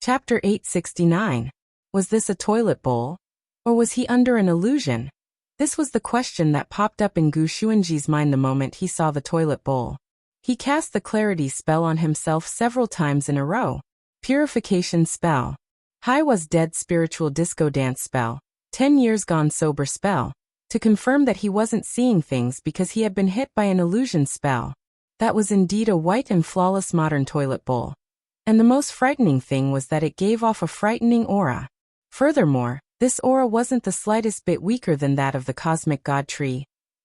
Chapter 869. Was this a toilet bowl? Or was he under an illusion? This was the question that popped up in Gu Xuanji's mind the moment he saw the toilet bowl. He cast the clarity spell on himself several times in a row. Purification spell. Hai was dead spiritual disco dance spell. 10 years gone sober spell. To confirm that he wasn't seeing things because he had been hit by an illusion spell. That was indeed a white and flawless modern toilet bowl. And the most frightening thing was that it gave off a frightening aura. Furthermore, this aura wasn't the slightest bit weaker than that of the cosmic god tree.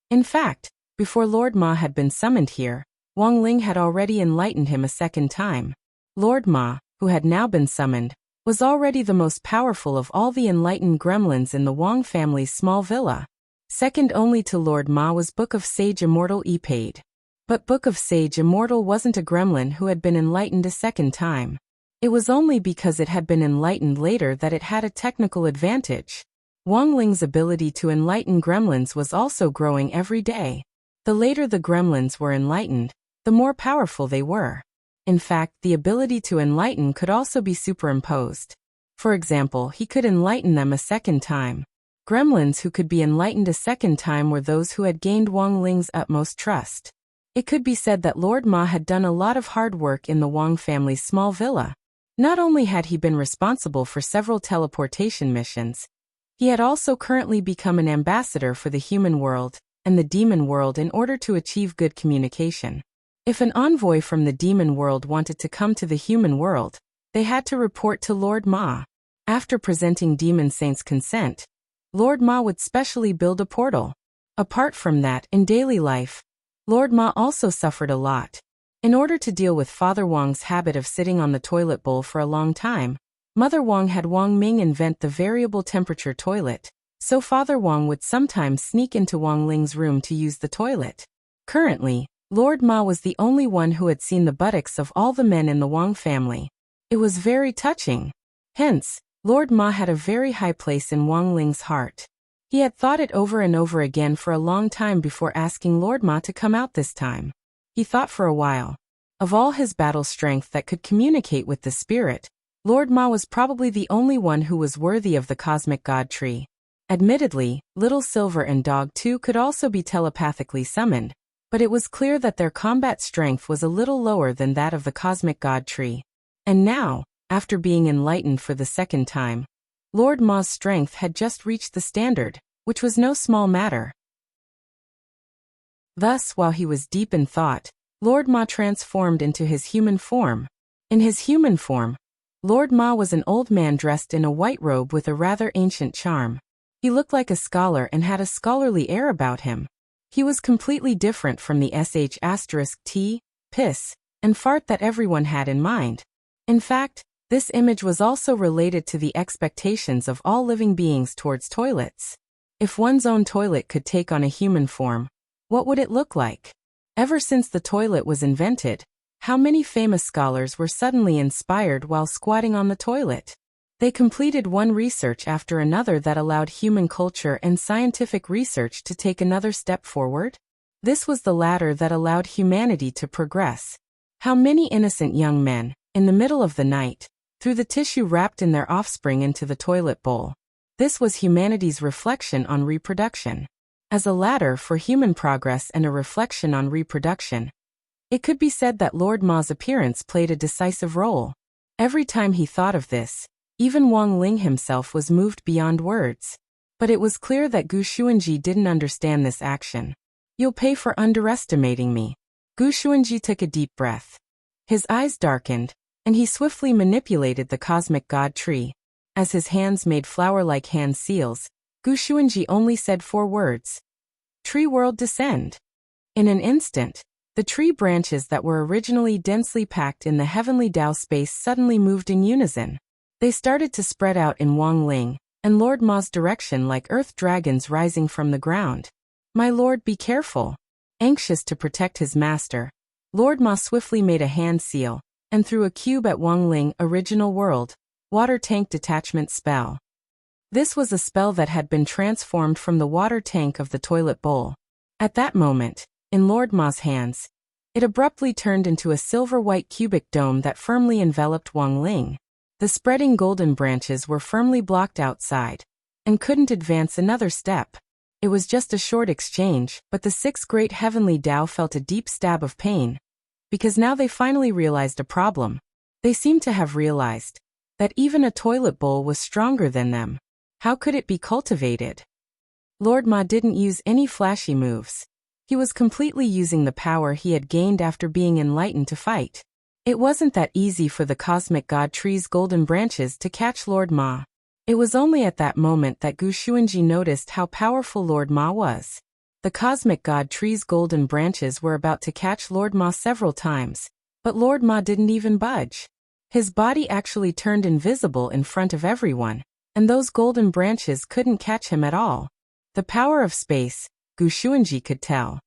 In fact, before Lord Ma had been summoned here, Wang Ling had already enlightened him a second time. Lord Ma, who had now been summoned, was already the most powerful of all the enlightened gremlins in the Wang family's small villa. Second only to Lord Ma was Book of Sage Immortal Epade. But Book of Sage Immortal wasn't a gremlin who had been enlightened a second time. It was only because it had been enlightened later that it had a technical advantage. Wang Ling's ability to enlighten gremlins was also growing every day. The later the gremlins were enlightened, the more powerful they were. In fact, the ability to enlighten could also be superimposed. For example, he could enlighten them a second time. Gremlins who could be enlightened a second time were those who had gained Wang Ling's utmost trust. It could be said that Lord Ma had done a lot of hard work in the Wang family's small villa. Not only had he been responsible for several teleportation missions, he had also currently become an ambassador for the human world and the demon world in order to achieve good communication. If an envoy from the demon world wanted to come to the human world, they had to report to Lord Ma. After presenting demon saints' consent, Lord Ma would specially build a portal. Apart from that, in daily life, Lord Ma also suffered a lot. In order to deal with Father Wang's habit of sitting on the toilet bowl for a long time, Mother Wang had Wang Ming invent the variable temperature toilet, so Father Wang would sometimes sneak into Wang Ling's room to use the toilet. Currently, Lord Ma was the only one who had seen the buttocks of all the men in the Wang family. It was very touching. Hence, Lord Ma had a very high place in Wang Ling's heart. He had thought it over and over again for a long time before asking Lord Ma to come out this time. He thought for a while. Of all his battle strength that could communicate with the spirit, Lord Ma was probably the only one who was worthy of the cosmic god tree. Admittedly, Little Silver and Dog too could also be telepathically summoned, but it was clear that their combat strength was a little lower than that of the cosmic god tree. And now, after being enlightened for the second time, Lord Ma's strength had just reached the standard, which was no small matter. Thus, while he was deep in thought, Lord Ma transformed into his human form. In his human form, Lord Ma was an old man dressed in a white robe with a rather ancient charm. He looked like a scholar and had a scholarly air about him. He was completely different from the sh*t, piss, and fart that everyone had in mind. In fact, this image was also related to the expectations of all living beings towards toilets. If one's own toilet could take on a human form, what would it look like? Ever since the toilet was invented, how many famous scholars were suddenly inspired while squatting on the toilet? They completed one research after another that allowed human culture and scientific research to take another step forward. This was the ladder that allowed humanity to progress. How many innocent young men, in the middle of the night, threw the tissue wrapped in their offspring into the toilet bowl. This was humanity's reflection on reproduction. As a ladder for human progress and a reflection on reproduction, it could be said that Lord Ma's appearance played a decisive role. Every time he thought of this, even Wang Ling himself was moved beyond words. But it was clear that Gu Xuanji didn't understand this action. "You'll pay for underestimating me." Gu Xuanji took a deep breath. His eyes darkened, and he swiftly manipulated the cosmic god tree. As his hands made flower-like hand seals, Gu Xuanji only said 4 words. "Tree world descend." In an instant, the tree branches that were originally densely packed in the heavenly Tao space suddenly moved in unison. They started to spread out in Wang Ling and Lord Ma's direction like earth dragons rising from the ground. "My lord, be careful." Anxious to protect his master, Lord Ma swiftly made a hand seal and threw a cube at Wang Ling. Original world, water tank detachment spell. This was a spell that had been transformed from the water tank of the toilet bowl. At that moment, in Lord Ma's hands, it abruptly turned into a silver-white cubic dome that firmly enveloped Wang Ling. The spreading golden branches were firmly blocked outside, and couldn't advance another step. It was just a short exchange, but the 6 great heavenly Tao felt a deep stab of pain, because now they finally realized a problem. They seemed to have realized that even a toilet bowl was stronger than them. How could it be cultivated? Lord Ma didn't use any flashy moves. He was completely using the power he had gained after being enlightened to fight. It wasn't that easy for the cosmic god tree's golden branches to catch Lord Ma. It was only at that moment that Gu Xuanji noticed how powerful Lord Ma was. The cosmic god tree's golden branches were about to catch Lord Ma several times, but Lord Ma didn't even budge. His body actually turned invisible in front of everyone, and those golden branches couldn't catch him at all. The power of space, Gu Xuanji could tell.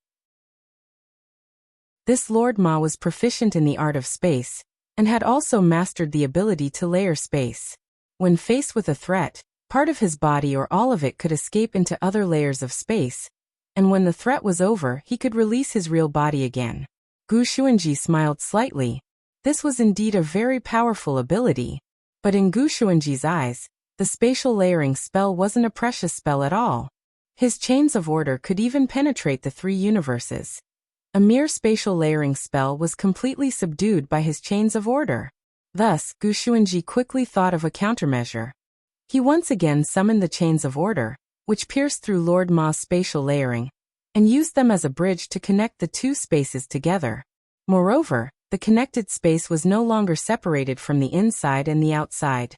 This Lord Ma was proficient in the art of space, and had also mastered the ability to layer space. When faced with a threat, part of his body or all of it could escape into other layers of space, and when the threat was over, he could release his real body again. Gu Xuanji smiled slightly. This was indeed a very powerful ability. But in Gu Xuanji's eyes, the spatial layering spell wasn't a precious spell at all. His chains of order could even penetrate the 3 universes. A mere spatial layering spell was completely subdued by his chains of order. Thus, Gu Xuanji quickly thought of a countermeasure. He once again summoned the chains of order, which pierced through Lord Ma's spatial layering, and used them as a bridge to connect the 2 spaces together. Moreover, the connected space was no longer separated from the inside and the outside.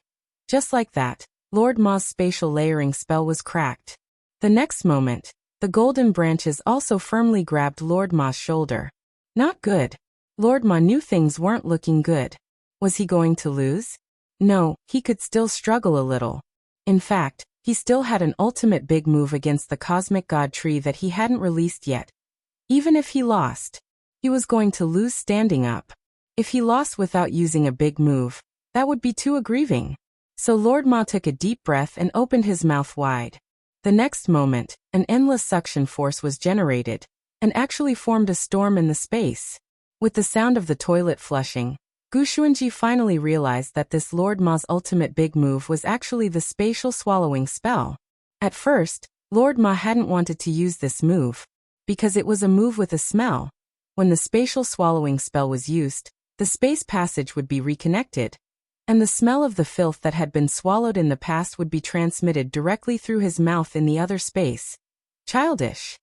Just like that, Lord Ma's spatial layering spell was cracked. The next moment, the golden branches also firmly grabbed Lord Ma's shoulder. Not good. Lord Ma knew things weren't looking good. Was he going to lose? No, he could still struggle a little. In fact, he still had an ultimate big move against the cosmic god tree that he hadn't released yet. Even if he lost, he was going to lose standing up. If he lost without using a big move, that would be too aggrieving. So Lord Ma took a deep breath and opened his mouth wide. The next moment, an endless suction force was generated, and actually formed a storm in the space. With the sound of the toilet flushing, Gu Xuanji finally realized that this Lord Ma's ultimate big move was actually the spatial swallowing spell. At first, Lord Ma hadn't wanted to use this move, because it was a move with a smell. When the spatial swallowing spell was used, the space passage would be reconnected, and the smell of the filth that had been swallowed in the past would be transmitted directly through his mouth in the other space. Childish.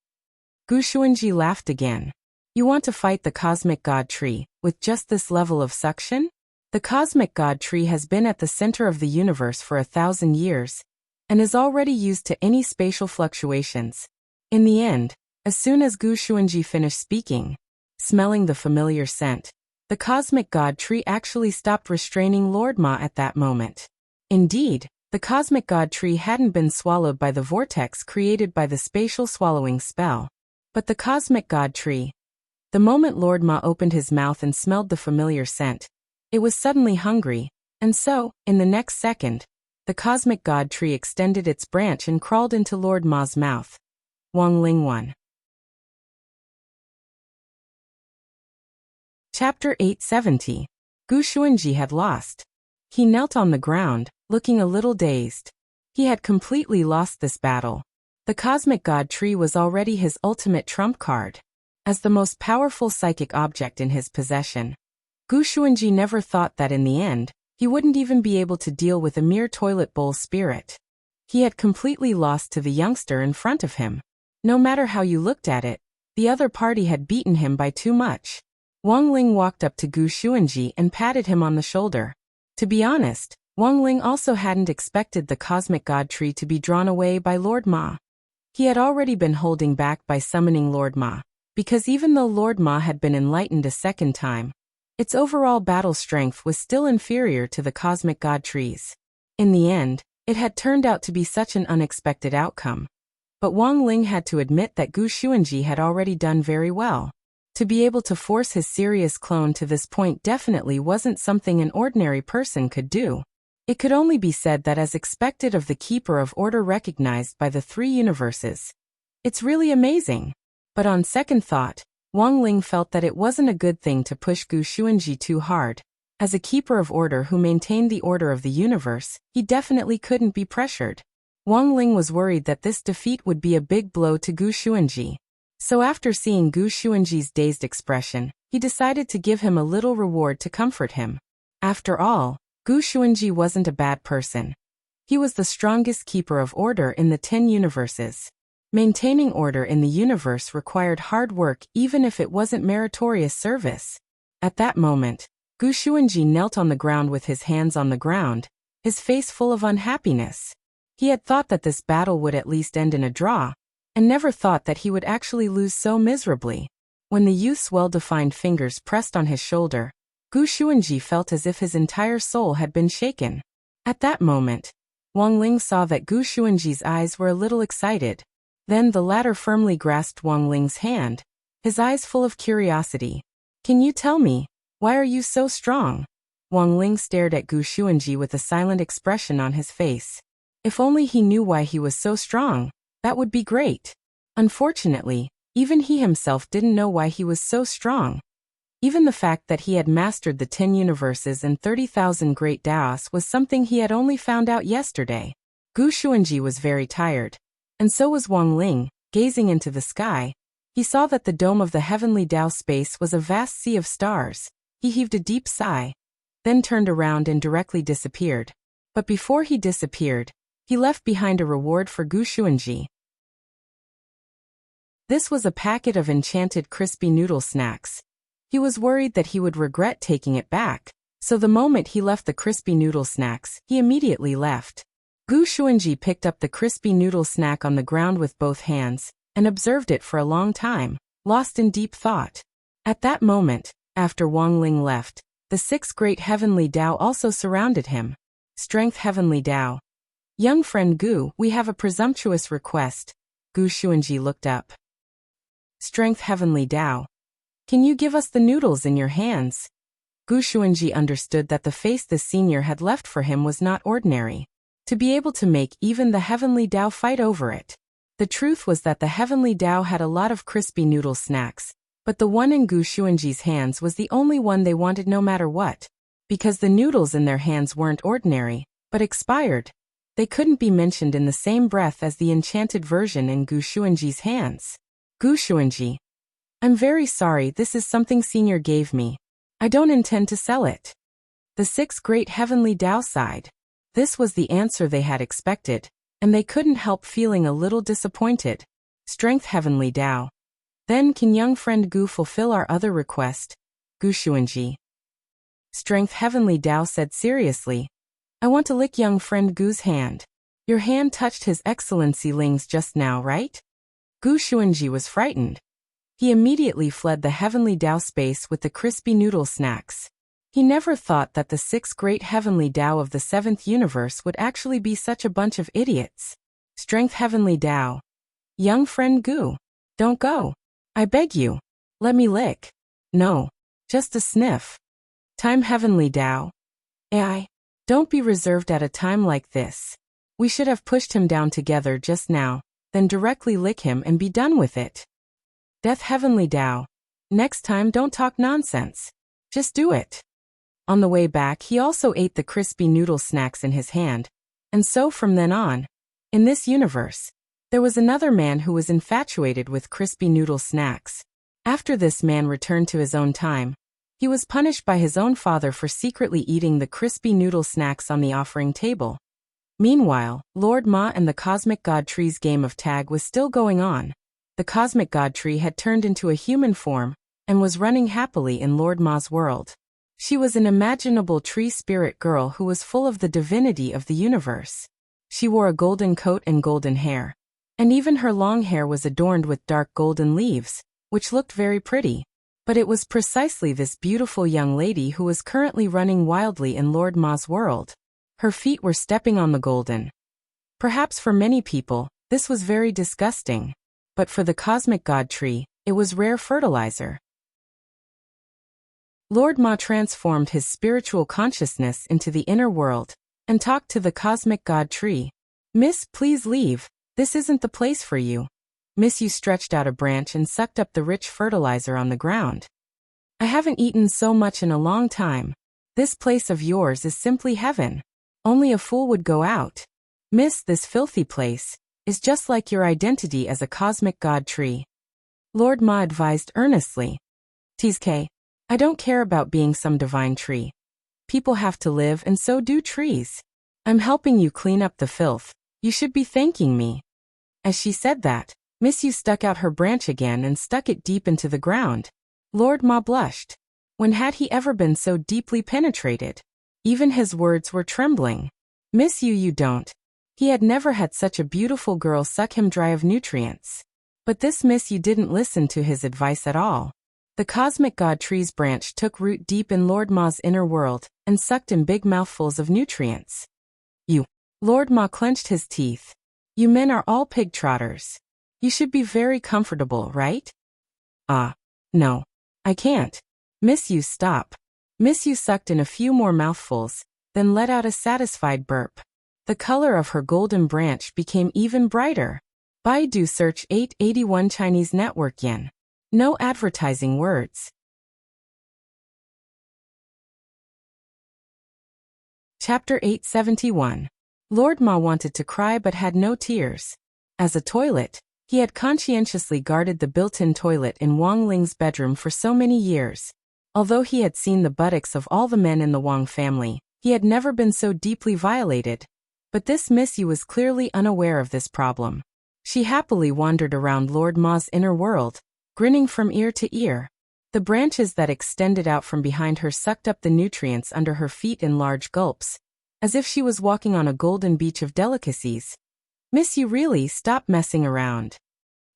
Gu Xuanji laughed again. You want to fight the cosmic god tree, with just this level of suction? The cosmic god tree has been at the center of the universe for 1,000 years, and is already used to any spatial fluctuations. In the end, as soon as Gu Xuanji finished speaking, smelling the familiar scent, the cosmic god tree actually stopped restraining Lord Ma at that moment. Indeed, the cosmic god tree hadn't been swallowed by the vortex created by the spatial swallowing spell, but the cosmic god tree. The moment Lord Ma opened his mouth and smelled the familiar scent, it was suddenly hungry, and so, in the next second, the cosmic god tree extended its branch and crawled into Lord Ma's mouth. Wang Ling 1. Chapter 870. Gu Xuanji had lost. He knelt on the ground, looking a little dazed. He had completely lost this battle. The cosmic god tree was already his ultimate trump card. As the most powerful psychic object in his possession, Gu Xuanji never thought that in the end, he wouldn't even be able to deal with a mere toilet bowl spirit. He had completely lost to the youngster in front of him. No matter how you looked at it, the other party had beaten him by too much. Wang Ling walked up to Gu Xuanji and patted him on the shoulder. To be honest, Wang Ling also hadn't expected the cosmic god tree to be drawn away by Lord Ma. He had already been holding back by summoning Lord Ma, because even though Lord Ma had been enlightened a second time, its overall battle strength was still inferior to the cosmic god tree's. In the end, it had turned out to be such an unexpected outcome. But Wang Ling had to admit that Gu Xuanji had already done very well. To be able to force his serious clone to this point definitely wasn't something an ordinary person could do. It could only be said that as expected of the Keeper of Order recognized by the 3 universes. It's really amazing. But on second thought, Wang Ling felt that it wasn't a good thing to push Gu Xuanji too hard. As a keeper of order who maintained the order of the universe, he definitely couldn't be pressured. Wang Ling was worried that this defeat would be a big blow to Gu Xuanji. So after seeing Gu Xuanji's dazed expression, he decided to give him a little reward to comfort him. After all, Gu Xuanji wasn't a bad person. He was the strongest keeper of order in the 10 universes. Maintaining order in the universe required hard work even if it wasn't meritorious service. At that moment, Gu Xuanji knelt on the ground with his hands on the ground, his face full of unhappiness. He had thought that this battle would at least end in a draw, and never thought that he would actually lose so miserably. When the youth's well-defined fingers pressed on his shoulder, Gu Xuanji felt as if his entire soul had been shaken. At that moment, Wang Ling saw that Gu Xuanji's eyes were a little excited. Then the latter firmly grasped Wang Ling's hand, his eyes full of curiosity. "Can you tell me, why are you so strong?" Wang Ling stared at Gu Xuanji with a silent expression on his face. If only he knew why he was so strong, that would be great. Unfortunately, even he himself didn't know why he was so strong. Even the fact that he had mastered the 10 universes and 30,000 great Daos was something he had only found out yesterday. Gu Xuanji was very tired. And so was Wang Ling. Gazing into the sky, he saw that the dome of the heavenly Dao space was a vast sea of stars. He heaved a deep sigh, then turned around and directly disappeared. But before he disappeared, he left behind a reward for Gu Xuanji. This was a packet of enchanted crispy noodle snacks. He was worried that he would regret taking it back, so the moment he left the crispy noodle snacks, he immediately left. Gu Xuanji picked up the crispy noodle snack on the ground with both hands, and observed it for a long time, lost in deep thought. At that moment, after Wang Ling left, the 6 great heavenly Dao also surrounded him. Strength Heavenly Dao. "Young friend Gu, we have a presumptuous request." Gu Xuanji looked up. Strength Heavenly Dao. "Can you give us the noodles in your hands?" Gu Xuanji understood that the face the senior had left for him was not ordinary. To be able to make even the heavenly Dao fight over it. The truth was that the heavenly Dao had a lot of crispy noodle snacks, but the one in Gu Xuanji's hands was the only one they wanted no matter what. Because the noodles in their hands weren't ordinary, but expired. They couldn't be mentioned in the same breath as the enchanted version in Gu Xuanji's hands. Gu Xuanji. "I'm very sorry, this is something senior gave me. I don't intend to sell it." The 6 great heavenly Dao sighed. This was the answer they had expected, and they couldn't help feeling a little disappointed. Strength Heavenly Dao. "Then can young friend Gu fulfill our other request?" Gu Xuanji. Strength Heavenly Dao said seriously. "I want to lick young friend Gu's hand. Your hand touched His Excellency Ling's just now, right?" Gu Xuanji was frightened. He immediately fled the heavenly Dao space with the crispy noodle snacks. He never thought that the 6 great heavenly Dao of the 7th universe would actually be such a bunch of idiots. Strength Heavenly Dao. "Young friend Gu, don't go. I beg you. Let me lick. No. Just a sniff." Time Heavenly Dao. "AI. Don't be reserved at a time like this. We should have pushed him down together just now, then directly lick him and be done with it." Death Heavenly Dao. "Next time don't talk nonsense. Just do it." On the way back he also ate the crispy noodle snacks in his hand, and so from then on, in this universe, there was another man who was infatuated with crispy noodle snacks. After this man returned to his own time, he was punished by his own father for secretly eating the crispy noodle snacks on the offering table. Meanwhile, Lord Ma and the Cosmic God Tree's game of tag was still going on. The Cosmic God Tree had turned into a human form, and was running happily in Lord Ma's world. She was an imaginable tree spirit girl who was full of the divinity of the universe. She wore a golden coat and golden hair. And even her long hair was adorned with dark golden leaves, which looked very pretty. But it was precisely this beautiful young lady who was currently running wildly in Lord Ma's world. Her feet were stepping on the golden. Perhaps for many people, this was very disgusting. But for the Cosmic God Tree, it was rare fertilizer. Lord Ma transformed his spiritual consciousness into the inner world, and talked to the Cosmic God Tree. "Miss, please leave. This isn't the place for you." Miss Yu stretched out a branch and sucked up the rich fertilizer on the ground. "I haven't eaten so much in a long time. This place of yours is simply heaven. Only a fool would go out. Miss, this filthy place is just like your identity as a cosmic god tree. Lord Ma advised earnestly. TK, I don't care about being some divine tree. People have to live and so do trees. I'm helping you clean up the filth. You should be thanking me. As she said that, Miss Yu stuck out her branch again and stuck it deep into the ground. Lord Ma blushed. When had he ever been so deeply penetrated? Even his words were trembling. Miss Yu, you don't. He had never had such a beautiful girl suck him dry of nutrients. But this Miss Yu didn't listen to his advice at all. The cosmic god tree's branch took root deep in Lord Ma's inner world and sucked in big mouthfuls of nutrients. You. Lord Ma clenched his teeth. You men are all pig trotters. You should be very comfortable, right? No. I can't. Miss Yu, stop. Miss Yu sucked in a few more mouthfuls, then let out a satisfied burp. The color of her golden branch became even brighter. Baidu search 881 Chinese network yen. No advertising words. Chapter 871. Lord Ma wanted to cry but had no tears. As a toilet, he had conscientiously guarded the built-in toilet in Wang Ling's bedroom for so many years. Although he had seen the buttocks of all the men in the Wang family, he had never been so deeply violated. But this Miss Yu was clearly unaware of this problem. She happily wandered around Lord Ma's inner world, grinning from ear to ear. The branches that extended out from behind her sucked up the nutrients under her feet in large gulps, as if she was walking on a golden beach of delicacies. Miss Yu, really, stop messing around.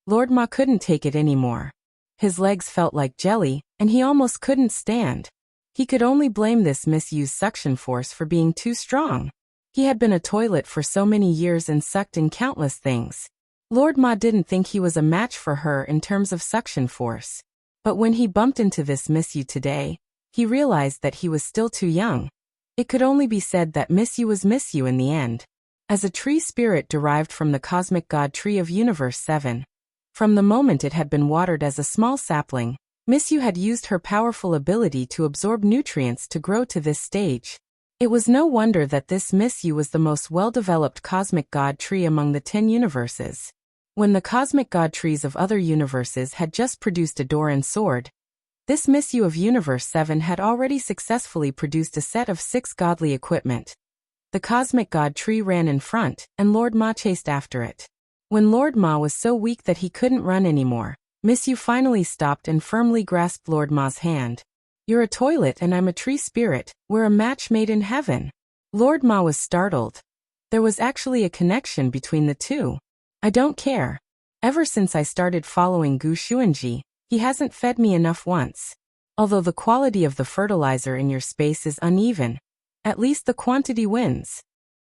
Lord Ma couldn't take it anymore. His legs felt like jelly, and he almost couldn't stand. He could only blame this Miss Yu's suction force for being too strong. He had been a toilet for so many years and sucked in countless things. Lord Ma didn't think he was a match for her in terms of suction force. But when he bumped into this Miss Yu today, he realized that he was still too young. It could only be said that Miss Yu was Miss Yu in the end. As a tree spirit derived from the cosmic god tree of Universe 7. From the moment it had been watered as a small sapling, Miss Yu had used her powerful ability to absorb nutrients to grow to this stage. It was no wonder that this Miss Yu was the most well-developed cosmic god tree among the 10 universes. When the cosmic god trees of other universes had just produced a door and sword, this Miss Yu of Universe 7 had already successfully produced a set of 6 godly equipment. The cosmic god tree ran in front, and Lord Ma chased after it. When Lord Ma was so weak that he couldn't run anymore, Miss Yu finally stopped and firmly grasped Lord Ma's hand. You're a toilet and I'm a tree spirit, we're a match made in heaven. Lord Ma was startled. There was actually a connection between the two. I don't care. Ever since I started following Gu Xuanji, he hasn't fed me enough once. Although the quality of the fertilizer in your space is uneven, at least the quantity wins.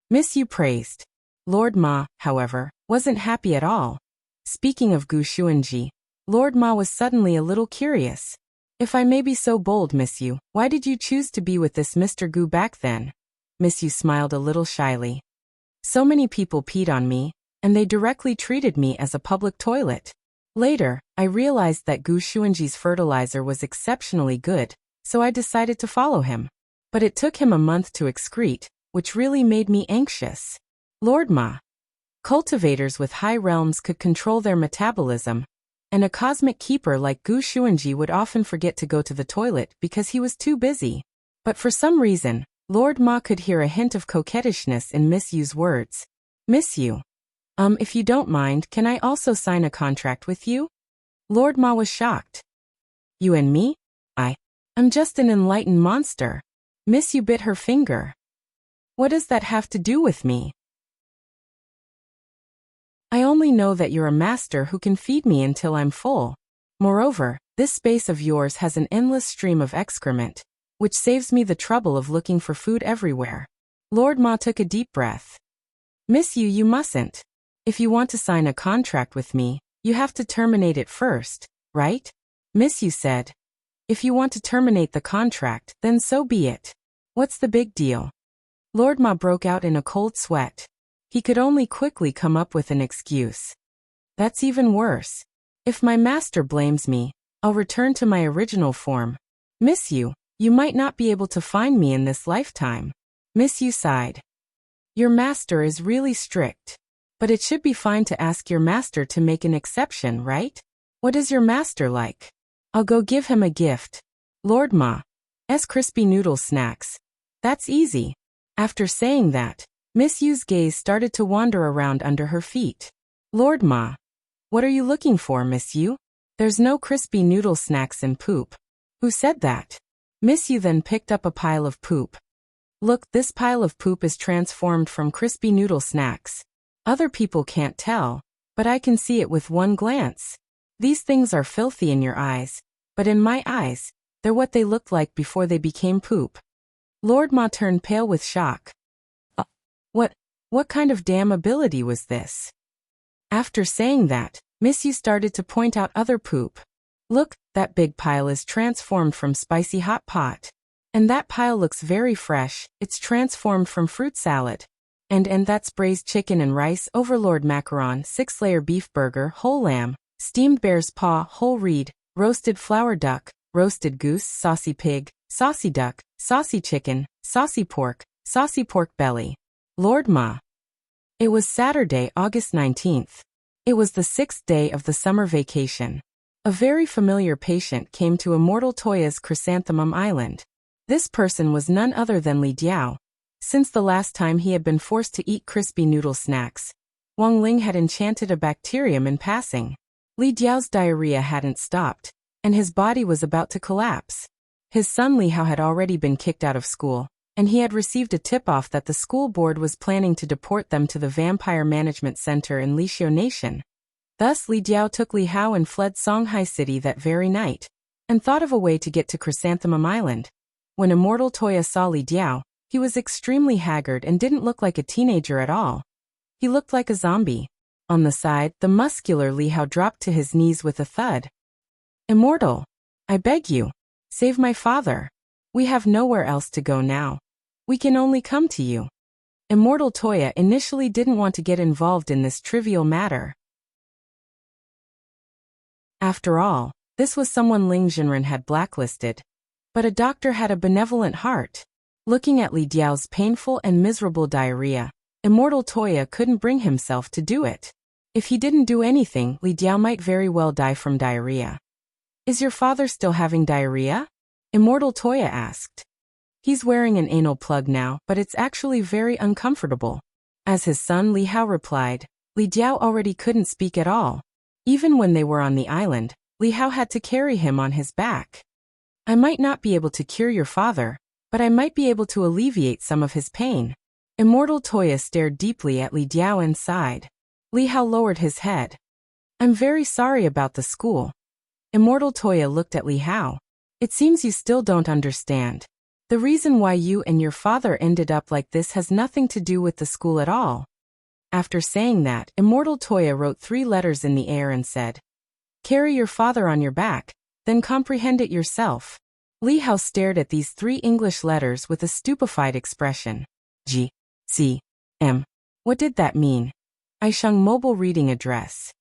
Miss Yu praised. Lord Ma, however, wasn't happy at all. Speaking of Gu Xuanji, Lord Ma was suddenly a little curious. If I may be so bold, Miss Yu, why did you choose to be with this Mr. Gu back then? Miss Yu smiled a little shyly. So many people peed on me, and they directly treated me as a public toilet. Later, I realized that Gu Xuanji's fertilizer was exceptionally good, so I decided to follow him. But it took him a month to excrete, which really made me anxious. Lord Ma. Cultivators with high realms could control their metabolism, and a cosmic keeper like Gu Xuanji would often forget to go to the toilet because he was too busy. But for some reason, Lord Ma could hear a hint of coquettishness in Miss Yu's words. Miss Yu. If you don't mind, can I also sign a contract with you? Lord Ma was shocked. You and me? I'm just an enlightened monster. Miss Yu bit her finger. What does that have to do with me? I only know that you're a master who can feed me until I'm full. Moreover, this space of yours has an endless stream of excrement, which saves me the trouble of looking for food everywhere. Lord Ma took a deep breath. Miss Yu, you mustn't. If you want to sign a contract with me, you have to terminate it first, right? Miss Yu said. If you want to terminate the contract, then so be it. What's the big deal? Lord Ma broke out in a cold sweat. He could only quickly come up with an excuse. That's even worse. If my master blames me, I'll return to my original form. Miss Yu, You might not be able to find me in this lifetime. Miss Yu sighed. Your master is really strict. But it should be fine to ask your master to make an exception, right? What is your master like? I'll go give him a gift. Lord Ma's crispy noodle snacks. That's easy. After saying that, Miss Yu's gaze started to wander around under her feet. Lord Ma. What are you looking for, Miss Yu? There's no crispy noodle snacks in poop. Who said that? Miss Yu then picked up a pile of poop. Look, this pile of poop is transformed from crispy noodle snacks. Other people can't tell, but I can see it with one glance. These things are filthy in your eyes, but in my eyes, they're what they looked like before they became poop. Lord Ma turned pale with shock. What kind of damn ability was this? After saying that, Miss Yu started to point out other poop. Look, that big pile is transformed from spicy hot pot. And that pile looks very fresh, it's transformed from fruit salad. And that's braised chicken and rice, overlord macaron, 6-layer beef burger, whole lamb, steamed bear's paw, whole reed, roasted flour duck, roasted goose, saucy pig, saucy duck, saucy chicken, saucy pork belly. Lord Ma. It was Saturday, August 19th. It was the 6th day of the summer vacation. A very familiar patient came to Immortal Toya's Chrysanthemum Island. This person was none other than Li Diao. Since the last time he had been forced to eat crispy noodle snacks, Wang Ling had enchanted a bacterium in passing. Li Diao's diarrhea hadn't stopped, and his body was about to collapse. His son Li Hao had already been kicked out of school, and he had received a tip-off that the school board was planning to deport them to the Vampire Management Center in Lixio Nation. Thus Li Diao took Li Hao and fled Songhai City that very night, and thought of a way to get to Chrysanthemum Island. When Immortal Toya saw Li Diao, he was extremely haggard and didn't look like a teenager at all. He looked like a zombie. On the side, the muscular Li Hao dropped to his knees with a thud. Immortal, I beg you, save my father. We have nowhere else to go now. We can only come to you. Immortal Toya initially didn't want to get involved in this trivial matter. After all, this was someone Ling Jinren had blacklisted. But a doctor had a benevolent heart. Looking at Li Diao's painful and miserable diarrhea, Immortal Toya couldn't bring himself to do it. If he didn't do anything, Li Diao might very well die from diarrhea. Is your father still having diarrhea? Immortal Toya asked. He's wearing an anal plug now, but it's actually very uncomfortable. As his son Li Hao replied, Li Diao already couldn't speak at all. Even when they were on the island, Li Hao had to carry him on his back. I might not be able to cure your father, but I might be able to alleviate some of his pain. Immortal Toya stared deeply at Li Diao and sighed. Li Hao lowered his head. I'm very sorry about the school. Immortal Toya looked at Li Hao. It seems you still don't understand. The reason why you and your father ended up like this has nothing to do with the school at all. After saying that, Immortal Toya wrote 3 letters in the air and said, Carry your father on your back, then comprehend it yourself. Li Hao stared at these 3 English letters with a stupefied expression. G. C. M. What did that mean? Aisheng Mobile Reading Address.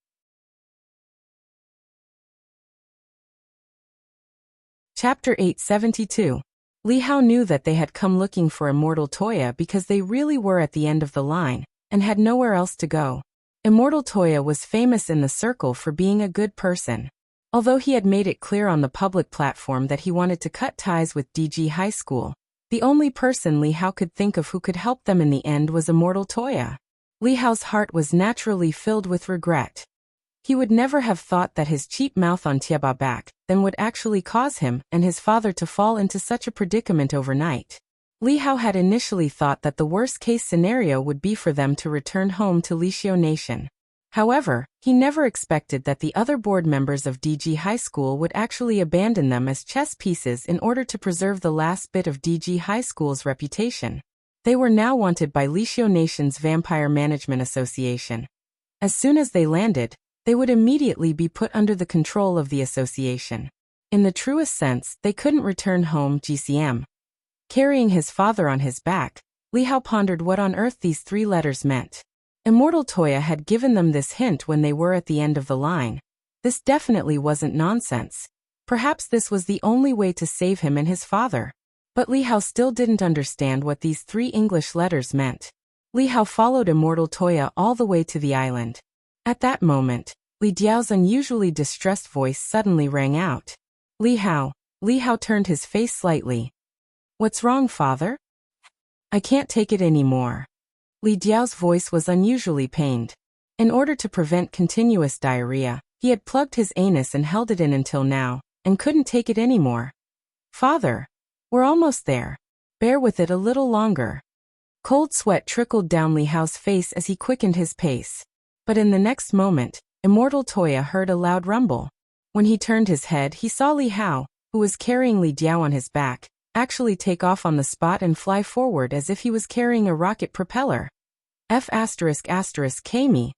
Chapter 872. Li Hao knew that they had come looking for Immortal Toya because they really were at the end of the line, and had nowhere else to go. Immortal Toya was famous in the circle for being a good person. Although he had made it clear on the public platform that he wanted to cut ties with DG High School, the only person Li Hao could think of who could help them in the end was Immortal Toya. Li Hao's heart was naturally filled with regret. He would never have thought that his cheap mouth on Tieba back then would actually cause him and his father to fall into such a predicament overnight. Li Hao had initially thought that the worst-case scenario would be for them to return home to Lixio Nation. However, he never expected that the other board members of DG High School would actually abandon them as chess pieces in order to preserve the last bit of DG High School's reputation. They were now wanted by Lixio Nation's Vampire Management Association. As soon as they landed, they would immediately be put under the control of the association. In the truest sense, they couldn't return home GCM. Carrying his father on his back, Li Hao pondered what on earth these 3 letters meant. Immortal Toya had given them this hint when they were at the end of the line. This definitely wasn't nonsense. Perhaps this was the only way to save him and his father. But Li Hao still didn't understand what these 3 English letters meant. Li Hao followed Immortal Toya all the way to the island. At that moment, Li Diao's unusually distressed voice suddenly rang out. Li Hao. Li Hao turned his face slightly. What's wrong, father? I can't take it anymore. Li Diao's voice was unusually pained. In order to prevent continuous diarrhea, he had plugged his anus and held it in until now, and couldn't take it anymore. Father. We're almost there. Bear with it a little longer. Cold sweat trickled down Li Hao's face as he quickened his pace. But in the next moment, Immortal Toya heard a loud rumble. When he turned his head, he saw Li Hao, who was carrying Li Diao on his back, actually take off on the spot and fly forward as if he was carrying a rocket propeller. F***K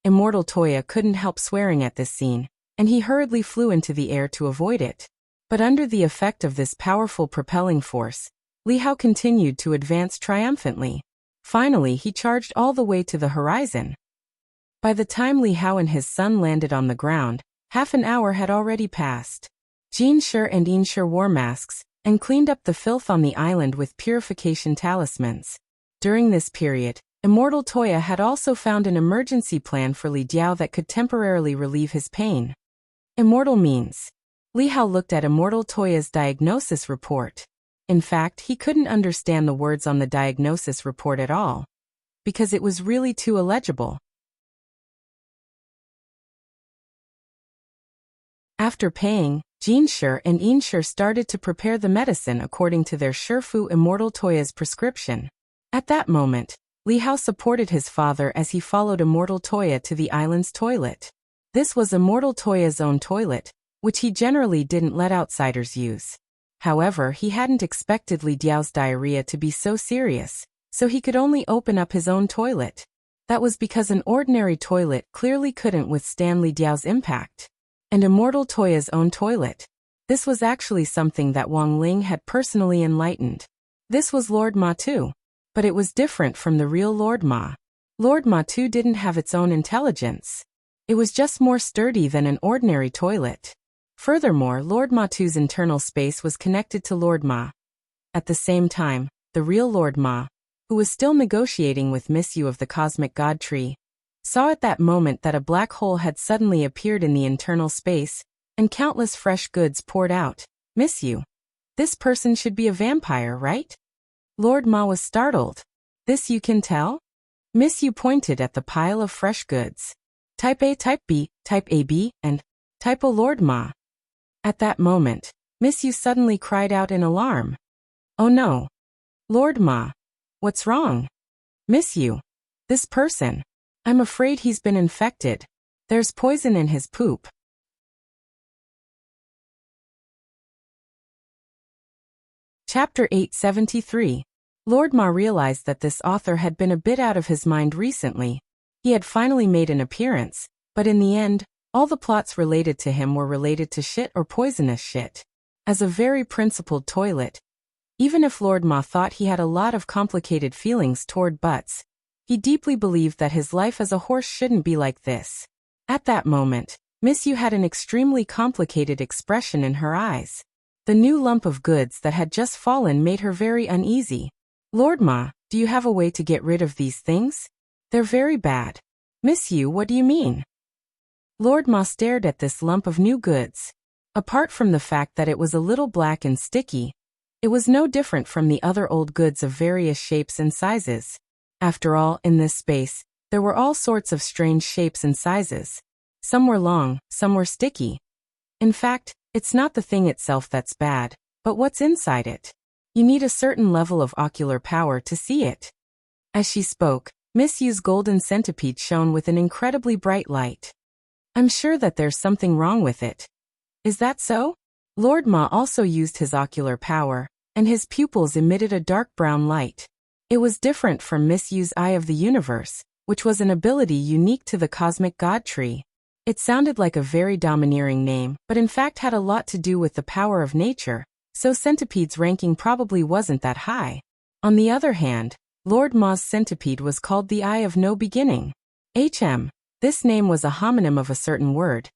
Immortal Toya couldn't help swearing at this scene, and he hurriedly flew into the air to avoid it. But under the effect of this powerful propelling force, Li Hao continued to advance triumphantly. Finally, he charged all the way to the horizon. By the time Li Hao and his son landed on the ground, half an hour had already passed. Jin Shi and Yin Shi wore masks, and cleaned up the filth on the island with purification talismans. During this period, Immortal Toya had also found an emergency plan for Li Diao that could temporarily relieve his pain. Immortal means. Li Hao looked at Immortal Toya's diagnosis report. In fact, he couldn't understand the words on the diagnosis report at all, because it was really too illegible. After paying, Jin Shi and Yin Shi started to prepare the medicine according to their Shifu Immortal Toya's prescription. At that moment, Li Hao supported his father as he followed Immortal Toya to the island's toilet. This was Immortal Toya's own toilet, which he generally didn't let outsiders use. However, he hadn't expected Li Diao's diarrhea to be so serious, so he could only open up his own toilet. That was because an ordinary toilet clearly couldn't withstand Li Diao's impact. And Immortal Toya's own toilet. This was actually something that Wang Ling had personally enlightened. This was Lord Ma too. But it was different from the real Lord Ma. Lord Ma too didn't have its own intelligence. It was just more sturdy than an ordinary toilet. Furthermore, Lord Ma too's internal space was connected to Lord Ma. At the same time, the real Lord Ma, who was still negotiating with Miss Yu of the Cosmic God Tree, saw at that moment that a black hole had suddenly appeared in the internal space, and countless fresh goods poured out. Miss Yu. This person should be a vampire, right? Lord Ma was startled. This you can tell? Miss Yu pointed at the pile of fresh goods. Type A, Type B, Type AB, and Type O Lord Ma. At that moment, Miss Yu suddenly cried out in alarm. Oh no. Lord Ma. What's wrong? Miss Yu. This person. I'm afraid he's been infected. There's poison in his poop. Chapter 873. Lord Ma realized that this author had been a bit out of his mind recently. He had finally made an appearance, but in the end, all the plots related to him were related to shit or poisonous shit. As a very principled toilet, even if Lord Ma thought he had a lot of complicated feelings toward butts, he deeply believed that his life as a horse shouldn't be like this. At that moment, Miss Yu had an extremely complicated expression in her eyes. The new lump of goods that had just fallen made her very uneasy. Lord Ma, do you have a way to get rid of these things? They're very bad. Miss Yu, what do you mean? Lord Ma stared at this lump of new goods. Apart from the fact that it was a little black and sticky, it was no different from the other old goods of various shapes and sizes. After all, in this space, there were all sorts of strange shapes and sizes. Some were long, some were sticky. In fact, it's not the thing itself that's bad, but what's inside it. You need a certain level of ocular power to see it. As she spoke, Miss Yu's golden centipede shone with an incredibly bright light. I'm sure that there's something wrong with it. Is that so? Lord Ma also used his ocular power, and his pupils emitted a dark brown light. It was different from Miss Yu's Eye of the Universe, which was an ability unique to the Cosmic God Tree. It sounded like a very domineering name, but in fact had a lot to do with the power of nature, so Centipede's ranking probably wasn't that high. On the other hand, Lord Ma's centipede was called the Eye of No Beginning. This name was a homonym of a certain word,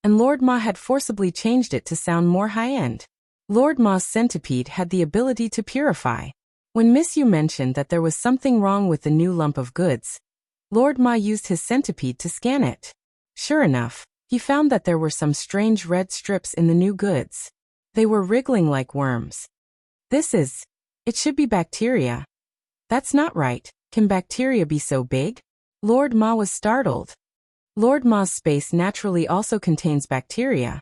and Lord Ma had forcibly changed it to sound more high-end. Lord Ma's centipede had the ability to purify. When Miss Yu mentioned that there was something wrong with the new lump of goods, Lord Ma used his centipede to scan it. Sure enough, he found that there were some strange red strips in the new goods. They were wriggling like worms. It should be bacteria. That's not right. Can bacteria be so big? Lord Ma was startled. Lord Ma's space naturally also contains bacteria.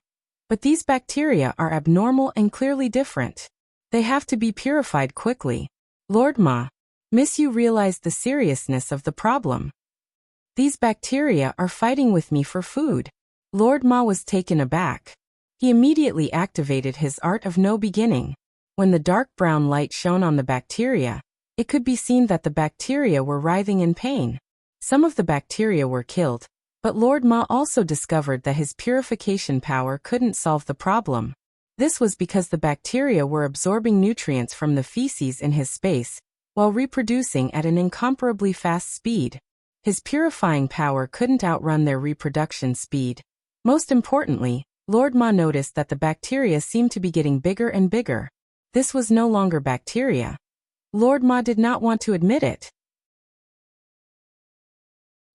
But these bacteria are abnormal and clearly different. They have to be purified quickly. Lord Ma, Miss Yu realized the seriousness of the problem. These bacteria are fighting with me for food. Lord Ma was taken aback. He immediately activated his art of no beginning. When the dark brown light shone on the bacteria, it could be seen that the bacteria were writhing in pain. Some of the bacteria were killed, but Lord Ma also discovered that his purification power couldn't solve the problem. This was because the bacteria were absorbing nutrients from the feces in his space, while reproducing at an incomparably fast speed. His purifying power couldn't outrun their reproduction speed. Most importantly, Lord Ma noticed that the bacteria seemed to be getting bigger and bigger. This was no longer bacteria. Lord Ma did not want to admit it.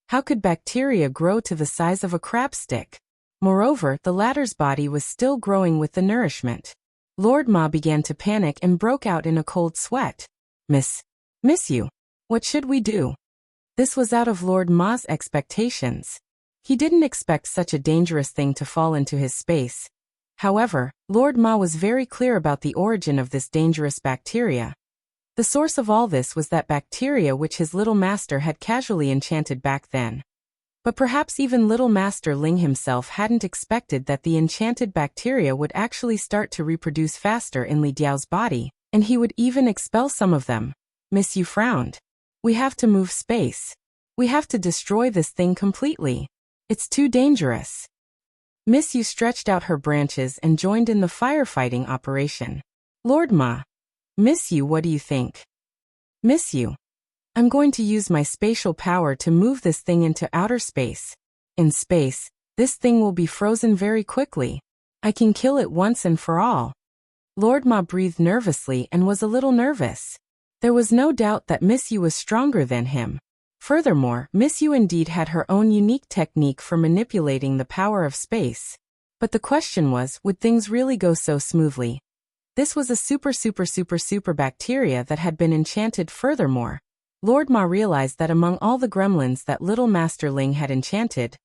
How could bacteria grow to the size of a crab stick? Moreover, the latter's body was still growing with the nourishment. Lord Ma began to panic and broke out in a cold sweat. Miss Yu, what should we do? This was out of Lord Ma's expectations. He didn't expect such a dangerous thing to fall into his space. However, Lord Ma was very clear about the origin of this dangerous bacteria. The source of all this was that bacteria which his little master had casually enchanted back then. But perhaps even little Master Ling himself hadn't expected that the enchanted bacteria would actually start to reproduce faster in Li Diao's body, and he would even expel some of them. Miss Yu frowned. We have to move space. We have to destroy this thing completely. It's too dangerous. Miss Yu stretched out her branches and joined in the firefighting operation. Lord Ma. Miss Yu, what do you think? Miss Yu. I'm going to use my spatial power to move this thing into outer space. In space, this thing will be frozen very quickly. I can kill it once and for all. Lord Ma breathed nervously and was a little nervous. There was no doubt that Miss Yu was stronger than him. Furthermore, Miss Yu indeed had her own unique technique for manipulating the power of space. But the question was, would things really go so smoothly? This was a super bacteria that had been enchanted. Furthermore, Lord Ma realized that among all the gremlins that little Master Ling had enchanted,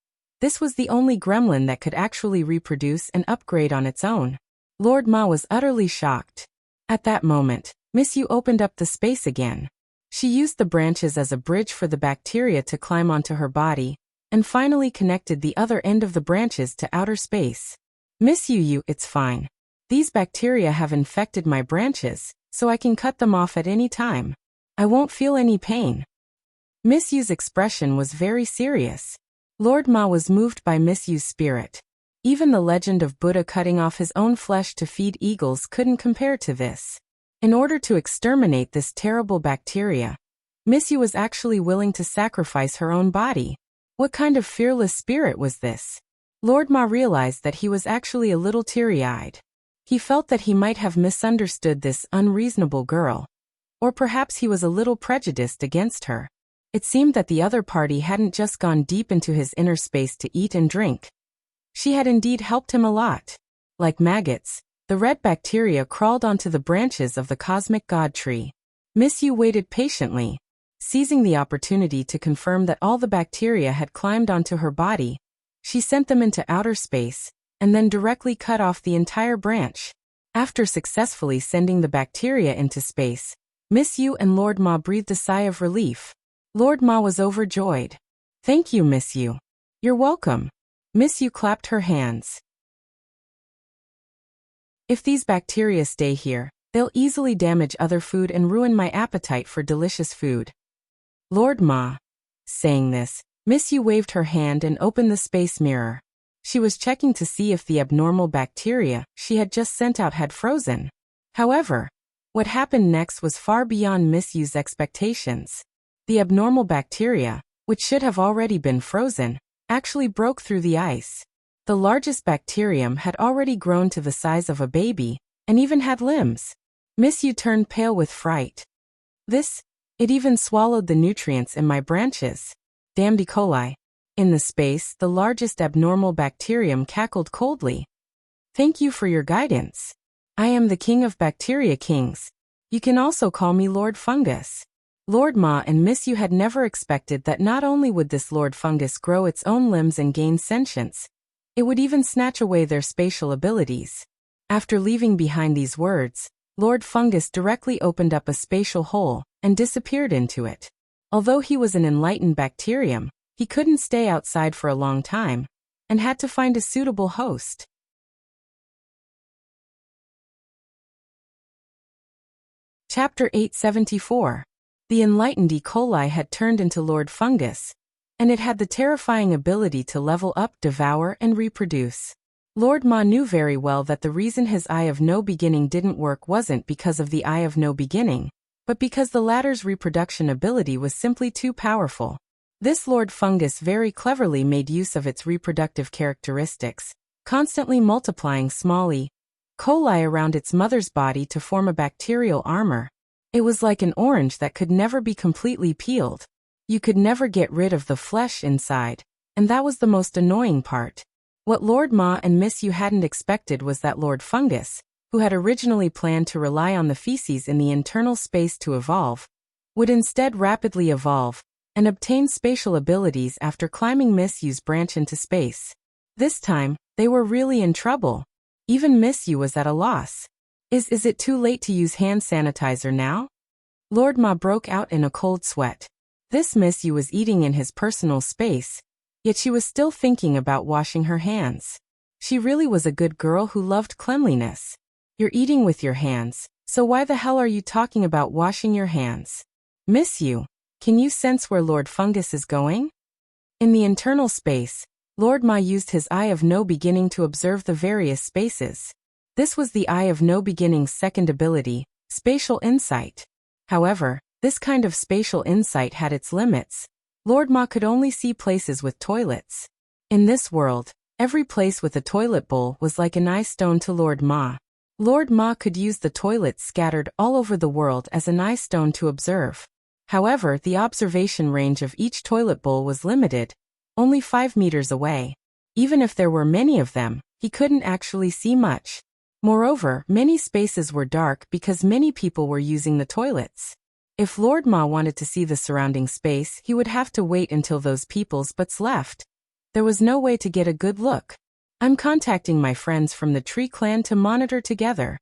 this was the only gremlin that could actually reproduce and upgrade on its own. Lord Ma was utterly shocked. At that moment, Miss Yu opened up the space again. She used the branches as a bridge for the bacteria to climb onto her body, and finally connected the other end of the branches to outer space. Miss Yu, it's fine. These bacteria have infected my branches, so I can cut them off at any time. I won't feel any pain. Miss Yu's expression was very serious. Lord Ma was moved by Miss Yu's spirit. Even the legend of Buddha cutting off his own flesh to feed eagles couldn't compare to this. In order to exterminate this terrible bacteria, Miss Yu was actually willing to sacrifice her own body. What kind of fearless spirit was this? Lord Ma realized that he was actually a little teary-eyed. He felt that he might have misunderstood this unreasonable girl. Or perhaps he was a little prejudiced against her. It seemed that the other party hadn't just gone deep into his inner space to eat and drink. She had indeed helped him a lot. Like maggots, the red bacteria crawled onto the branches of the cosmic god tree. Miss Yu waited patiently, seizing the opportunity to confirm that all the bacteria had climbed onto her body. She sent them into outer space, and then directly cut off the entire branch. After successfully sending the bacteria into space, Miss Yu and Lord Ma breathed a sigh of relief. Lord Ma was overjoyed. Thank you, Miss Yu. You're welcome. Miss Yu clapped her hands. If these bacteria stay here, they'll easily damage other food and ruin my appetite for delicious food. Lord Ma. Saying this, Miss Yu waved her hand and opened the space mirror. She was checking to see if the abnormal bacteria she had just sent out had frozen. However, what happened next was far beyond Miss Yu's expectations. The abnormal bacteria, which should have already been frozen, actually broke through the ice. The largest bacterium had already grown to the size of a baby, and even had limbs. Miss Yu turned pale with fright. It even swallowed the nutrients in my branches. Damned E. coli. In the space, the largest abnormal bacterium cackled coldly. Thank you for your guidance. I am the king of bacteria kings. You can also call me Lord Fungus. Lord Ma and Miss Yu had never expected that not only would this Lord Fungus grow its own limbs and gain sentience, it would even snatch away their spatial abilities. After leaving behind these words, Lord Fungus directly opened up a spatial hole and disappeared into it. Although he was an enlightened bacterium, he couldn't stay outside for a long time, and had to find a suitable host. Chapter 874. The enlightened E. coli had turned into Lord Fungus, and it had the terrifying ability to level up, devour, and reproduce. Lord Ma knew very well that the reason his Eye of No Beginning didn't work wasn't because of the Eye of No Beginning, but because the latter's reproduction ability was simply too powerful. This Lord Fungus very cleverly made use of its reproductive characteristics, constantly multiplying small E. coli around its mother's body to form a bacterial armor. It was like an orange that could never be completely peeled. You could never get rid of the flesh inside, and that was the most annoying part. What Lord Ma and Miss Yu hadn't expected was that Lord Fungus, who had originally planned to rely on the feces in the internal space to evolve, would instead rapidly evolve and obtain spatial abilities after climbing Miss Yu's branch into space. This time, they were really in trouble. Even Miss Yu was at a loss. Is it too late to use hand sanitizer now? Lord Ma broke out in a cold sweat. This Miss Yu was eating in his personal space, yet she was still thinking about washing her hands. She really was a good girl who loved cleanliness. You're eating with your hands, so why the hell are you talking about washing your hands? Miss Yu, can you sense where Lord Fungus is going? In the internal space, Lord Ma used his Eye of No Beginning to observe the various spaces. This was the Eye of No Beginning's second ability, spatial insight. However, this kind of spatial insight had its limits. Lord Ma could only see places with toilets. In this world, every place with a toilet bowl was like an eye stone to Lord Ma. Lord Ma could use the toilets scattered all over the world as an eye stone to observe. However, the observation range of each toilet bowl was limited, only 5 meters away. Even if there were many of them, he couldn't actually see much. Moreover, many spaces were dark because many people were using the toilets. If Lord Ma wanted to see the surrounding space, he would have to wait until those people's butts left. There was no way to get a good look. I'm contacting my friends from the Tree Clan to monitor together,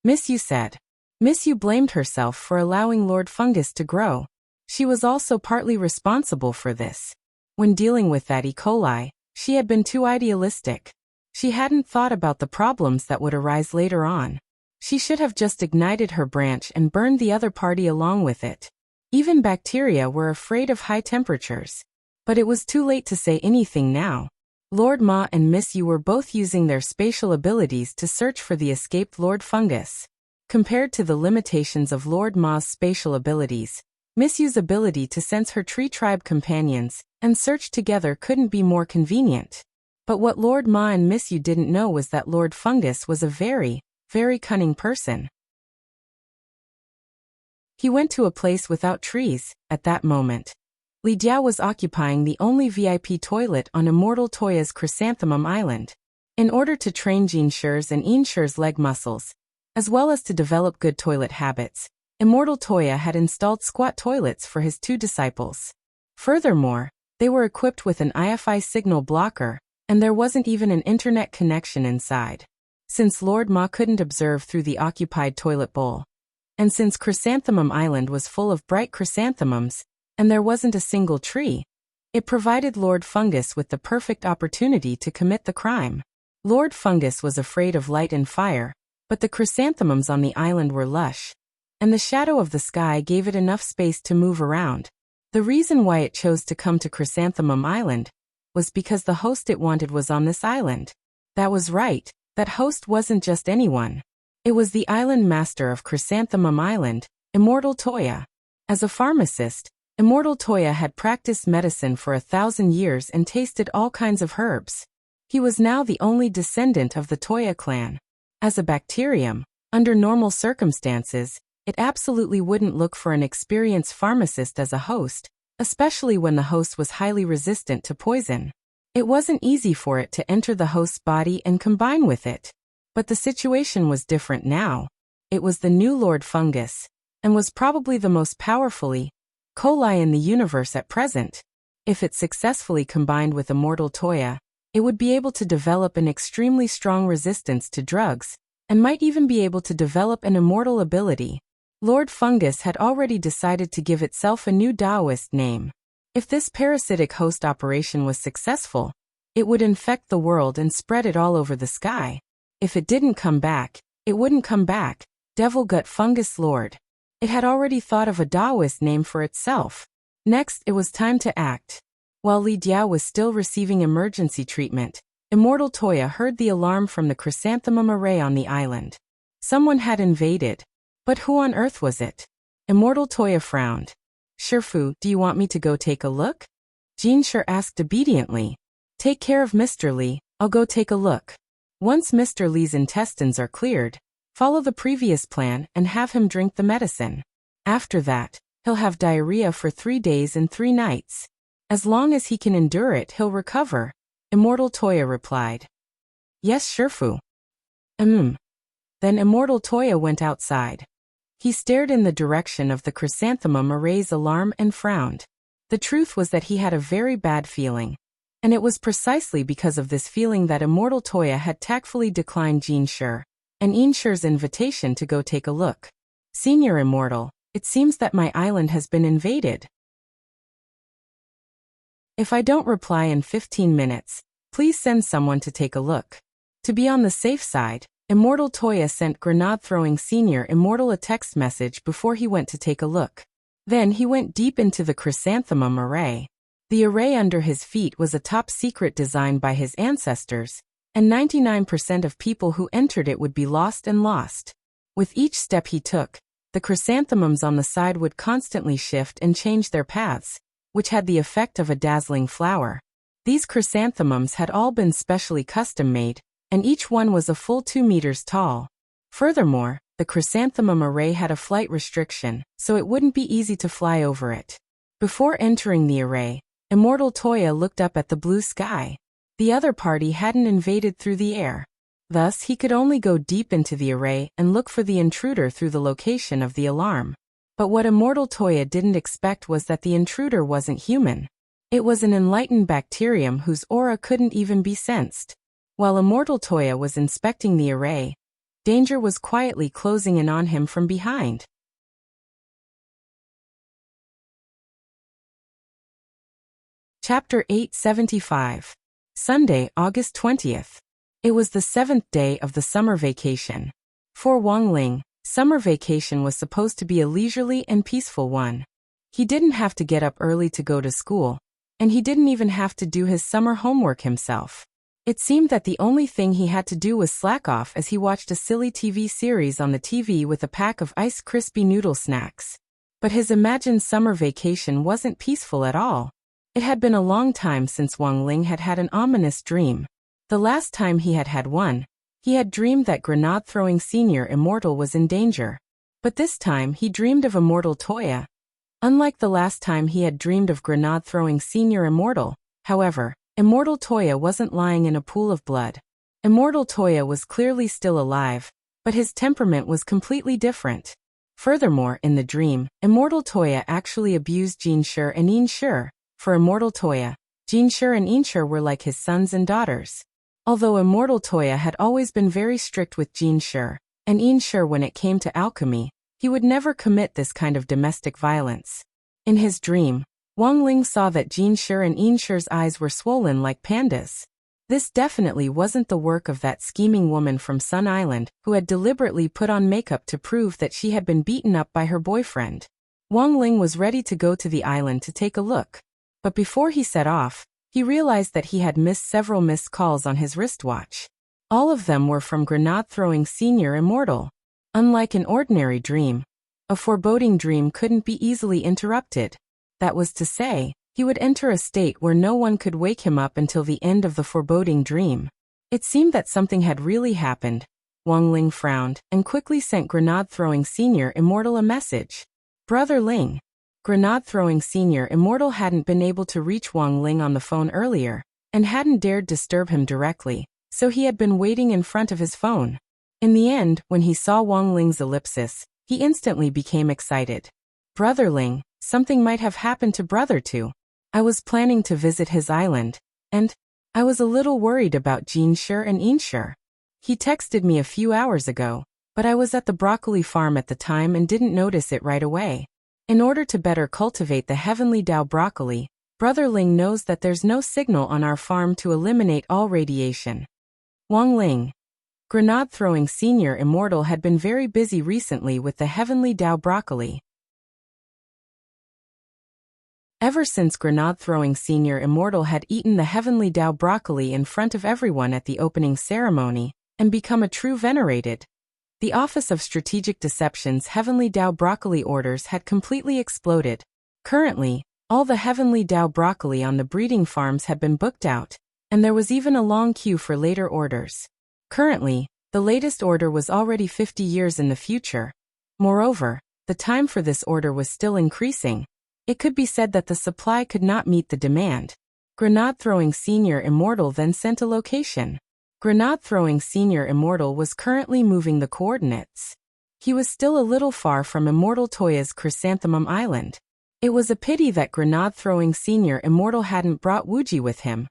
Miss Yu said. Miss Yu blamed herself for allowing Lord Fungus to grow. She was also partly responsible for this. When dealing with that E. coli, she had been too idealistic. She hadn't thought about the problems that would arise later on. She should have just ignited her branch and burned the other party along with it. Even bacteria were afraid of high temperatures. But it was too late to say anything now. Lord Ma and Miss Yu were both using their spatial abilities to search for the escaped Lord Fungus. Compared to the limitations of Lord Ma's spatial abilities, Miss Yu's ability to sense her tree tribe companions and search together couldn't be more convenient. But what Lord Ma and Miss Yu didn't know was that Lord Fungus was a very, very cunning person. He went to a place without trees. At that moment, Li Diao was occupying the only VIP toilet on Immortal Toya's Chrysanthemum Island. In order to train Jean Shi's and Yin Shi's leg muscles, as well as to develop good toilet habits, Immortal Toya had installed squat toilets for his 2 disciples. Furthermore, they were equipped with an IFI signal blocker, and there wasn't even an internet connection inside. Since Lord Ma couldn't observe through the occupied toilet bowl, and since Chrysanthemum Island was full of bright chrysanthemums, and there wasn't a single tree, it provided Lord Fungus with the perfect opportunity to commit the crime. Lord Fungus was afraid of light and fire, but the chrysanthemums on the island were lush, and the shadow of the sky gave it enough space to move around. The reason why it chose to come to Chrysanthemum Island was because the host it wanted was on this island. That was right, that host wasn't just anyone. It was the island master of Chrysanthemum Island, Immortal Toya. As a pharmacist, Immortal Toya had practiced medicine for 1,000 years and tasted all kinds of herbs. He was now the only descendant of the Toya clan. As a bacterium, under normal circumstances, it absolutely wouldn't look for an experienced pharmacist as a host, especially when the host was highly resistant to poison. It wasn't easy for it to enter the host's body and combine with it. But the situation was different now. It was the new Lord Fungus, and was probably the most powerfully coli in the universe at present. If it successfully combined with Immortal Toya, it would be able to develop an extremely strong resistance to drugs, and might even be able to develop an immortal ability. Lord Fungus had already decided to give itself a new Taoist name. If this parasitic host operation was successful, it would infect the world and spread it all over the sky. If it didn't come back, it wouldn't come back. Devil Gut Fungus Lord. It had already thought of a Taoist name for itself. Next, it was time to act. While Li Diao was still receiving emergency treatment, Immortal Toya heard the alarm from the chrysanthemum array on the island. Someone had invaded. But who on earth was it? Immortal Toya frowned. Shifu, do you want me to go take a look? Jin Shi asked obediently. Take care of Mr. Li, I'll go take a look. Once Mr. Li's intestines are cleared, follow the previous plan and have him drink the medicine. After that, he'll have diarrhea for 3 days and 3 nights. As long as he can endure it, he'll recover, Immortal Toya replied. Yes, Shifu. Then Immortal Toya went outside. He stared in the direction of the chrysanthemum array's alarm and frowned. The truth was that he had a very bad feeling. And it was precisely because of this feeling that Immortal Toya had tactfully declined Jin Shi and Yin Shi's invitation to go take a look. Senior Immortal, it seems that my island has been invaded. If I don't reply in 15 minutes, please send someone to take a look. To be on the safe side, Immortal Toya sent grenade-throwing Senior Immortal a text message before he went to take a look. Then he went deep into the chrysanthemum array. The array under his feet was a top-secret design by his ancestors, and 99% of people who entered it would be lost and lost. With each step he took, the chrysanthemums on the side would constantly shift and change their paths, which had the effect of a dazzling flower. These chrysanthemums had all been specially custom-made, and each one was a full 2 meters tall. Furthermore, the chrysanthemum array had a flight restriction, so it wouldn't be easy to fly over it. Before entering the array, Immortal Toya looked up at the blue sky. The other party hadn't invaded through the air. Thus, he could only go deep into the array and look for the intruder through the location of the alarm. But what Immortal Toya didn't expect was that the intruder wasn't human. It was an enlightened bacterium whose aura couldn't even be sensed. While Immortal Toya was inspecting the array, danger was quietly closing in on him from behind. Chapter 875. Sunday, August 20th. It was the 7th day of the summer vacation. For Wang Ling, summer vacation was supposed to be a leisurely and peaceful one. He didn't have to get up early to go to school, and he didn't even have to do his summer homework himself. It seemed that the only thing he had to do was slack off as he watched a silly TV series on the TV with a pack of Ice Crispy noodle snacks. But his imagined summer vacation wasn't peaceful at all. It had been a long time since Wang Ling had had an ominous dream. The last time he had had one, he had dreamed that grenade-throwing Senior Immortal was in danger. But this time he dreamed of Immortal Toya. Unlike the last time he had dreamed of grenade-throwing Senior Immortal, however, Immortal Toya wasn't lying in a pool of blood. Immortal Toya was clearly still alive, but his temperament was completely different. Furthermore, in the dream, Immortal Toya actually abused Jin Shi and Yin Shi. For Immortal Toya, Jin Shi and Yin Shi were like his sons and daughters. Although Immortal Toya had always been very strict with Jin Shi and Yin Shi when it came to alchemy, he would never commit this kind of domestic violence. In his dream, Wang Ling saw that Jin Shi and Yin Shi's eyes were swollen like pandas. This definitely wasn't the work of that scheming woman from Sun Island who had deliberately put on makeup to prove that she had been beaten up by her boyfriend. Wang Ling was ready to go to the island to take a look. But before he set off, he realized that he had missed several missed calls on his wristwatch. All of them were from grenade-throwing Senior Immortal. Unlike an ordinary dream, a foreboding dream couldn't be easily interrupted. That was to say, He would enter a state where no one could wake him up until the end of the foreboding dream. It seemed that something had really happened. Wang Ling frowned and quickly sent Grenade-throwing Senior Immortal a message. Brother Ling. Grenade-throwing Senior Immortal hadn't been able to reach Wang Ling on the phone earlier, and hadn't dared disturb him directly, so he had been waiting in front of his phone. In the end, when he saw Wang Ling's ellipsis, he instantly became excited. Brother Ling, something might have happened to Brother Tu. I was planning to visit his island, and I was a little worried about Jinshi and Inshi. He texted me a few hours ago, but I was at the broccoli farm at the time and didn't notice it right away. In order to better cultivate the heavenly Dao broccoli, Brother Ling knows that there's no signal on our farm to eliminate all radiation. Wang Ling. Grenade-throwing Senior Immortal had been very busy recently with the heavenly Dao broccoli. Ever since Grenade-throwing Senior Immortal had eaten the heavenly Dao broccoli in front of everyone at the opening ceremony, and become a true venerated, the Office of Strategic Deception's heavenly Dao broccoli orders had completely exploded. Currently, all the heavenly Dao broccoli on the breeding farms had been booked out, and there was even a long queue for later orders. Currently, the latest order was already 50 years in the future. Moreover, the time for this order was still increasing. It could be said that the supply could not meet the demand. Grenade-throwing Senior Immortal then sent a location. Grenade-throwing Senior Immortal was currently moving the coordinates. He was still a little far from Immortal Toya's Chrysanthemum Island. It was a pity that Grenade-throwing Senior Immortal hadn't brought Wuji with him.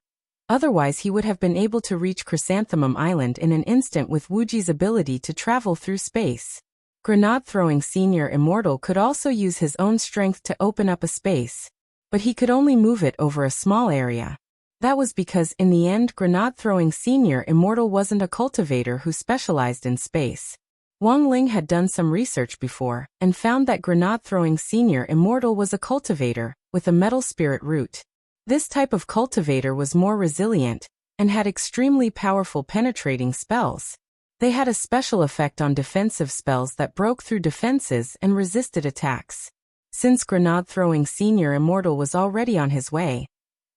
Otherwise he would have been able to reach Chrysanthemum Island in an instant with Wuji's ability to travel through space. Grenade-throwing Senior Immortal could also use his own strength to open up a space, but he could only move it over a small area. That was because in the end Grenade-throwing Senior Immortal wasn't a cultivator who specialized in space. Wang Ling had done some research before, and found that Grenade-throwing Senior Immortal was a cultivator, with a metal spirit root. This type of cultivator was more resilient, and had extremely powerful penetrating spells. They had a special effect on defensive spells that broke through defenses and resisted attacks. Since Grenade-throwing Senior Immortal was already on his way,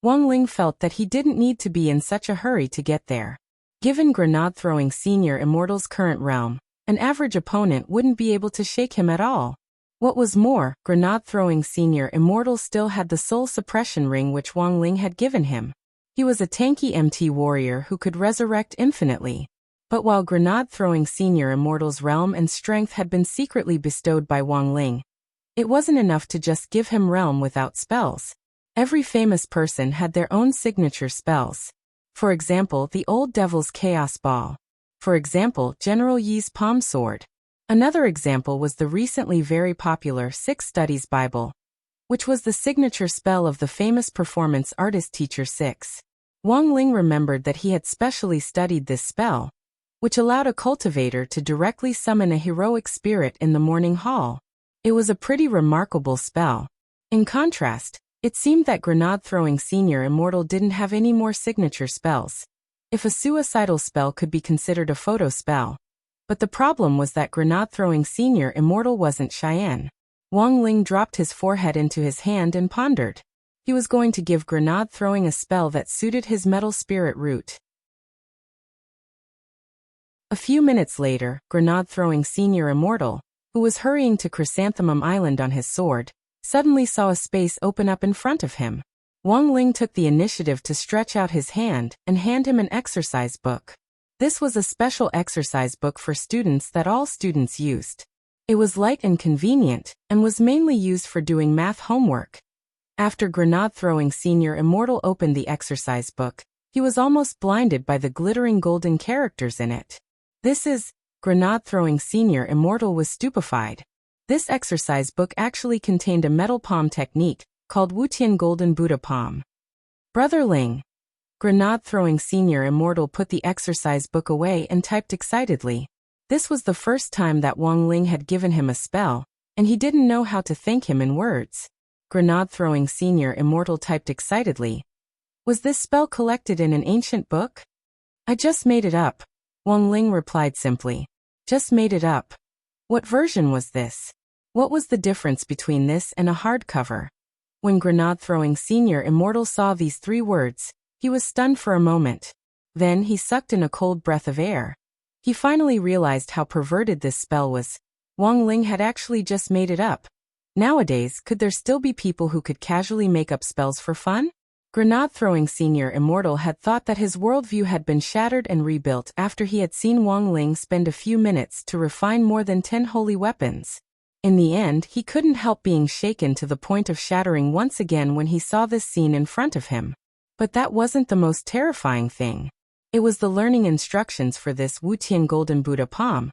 Wang Ling felt that he didn't need to be in such a hurry to get there. Given Grenade-throwing Senior Immortal's current realm, an average opponent wouldn't be able to shake him at all. What was more, Grenade-throwing Senior Immortal still had the soul suppression ring which Wang Ling had given him. He was a tanky MT warrior who could resurrect infinitely. But while Grenade-throwing Senior Immortal's realm and strength had been secretly bestowed by Wang Ling, it wasn't enough to just give him realm without spells. Every famous person had their own signature spells. For example, the Old Devil's Chaos Ball. For example, General Yi's Palm Sword. Another example was the recently very popular Six Studies Bible, which was the signature spell of the famous performance artist Teacher Six. Wang Ling remembered that he had specially studied this spell, which allowed a cultivator to directly summon a heroic spirit in the morning hall. It was a pretty remarkable spell. In contrast, it seemed that Grenade-throwing Senior Immortal didn't have any more signature spells. If a suicidal spell could be considered a photo spell. But the problem was that Grenade-throwing Senior Immortal wasn't Cheyenne. Wang Ling dropped his forehead into his hand and pondered. He was going to give Grenade-throwing a spell that suited his metal spirit root. A few minutes later, Grenade-throwing Senior Immortal, who was hurrying to Chrysanthemum Island on his sword, suddenly saw a space open up in front of him. Wang Ling took the initiative to stretch out his hand and hand him an exercise book. This was a special exercise book for students that all students used. It was light and convenient, and was mainly used for doing math homework. After Grenade-throwing Senior Immortal opened the exercise book, he was almost blinded by the glittering golden characters in it. This is, Grenade-throwing Senior Immortal was stupefied. This exercise book actually contained a metal palm technique, called Wutian Golden Buddha Palm. Brother Ling. Grenade-throwing Senior Immortal put the exercise book away and typed excitedly. This was the first time that Wang Ling had given him a spell, and he didn't know how to thank him in words. Grenade-throwing Senior Immortal typed excitedly. Was this spell collected in an ancient book? I just made it up. Wang Ling replied simply. Just made it up. What version was this? What was the difference between this and a hardcover? When Grenade-throwing Senior Immortal saw these 3 words, he was stunned for a moment. Then he sucked in a cold breath of air. He finally realized how perverted this spell was. Wang Ling had actually just made it up. Nowadays, could there still be people who could casually make up spells for fun? Grenade-throwing Senior Immortal had thought that his worldview had been shattered and rebuilt after he had seen Wang Ling spend a few minutes to refine more than 10 holy weapons. In the end, he couldn't help being shaken to the point of shattering once again when he saw this scene in front of him. But that wasn't the most terrifying thing. It was the learning instructions for this Wutian Golden Buddha palm.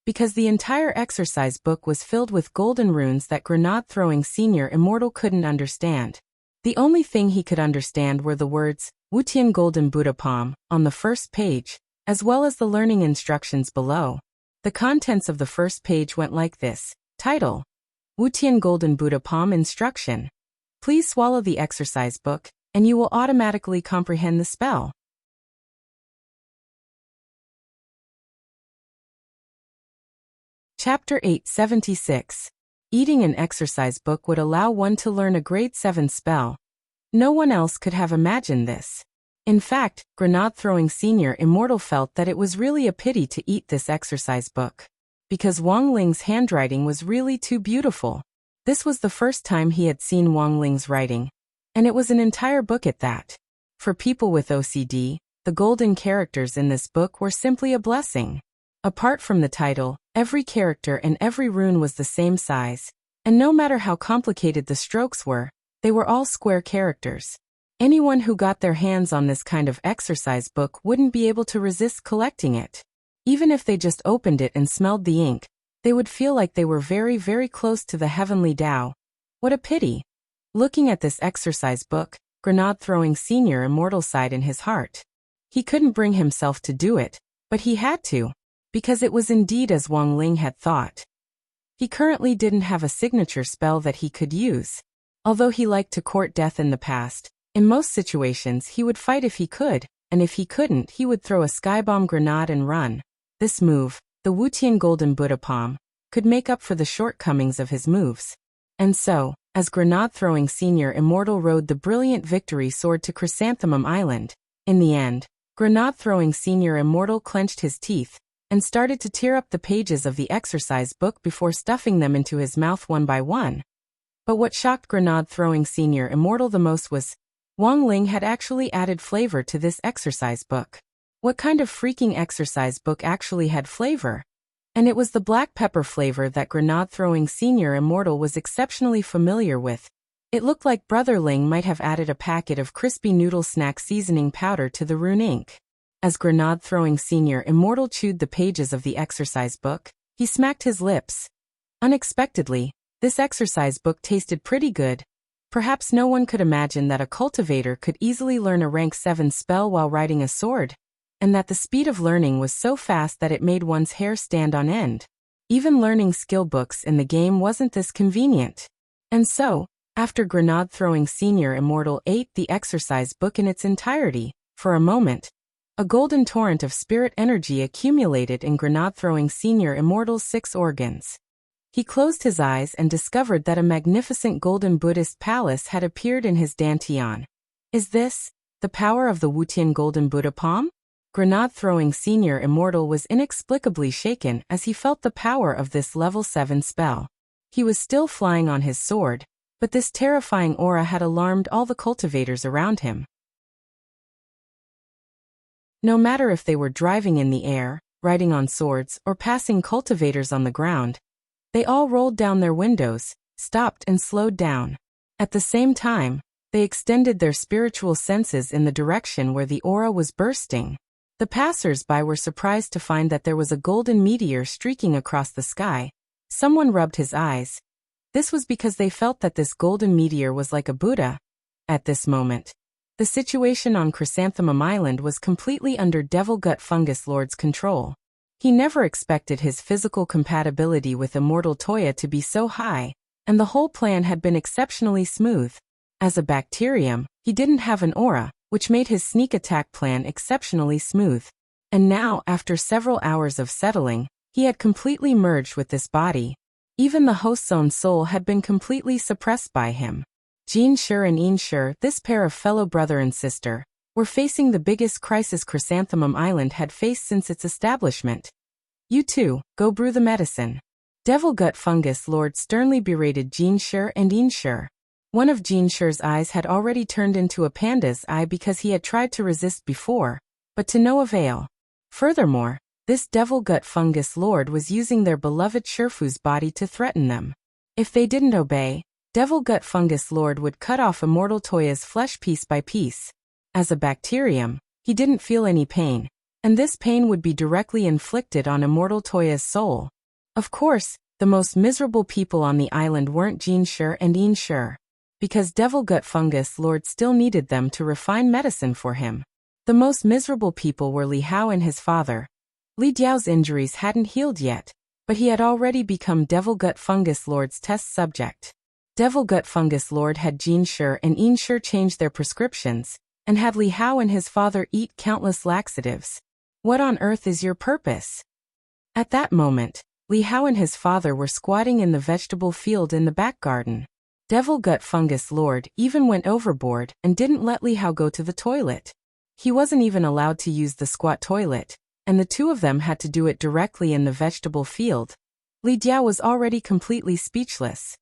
Because the entire exercise book was filled with golden runes that Grenade-throwing Senior Immortal couldn't understand. The only thing he could understand were the words, Wutian Golden Buddha palm, on the first page, as well as the learning instructions below. The contents of the first page went like this. Title: Wutian Golden Buddha palm instruction. Please swallow the exercise book, and you will automatically comprehend the spell. Chapter 876. Eating an exercise book would allow one to learn a grade 7 spell. No one else could have imagined this. In fact, Grenade-throwing Senior Immortal felt that it was really a pity to eat this exercise book. Because Wang Ling's handwriting was really too beautiful. This was the first time he had seen Wang Ling's writing. And it was an entire book at that. For people with OCD, the golden characters in this book were simply a blessing. Apart from the title, every character and every rune was the same size, and no matter how complicated the strokes were, they were all square characters. Anyone who got their hands on this kind of exercise book wouldn't be able to resist collecting it. Even if they just opened it and smelled the ink, they would feel like they were very, very close to the heavenly Tao. What a pity! Looking at this exercise book, Grenade-throwing Senior Immortal sighed in his heart. He couldn't bring himself to do it, but he had to. Because it was indeed as Wang Ling had thought. He currently didn't have a signature spell that he could use. Although he liked to court death in the past, in most situations he would fight if he could, and if he couldn't he would throw a skybomb grenade and run. This move, the Wutian Golden Buddha palm, could make up for the shortcomings of his moves. And so, as Grenade-throwing Senior Immortal rode the brilliant victory sword to Chrysanthemum Island, in the end, Grenade-throwing Senior Immortal clenched his teeth, and started to tear up the pages of the exercise book before stuffing them into his mouth one by one. But what shocked Grenade-throwing Senior Immortal the most was, Wang Ling had actually added flavor to this exercise book. What kind of freaking exercise book actually had flavor? And it was the black pepper flavor that Grenade-throwing Senior Immortal was exceptionally familiar with. It looked like Brother Ling might have added a packet of crispy noodle snack seasoning powder to the rune ink. As Grenade-throwing Senior Immortal chewed the pages of the exercise book, he smacked his lips. Unexpectedly, this exercise book tasted pretty good. Perhaps no one could imagine that a cultivator could easily learn a rank 7 spell while riding a sword, and that the speed of learning was so fast that it made one's hair stand on end. Even learning skill books in the game wasn't this convenient. And so, after Grenade-throwing Senior Immortal ate the exercise book in its entirety, for a moment, a golden torrent of spirit energy accumulated in Grenade-throwing Senior Immortal's 6 organs. He closed his eyes and discovered that a magnificent golden Buddhist palace had appeared in his dantian. Is this the power of the Wutian Golden Buddha palm? Grenade-throwing Senior Immortal was inexplicably shaken as he felt the power of this level 7 spell. He was still flying on his sword, but this terrifying aura had alarmed all the cultivators around him. No matter if they were driving in the air, riding on swords, or passing cultivators on the ground, they all rolled down their windows, stopped and slowed down. At the same time, they extended their spiritual senses in the direction where the aura was bursting. The passers-by were surprised to find that there was a golden meteor streaking across the sky. Someone rubbed his eyes. This was because they felt that this golden meteor was like a Buddha. At this moment, the situation on Chrysanthemum Island was completely under Devil Gut Fungus Lord's control. He never expected his physical compatibility with Immortal Toya to be so high, and the whole plan had been exceptionally smooth. As a bacterium, he didn't have an aura, which made his sneak attack plan exceptionally smooth. And now, after several hours of settling, he had completely merged with this body. Even the host's own soul had been completely suppressed by him. Jin Shi and Yin Shi, this pair of fellow brother and sister, were facing the biggest crisis Chrysanthemum Island had faced since its establishment. You two, go brew the medicine. Devil Gut Fungus Lord sternly berated Jin Shi and Yin Shi. One of Jin Shi's eyes had already turned into a panda's eye because he had tried to resist before, but to no avail. Furthermore, this Devil Gut Fungus Lord was using their beloved Shifu's body to threaten them. If they didn't obey, Devil Gut Fungus Lord would cut off Immortal Toya's flesh piece by piece. As a bacterium, he didn't feel any pain, and this pain would be directly inflicted on Immortal Toya's soul. Of course, the most miserable people on the island weren't Jin Shi and Yin Shi, because Devil Gut Fungus Lord still needed them to refine medicine for him. The most miserable people were Li Hao and his father. Li Diao's injuries hadn't healed yet, but he had already become Devil Gut Fungus Lord's test subject. Devil Gut Fungus Lord had Jin Shi and Yin Shi change their prescriptions, and had Li Hao and his father eat countless laxatives. What on earth is your purpose? At that moment, Li Hao and his father were squatting in the vegetable field in the back garden. Devil Gut Fungus Lord even went overboard and didn't let Li Hao go to the toilet. He wasn't even allowed to use the squat toilet, and the two of them had to do it directly in the vegetable field. Li Diao was already completely speechless.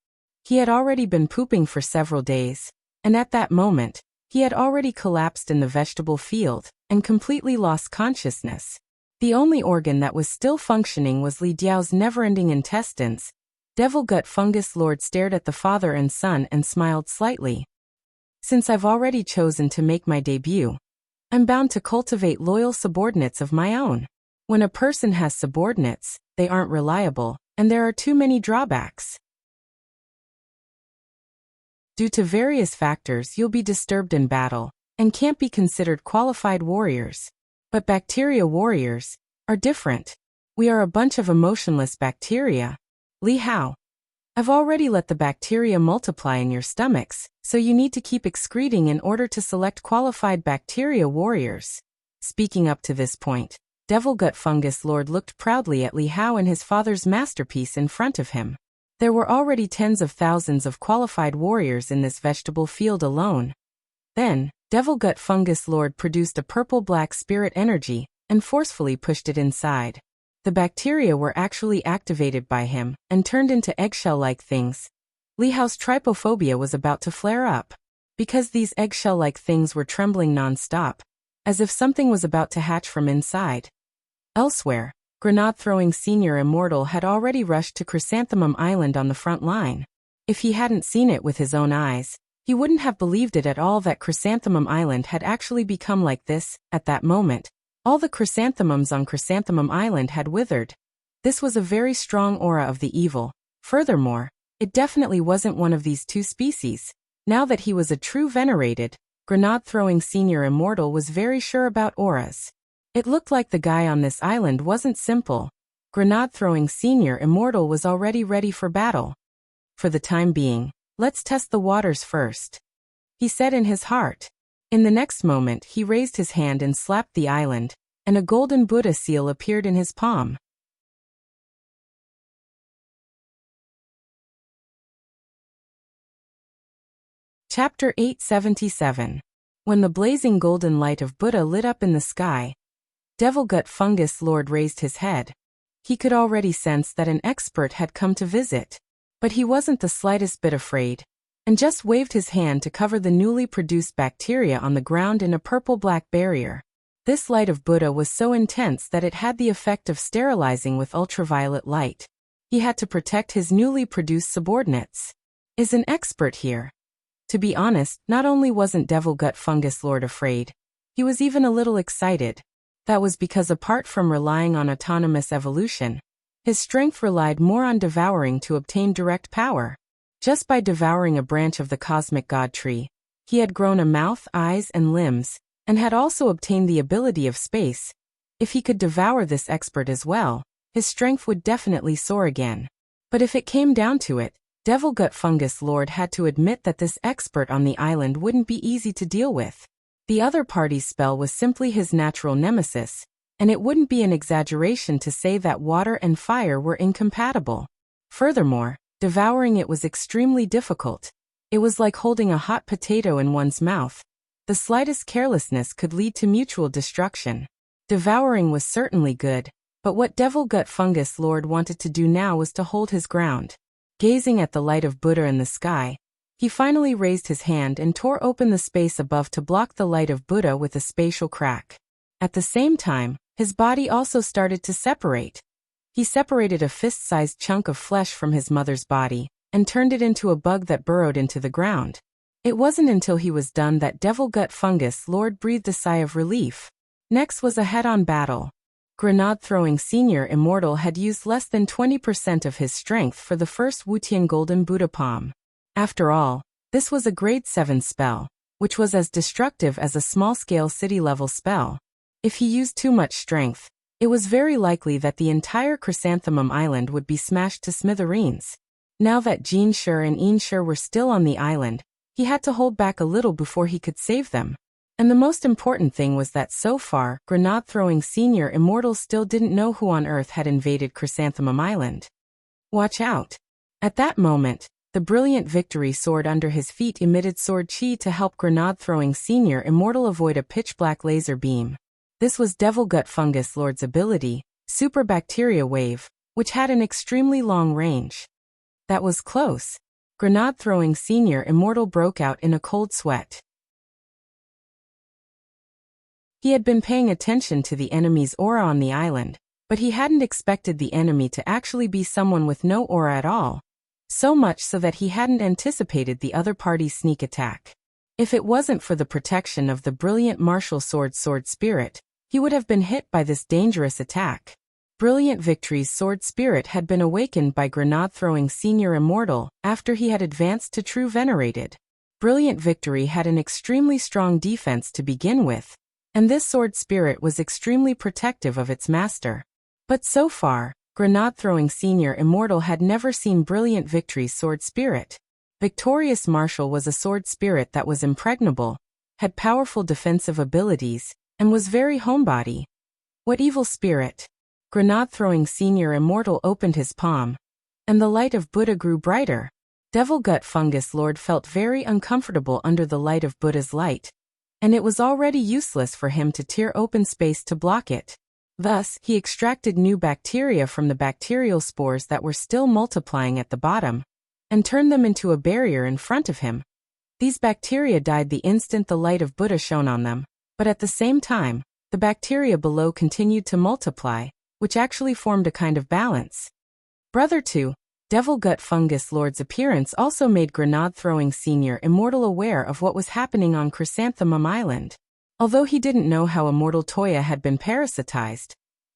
He had already been pooping for several days, and at that moment, he had already collapsed in the vegetable field and completely lost consciousness. The only organ that was still functioning was Li Diao's never-ending intestines. Devil Gut Fungus Lord stared at the father and son and smiled slightly. Since I've already chosen to make my debut, I'm bound to cultivate loyal subordinates of my own. When a person has subordinates, they aren't reliable, and there are too many drawbacks. Due to various factors, you'll be disturbed in battle, and can't be considered qualified warriors. But bacteria warriors are different. We are a bunch of emotionless bacteria. Li Hao, I've already let the bacteria multiply in your stomachs, so you need to keep excreting in order to select qualified bacteria warriors. Speaking up to this point, Devil Gut Fungus Lord looked proudly at Li Hao and his father's masterpiece in front of him. There were already tens of thousands of qualified warriors in this vegetable field alone. Then, Devil Gut Fungus Lord produced a purple-black spirit energy and forcefully pushed it inside. The bacteria were actually activated by him and turned into eggshell-like things. Li Hao's trypophobia was about to flare up, because these eggshell-like things were trembling non-stop, as if something was about to hatch from inside. Elsewhere, Grenade-throwing Senior Immortal had already rushed to Chrysanthemum Island on the front line. If he hadn't seen it with his own eyes, he wouldn't have believed it at all that Chrysanthemum Island had actually become like this. At that moment, all the chrysanthemums on Chrysanthemum Island had withered. This was a very strong aura of the evil. Furthermore, it definitely wasn't one of these two species. Now that he was a true venerated, Grenade-throwing Senior Immortal was very sure about auras. It looked like the guy on this island wasn't simple. Grenade-throwing Senior Immortal was already ready for battle. For the time being, let's test the waters first, he said in his heart. In the next moment, he raised his hand and slapped the island, and a golden Buddha seal appeared in his palm. Chapter 877. When the blazing golden light of Buddha lit up in the sky, Devil Gut Fungus Lord raised his head. He could already sense that an expert had come to visit. But he wasn't the slightest bit afraid, and just waved his hand to cover the newly produced bacteria on the ground in a purple-black barrier. This light of Buddha was so intense that it had the effect of sterilizing with ultraviolet light. He had to protect his newly produced subordinates. Is an expert here? To be honest, not only wasn't Devil Gut Fungus Lord afraid, he was even a little excited. That was because apart from relying on autonomous evolution, his strength relied more on devouring to obtain direct power. Just by devouring a branch of the cosmic god tree, he had grown a mouth, eyes, and limbs, and had also obtained the ability of space. If he could devour this expert as well, his strength would definitely soar again. But if it came down to it, Devil Gut Fungus Lord had to admit that this expert on the island wouldn't be easy to deal with. The other party's spell was simply his natural nemesis, and it wouldn't be an exaggeration to say that water and fire were incompatible. Furthermore, devouring it was extremely difficult. It was like holding a hot potato in one's mouth. The slightest carelessness could lead to mutual destruction. Devouring was certainly good, but what Devil Gut Fungus Lord wanted to do now was to hold his ground. Gazing at the light of Buddha in the sky, he finally raised his hand and tore open the space above to block the light of Buddha with a spatial crack. At the same time, his body also started to separate. He separated a fist-sized chunk of flesh from his mother's body and turned it into a bug that burrowed into the ground. It wasn't until he was done that Devil Gut Fungus Lord breathed a sigh of relief. Next was a head-on battle. Grenade-throwing Senior Immortal had used less than 20% of his strength for the first Wutian Golden Buddha Palm. After all, this was a grade 7 spell, which was as destructive as a small-scale city-level spell. If he used too much strength, it was very likely that the entire Chrysanthemum Island would be smashed to smithereens. Now that Jin Shi and Yin Shi were still on the island, he had to hold back a little before he could save them. And the most important thing was that so far, Grenade-throwing Senior Immortal still didn't know who on earth had invaded Chrysanthemum Island. Watch out! At that moment, the brilliant victory sword under his feet emitted sword chi to help Grenade-throwing Senior Immortal avoid a pitch-black laser beam. This was Devil Gut Fungus Lord's ability, Super Bacteria Wave, which had an extremely long range. That was close. Grenade-throwing Senior Immortal broke out in a cold sweat. He had been paying attention to the enemy's aura on the island, but he hadn't expected the enemy to actually be someone with no aura at all. So much so that he hadn't anticipated the other party's sneak attack. If it wasn't for the protection of the brilliant martial sword Spirit, he would have been hit by this dangerous attack. Brilliant Victory's sword spirit had been awakened by Grenade-throwing Senior Immortal after he had advanced to True Venerated. Brilliant Victory had an extremely strong defense to begin with, and this sword spirit was extremely protective of its master. But so far, Grenade-throwing Senior Immortal had never seen Brilliant Victory's sword spirit. Victorious Martial was a sword spirit that was impregnable, had powerful defensive abilities, and was very homebody. What evil spirit? Grenade-throwing Senior Immortal opened his palm, and the light of Buddha grew brighter. Devil Gut Fungus Lord felt very uncomfortable under the light of Buddha's light, and it was already useless for him to tear open space to block it. Thus, he extracted new bacteria from the bacterial spores that were still multiplying at the bottom, and turned them into a barrier in front of him. These bacteria died the instant the light of Buddha shone on them, but at the same time, the bacteria below continued to multiply, which actually formed a kind of balance. Brother 2, Devil Gut Fungus Lord's appearance also made Grenade-throwing Senior Immortal aware of what was happening on Chrysanthemum Island. Although he didn't know how Immortal Toya had been parasitized,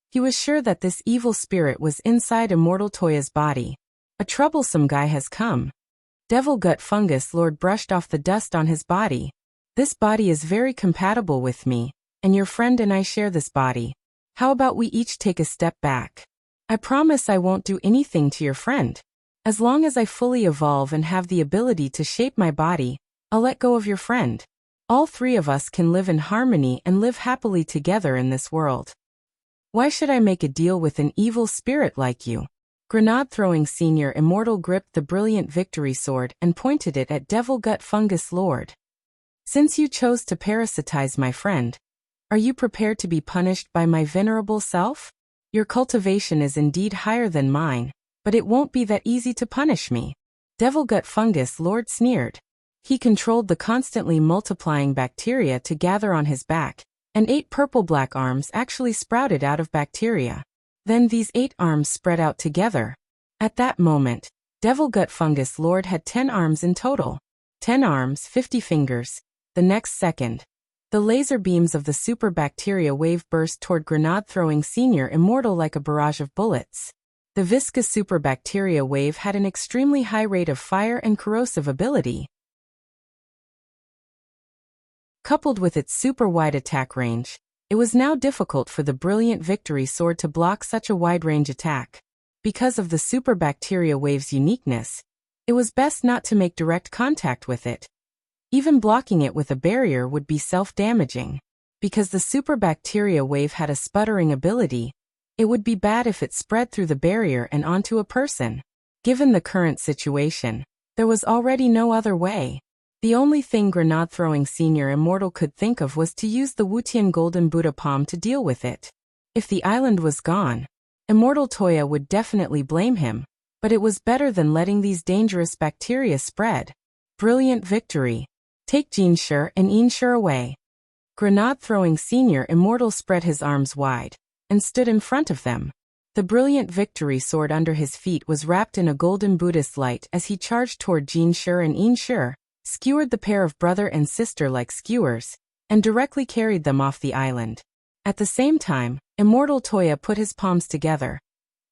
he was sure that this evil spirit was inside Immortal Toya's body. A troublesome guy has come. Devil Gut Fungus Lord brushed off the dust on his body. This body is very compatible with me, and your friend and I share this body. How about we each take a step back? I promise I won't do anything to your friend. As long as I fully evolve and have the ability to shape my body, I'll let go of your friend. All three of us can live in harmony and live happily together in this world. Why should I make a deal with an evil spirit like you? Grenade-throwing Senior Immortal gripped the Brilliant Victory Sword and pointed it at Devil Gut Fungus Lord. Since you chose to parasitize my friend, are you prepared to be punished by my venerable self? Your cultivation is indeed higher than mine, but it won't be that easy to punish me. Devil Gut Fungus Lord sneered. He controlled the constantly multiplying bacteria to gather on his back, and 8 purple-black arms actually sprouted out of bacteria. Then these 8 arms spread out together. At that moment, Devil Gut Fungus Lord had 10 arms in total. 10 arms, 50 fingers. The next second, the laser beams of the super bacteria wave burst toward Grenade-throwing Senior Immortal like a barrage of bullets. The viscous super bacteria wave had an extremely high rate of fire and corrosive ability. Coupled with its super-wide attack range, it was now difficult for the Brilliant Victory Sword to block such a wide-range attack. Because of the super bacteria wave's uniqueness, it was best not to make direct contact with it. Even blocking it with a barrier would be self-damaging. Because the super bacteria wave had a sputtering ability, it would be bad if it spread through the barrier and onto a person. Given the current situation, There was already no other way. The only thing Grenade-throwing Senior Immortal could think of was to use the Wutian Golden Buddha Palm to deal with it. If the island was gone, Immortal Toya would definitely blame him, but it was better than letting these dangerous bacteria spread. Brilliant victory. Take Jinshi and Inshi away. Grenade-throwing Senior Immortal spread his arms wide and stood in front of them. The brilliant victory sword under his feet was wrapped in a golden Buddhist light as he charged toward Jinshi and Inshi, skewered the pair of brother and sister like skewers, and directly carried them off the island. At the same time, Immortal Toya put his palms together.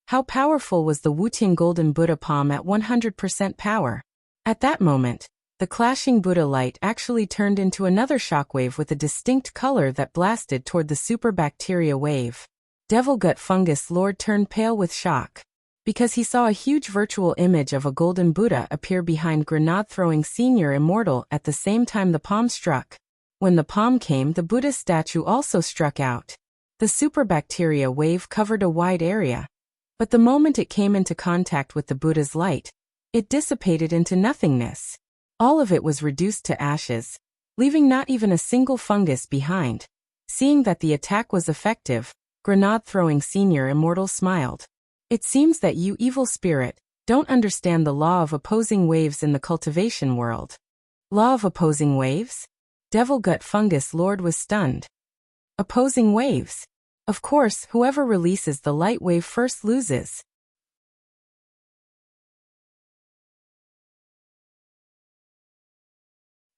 How powerful was the Wutian Golden Buddha Palm at 100% power? At that moment, the clashing Buddha light actually turned into another shockwave with a distinct color that blasted toward the super bacteria wave. Devil Gut Fungus Lord turned pale with shock, because he saw a huge virtual image of a golden Buddha appear behind Grenade-throwing Senior Immortal at the same time the palm struck. When the palm came, the Buddha statue also struck out. The superbacteria wave covered a wide area, but the moment it came into contact with the Buddha's light, it dissipated into nothingness. All of it was reduced to ashes, leaving not even a single fungus behind. Seeing that the attack was effective, Grenade-throwing Senior Immortal smiled. It seems that you, evil spirit, don't understand the law of opposing waves in the cultivation world. Law of opposing waves? Devil Gut Fungus Lord was stunned. Opposing waves? Of course, whoever releases the light wave first loses.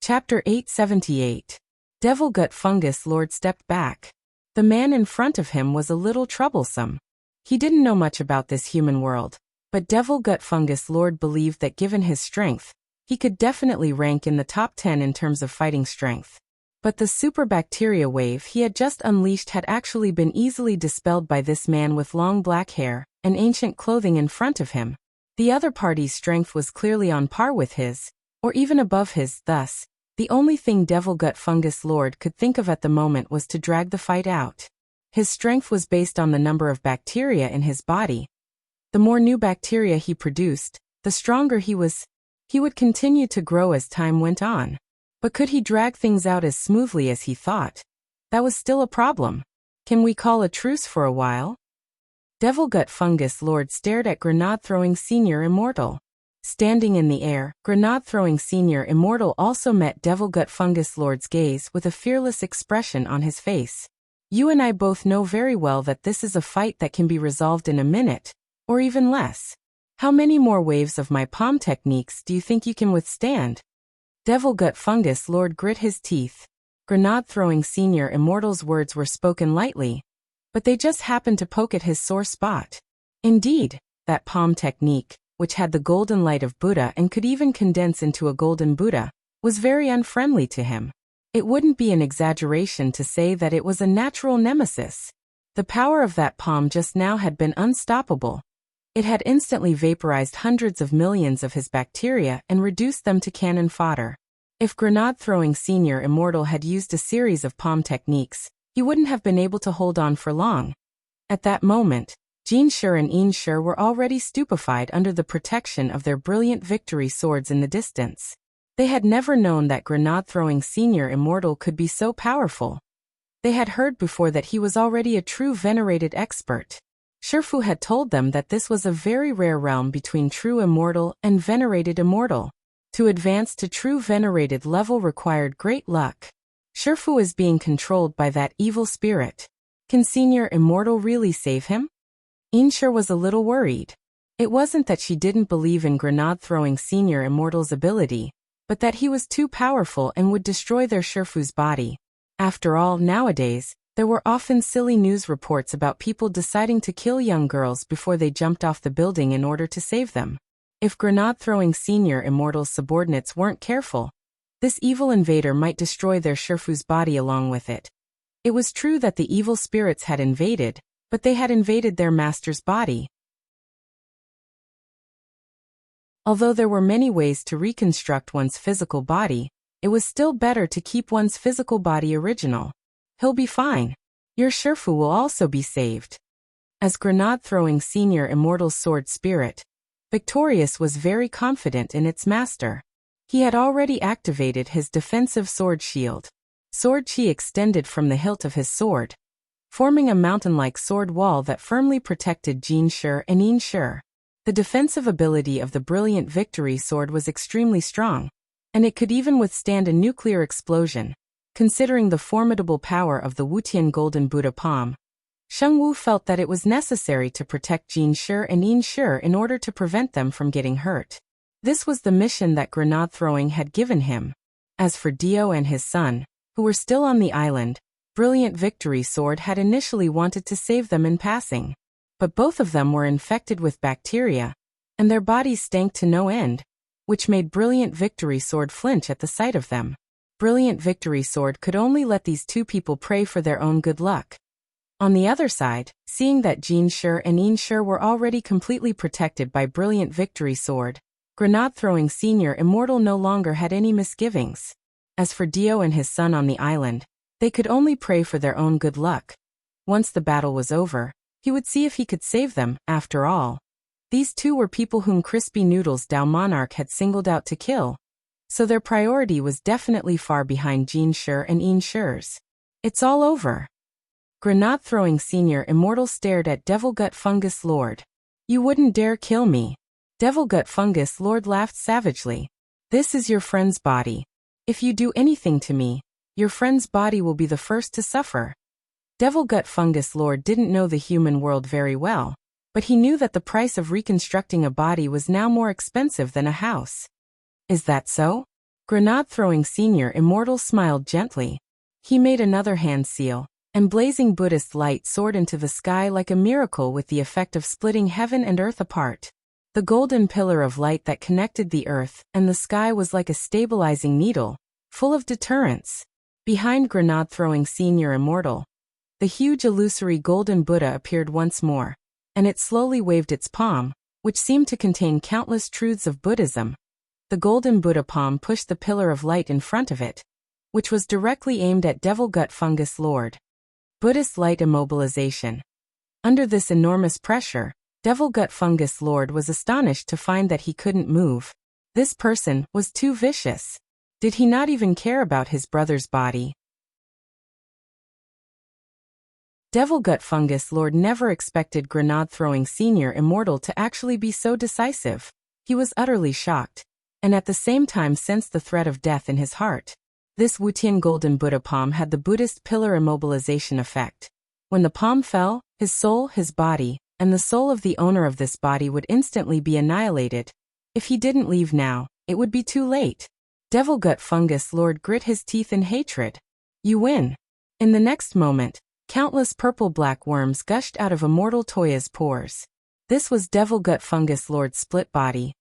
Chapter 878. Devil Gut Fungus Lord stepped back. The man in front of him was a little troublesome. He didn't know much about this human world, but Devil Gut Fungus Lord believed that given his strength, he could definitely rank in the top 10 in terms of fighting strength. But the super bacteria wave he had just unleashed had actually been easily dispelled by this man with long black hair and ancient clothing in front of him. The other party's strength was clearly on par with his, or even above his, thus, the only thing Devil Gut Fungus Lord could think of at the moment was to drag the fight out. His strength was based on the number of bacteria in his body. The more new bacteria he produced, the stronger he was. He would continue to grow as time went on. But could he drag things out as smoothly as he thought? That was still a problem. Can we call a truce for a while? Devil Gut Fungus Lord stared at Grenade-throwing Senior Immortal. Standing in the air, Grenade-throwing Senior Immortal also met Devil Gut Fungus Lord's gaze with a fearless expression on his face. You and I both know very well that this is a fight that can be resolved in a minute, or even less. How many more waves of my palm techniques do you think you can withstand? Devil Gut Fungus Lord grit his teeth. Grenade-throwing Senior Immortal's words were spoken lightly, but they just happened to poke at his sore spot. Indeed, that palm technique, which had the golden light of Buddha and could even condense into a golden Buddha, was very unfriendly to him. It wouldn't be an exaggeration to say that it was a natural nemesis. The power of that palm just now had been unstoppable. It had instantly vaporized hundreds of millions of his bacteria and reduced them to cannon fodder. If Grenade-throwing Senior Immortal had used a series of palm techniques, he wouldn't have been able to hold on for long. At that moment, Jinshi and Inshi were already stupefied under the protection of their brilliant victory swords in the distance. They had never known that Grenade-throwing Senior Immortal could be so powerful. They had heard before that he was already a true venerated expert. Shifu had told them that this was a very rare realm between true immortal and venerated immortal. To advance to true venerated level required great luck. Shifu is being controlled by that evil spirit. Can Senior Immortal really save him? Inshi was a little worried. It wasn't that she didn't believe in Grenade-throwing Senior Immortal's ability, but that he was too powerful and would destroy their Shifu's body. After all, nowadays, there were often silly news reports about people deciding to kill young girls before they jumped off the building in order to save them. If Grenade-throwing Senior Immortal's subordinates weren't careful, this evil invader might destroy their Shifu's body along with it. It was true that the evil spirits had invaded, but they had invaded their master's body. Although there were many ways to reconstruct one's physical body, it was still better to keep one's physical body original. He'll be fine. Your Shifu will also be saved. As Grenade-throwing Senior Immortal's sword spirit, Victorious was very confident in its master. He had already activated his defensive sword shield. Sword chi extended from the hilt of his sword, forming a mountain-like sword wall that firmly protected Jin Shi and Yin Shi. The defensive ability of the brilliant victory sword was extremely strong, and it could even withstand a nuclear explosion. Considering the formidable power of the Wutian Golden Buddha palm, Sheng Wu felt that it was necessary to protect Jin Shi and Yin Shi in order to prevent them from getting hurt. This was the mission that grenade throwing had given him. As for Dio and his son, who were still on the island, Brilliant Victory Sword had initially wanted to save them in passing. But both of them were infected with bacteria, and their bodies stank to no end, which made Brilliant Victory Sword flinch at the sight of them. Brilliant Victory Sword could only let these two people pray for their own good luck. On the other side, seeing that Jin Shi and Yin Shi were already completely protected by Brilliant Victory Sword, grenade-throwing Senior Immortal no longer had any misgivings. As for Dio and his son on the island, they could only pray for their own good luck. Once the battle was over, he would see if he could save them. After all, these two were people whom Crispy Noodles Dao Monarch had singled out to kill, so their priority was definitely far behind Jin Shi and Yin Shi's. It's all over. Grenade-throwing Senior Immortal stared at Devil Gut Fungus Lord. You wouldn't dare kill me. Devil Gut Fungus Lord laughed savagely. This is your friend's body. If you do anything to me, your friend's body will be the first to suffer. Devil Gut Fungus Lord didn't know the human world very well, but he knew that the price of reconstructing a body was now more expensive than a house. Is that so? Grenade-throwing Senior Immortal smiled gently. He made another hand seal, and blazing Buddhist light soared into the sky like a miracle with the effect of splitting heaven and earth apart. The golden pillar of light that connected the earth and the sky was like a stabilizing needle, full of deterrence. Behind grenade-throwing Senior Immortal, the huge illusory golden Buddha appeared once more, and it slowly waved its palm, which seemed to contain countless truths of Buddhism. The golden Buddha palm pushed the pillar of light in front of it, which was directly aimed at Devil Gut Fungus Lord. Buddhist light immobilization. Under this enormous pressure, Devil Gut Fungus Lord was astonished to find that he couldn't move. This person was too vicious. Did he not even care about his brother's body? Devil Gut Fungus Lord never expected grenade-throwing Senior Immortal to actually be so decisive. He was utterly shocked, and at the same time sensed the threat of death in his heart. This Wutian Golden Buddha palm had the Buddhist pillar immobilization effect. When the palm fell, his soul, his body, and the soul of the owner of this body would instantly be annihilated. If he didn't leave now, it would be too late. Devil Gut Fungus Lord grit his teeth in hatred. You win. In the next moment, countless purple-black worms gushed out of Immortal Toya's pores. This was Devil Gut Fungus Lord's split body,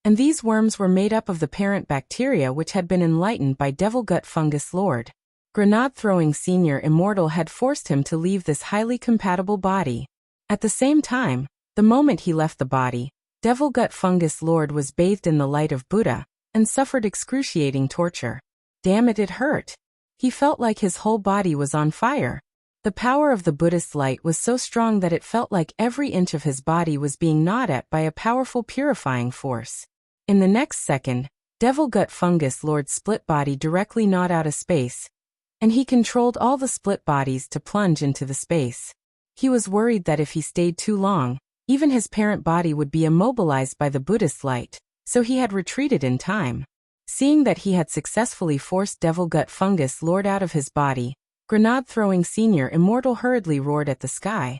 and these worms were made up of the parent bacteria which had been enlightened by Devil Gut Fungus Lord. Grenade-throwing Senior Immortal had forced him to leave this highly compatible body. At the same time, the moment he left the body, Devil Gut Fungus Lord was bathed in the light of Buddha, and suffered excruciating torture. Damn it, it hurt. He felt like his whole body was on fire. The power of the Buddhist light was so strong that it felt like every inch of his body was being gnawed at by a powerful purifying force. In the next second, Devil Gut Fungus Lord's split body directly gnawed out a space, and he controlled all the split bodies to plunge into the space. He was worried that if he stayed too long, even his parent body would be immobilized by the Buddhist light, so he had retreated in time. Seeing that he had successfully forced Devil Gut Fungus Lord out of his body, grenade-throwing Senior Immortal hurriedly roared at the sky.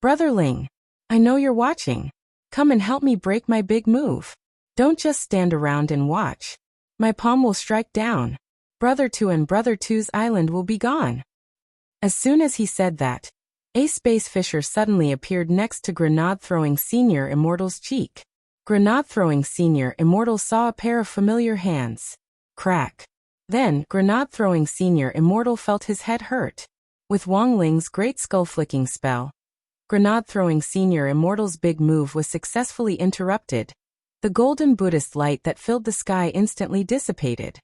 Brotherling, I know you're watching. Come and help me break my big move. Don't just stand around and watch. My palm will strike down. Brother 2 and Brother 2's island will be gone. As soon as he said that, a space fisher suddenly appeared next to grenade-throwing Senior Immortal's cheek. Grenade-throwing Senior Immortal saw a pair of familiar hands. Crack. Then, grenade-throwing Senior Immortal felt his head hurt. With Wang Ling's great skull-flicking spell, grenade-throwing Senior Immortal's big move was successfully interrupted. The golden Buddhist light that filled the sky instantly dissipated.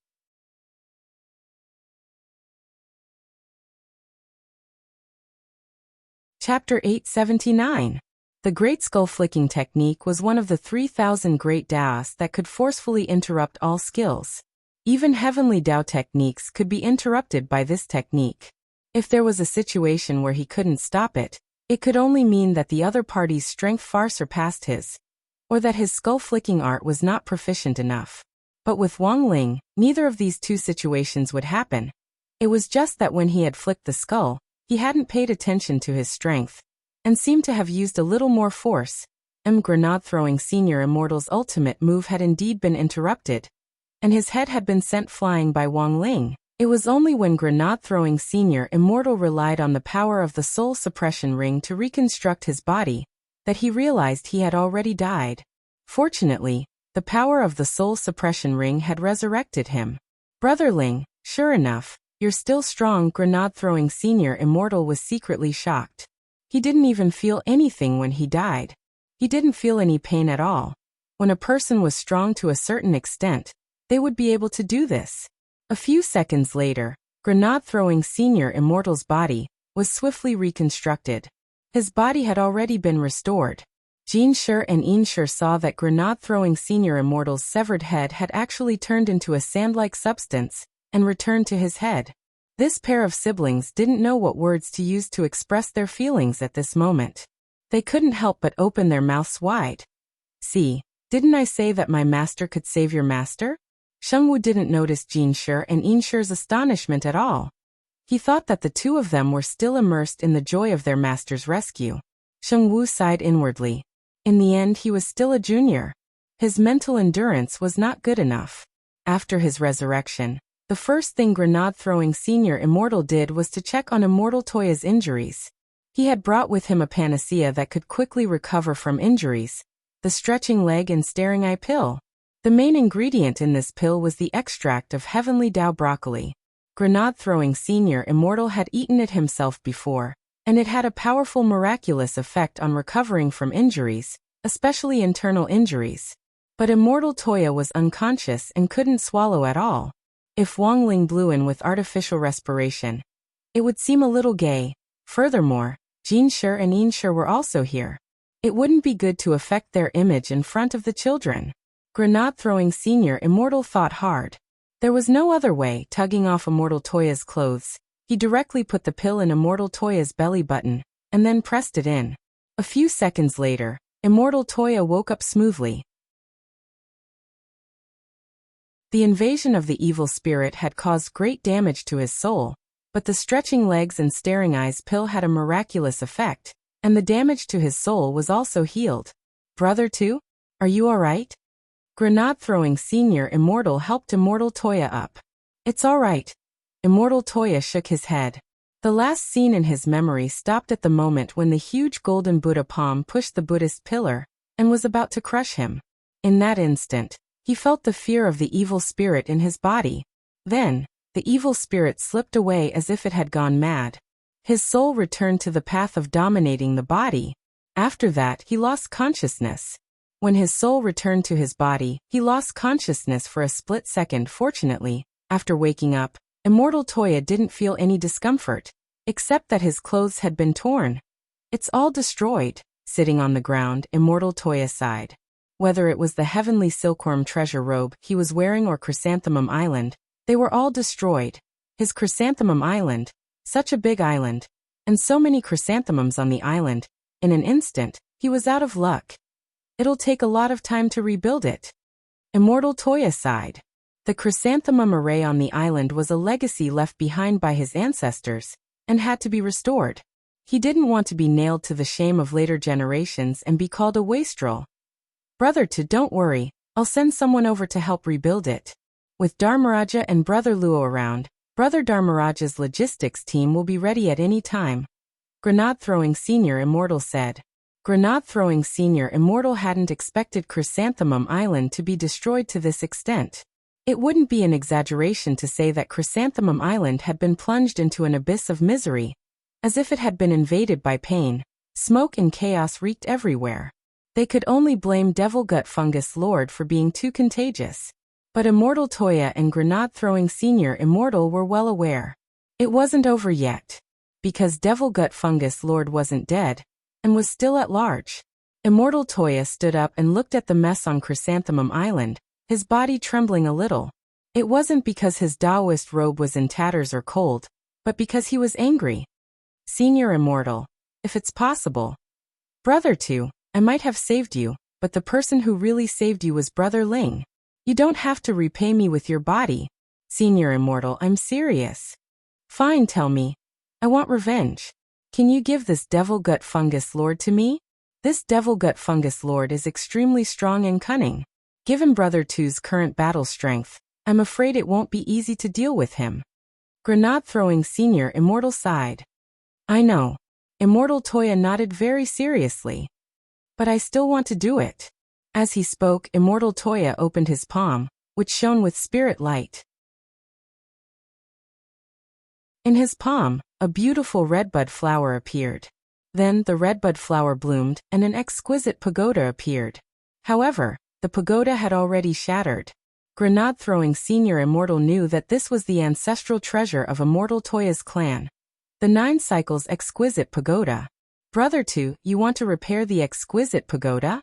Chapter 879. The Great Skull Flicking technique was one of the 3,000 great Daos that could forcefully interrupt all skills. Even heavenly Dao techniques could be interrupted by this technique. If there was a situation where he couldn't stop it, it could only mean that the other party's strength far surpassed his, or that his skull-flicking art was not proficient enough. But with Wang Ling, neither of these two situations would happen. It was just that when he had flicked the skull, he hadn't paid attention to his strength, and seemed to have used a little more force. Grenade-throwing Senior Immortal's ultimate move had indeed been interrupted, and his head had been sent flying by Wang Ling. It was only when Grenade-throwing Senior Immortal relied on the power of the Soul Suppression Ring to reconstruct his body that he realized he had already died. Fortunately, the power of the Soul Suppression Ring had resurrected him. Brother Ling, sure enough, you're still strong. Grenade-throwing Senior Immortal was secretly shocked. He didn't even feel anything when he died. He didn't feel any pain at all. When a person was strong to a certain extent, they would be able to do this. A few seconds later, Grenade-throwing Senior Immortal's body was swiftly reconstructed. His body had already been restored. Jin Shi and Yin Shi saw that Grenade-throwing Senior Immortal's severed head had actually turned into a sand-like substance and returned to his head. This pair of siblings didn't know what words to use to express their feelings at this moment. They couldn't help but open their mouths wide. See, didn't I say that my master could save your master? Shengwu didn't notice Jin Shi and Yin Shi's astonishment at all. He thought that the two of them were still immersed in the joy of their master's rescue. Shengwu sighed inwardly. In the end, he was still a junior. His mental endurance was not good enough. After his resurrection, the first thing Grenade-throwing Senior Immortal did was to check on Immortal Toya's injuries. He had brought with him a panacea that could quickly recover from injuries, the stretching leg and staring eye pill. The main ingredient in this pill was the extract of heavenly Dao broccoli. Grenade-throwing Senior Immortal had eaten it himself before, and it had a powerful miraculous effect on recovering from injuries, especially internal injuries. But Immortal Toya was unconscious and couldn't swallow at all. If Wang Ling blew in with artificial respiration, it would seem a little gay. Furthermore, Jin Shi and Yin Shi were also here. It wouldn't be good to affect their image in front of the children. Grenade-throwing Senior Immortal thought hard. There was no other way. Tugging off Immortal Toya's clothes, he directly put the pill in Immortal Toya's belly button, and then pressed it in. A few seconds later, Immortal Toya woke up smoothly. The invasion of the evil spirit had caused great damage to his soul, but the stretching legs and staring eyes pill had a miraculous effect, and the damage to his soul was also healed. Brother too? Are you alright? Grenade-throwing Senior Immortal helped Immortal Toya up. It's alright. Immortal Toya shook his head. The last scene in his memory stopped at the moment when the huge golden Buddha palm pushed the Buddhist pillar and was about to crush him. In that instant, he felt the fear of the evil spirit in his body. Then, the evil spirit slipped away as if it had gone mad. His soul returned to the path of dominating the body. After that, he lost consciousness. When his soul returned to his body, he lost consciousness for a split second. Fortunately, after waking up, Immortal Toya didn't feel any discomfort, except that his clothes had been torn. It's all destroyed. Sitting on the ground, Immortal Toya sighed. Whether it was the heavenly silkworm treasure robe he was wearing or Chrysanthemum Island, they were all destroyed. His Chrysanthemum Island, such a big island, and so many chrysanthemums on the island, in an instant, he was out of luck. It'll take a lot of time to rebuild it. Immortal Toya sighed. The chrysanthemum array on the island was a legacy left behind by his ancestors, and had to be restored. He didn't want to be nailed to the shame of later generations and be called a wastrel. Brother to don't worry, I'll send someone over to help rebuild it. With Dharmaraja and Brother Luo around, Brother Dharmaraja's logistics team will be ready at any time. Grenade-throwing Senior Immortal said. Grenade-throwing Senior Immortal hadn't expected Chrysanthemum Island to be destroyed to this extent. It wouldn't be an exaggeration to say that Chrysanthemum Island had been plunged into an abyss of misery, as if it had been invaded by pain. Smoke and chaos reeked everywhere. They could only blame Devil Gut Fungus Lord for being too contagious. But Immortal Toya and Grenade-throwing Senior Immortal were well aware. It wasn't over yet. Because Devil Gut Fungus Lord wasn't dead, and was still at large. Immortal Toya stood up and looked at the mess on Chrysanthemum Island, his body trembling a little. It wasn't because his Taoist robe was in tatters or cold, but because he was angry. Senior Immortal, if it's possible. Brother Tu, I might have saved you, but the person who really saved you was Brother Ling. You don't have to repay me with your body. Senior Immortal, I'm serious. Fine, tell me. I want revenge. Can you give this Devil Gut Fungus Lord to me? This Devil Gut Fungus Lord is extremely strong and cunning. Given Brother Tu's current battle strength, I'm afraid it won't be easy to deal with him. Grenade-throwing Senior Immortal sighed. I know. Immortal Toya nodded very seriously. But I still want to do it. As he spoke, Immortal Toya opened his palm, which shone with spirit light. In his palm, a beautiful redbud flower appeared. Then the redbud flower bloomed and an exquisite pagoda appeared. However, the pagoda had already shattered. Grenade-throwing Senior Immortal knew that this was the ancestral treasure of Immortal Toya's clan. The 9 Cycles Exquisite Pagoda. Brother Tu, you want to repair the exquisite pagoda?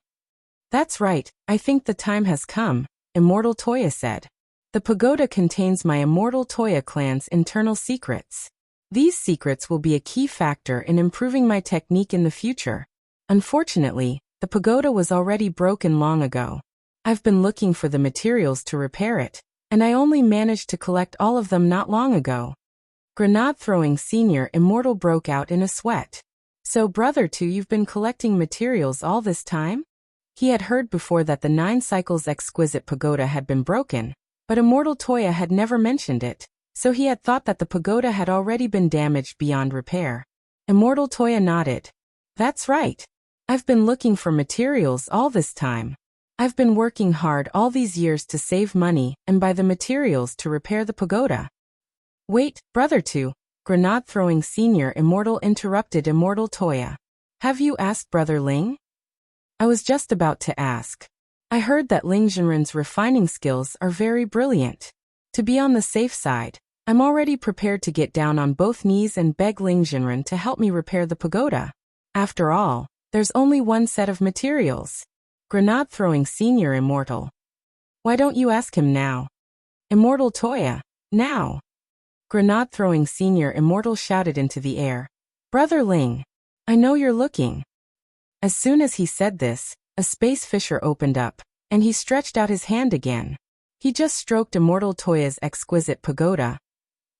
That's right, I think the time has come, Immortal Toya said. The pagoda contains my Immortal Toya clan's internal secrets. These secrets will be a key factor in improving my technique in the future. Unfortunately, the pagoda was already broken long ago. I've been looking for the materials to repair it, and I only managed to collect all of them not long ago. Grenade-throwing Senior Immortal broke out in a sweat. So Brother Tu, you've been collecting materials all this time? He had heard before that the 9 Cycles Exquisite Pagoda had been broken, but Immortal Toya had never mentioned it, so he had thought that the pagoda had already been damaged beyond repair. Immortal Toya nodded. That's right. I've been looking for materials all this time. I've been working hard all these years to save money and buy the materials to repair the pagoda. Wait, Brother Tu, Grenade-throwing Senior Immortal interrupted Immortal Toya. Have you asked Brother Ling? I was just about to ask. I heard that Ling Jinren's refining skills are very brilliant. To be on the safe side, I'm already prepared to get down on both knees and beg Ling Jinren to help me repair the pagoda. After all, there's only one set of materials. Grenade-throwing Senior Immortal. Why don't you ask him now? Immortal Toya, now. Grenade-throwing Senior Immortal shouted into the air. Brother Ling, I know you're looking. As soon as he said this, a space fissure opened up, and he stretched out his hand again. He just stroked Immortal Toya's exquisite pagoda.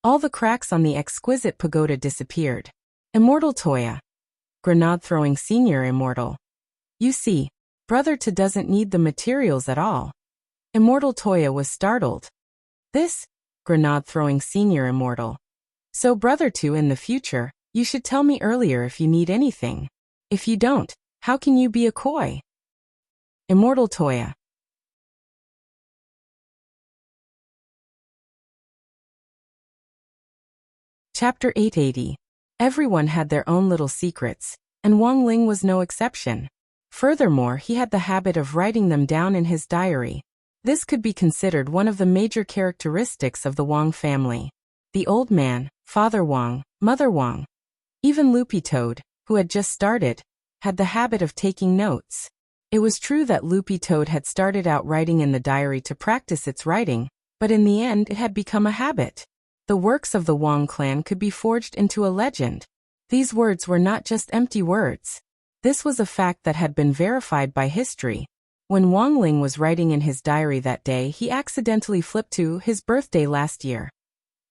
All the cracks on the exquisite pagoda disappeared. Immortal Toya. Grenade-throwing Senior Immortal. You see, Brother Tu doesn't need the materials at all. Immortal Toya was startled. This? Grenade-throwing Senior Immortal. So Brother Tu, in the future, you should tell me earlier if you need anything. If you don't, how can you be a koi? Immortal Toya. Chapter 880. Everyone had their own little secrets, and Wang Ling was no exception. Furthermore, he had the habit of writing them down in his diary. This could be considered one of the major characteristics of the Wang family. The old man, Father Wang, Mother Wang, even Loopy Toad, who had just started, had the habit of taking notes. It was true that Loopy Toad had started out writing in the diary to practice its writing, but in the end it had become a habit. The works of the Wang clan could be forged into a legend. These words were not just empty words. This was a fact that had been verified by history. When Wang Ling was writing in his diary that day, he accidentally flipped to his birthday last year.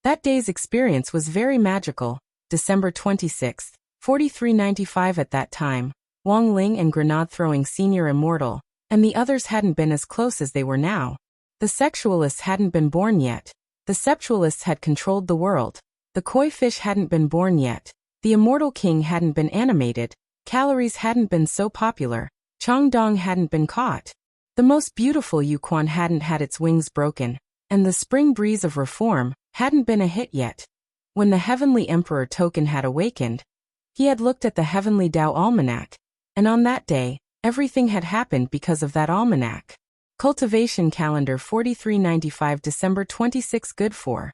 That day's experience was very magical. December 26, 4395. At that time, Wang Ling and Grenade-throwing Senior Immortal, and the others hadn't been as close as they were now. The sexualists hadn't been born yet. The septualists had controlled the world. The koi fish hadn't been born yet. The Immortal King hadn't been animated. Calories hadn't been so popular. Chongdong hadn't been caught. The most beautiful Yuquan hadn't had its wings broken. And the spring breeze of reform hadn't been a hit yet. When the Heavenly Emperor Token had awakened, he had looked at the Heavenly Tao Almanac. And on that day, everything had happened because of that almanac. Cultivation calendar 4395 December 26. Good for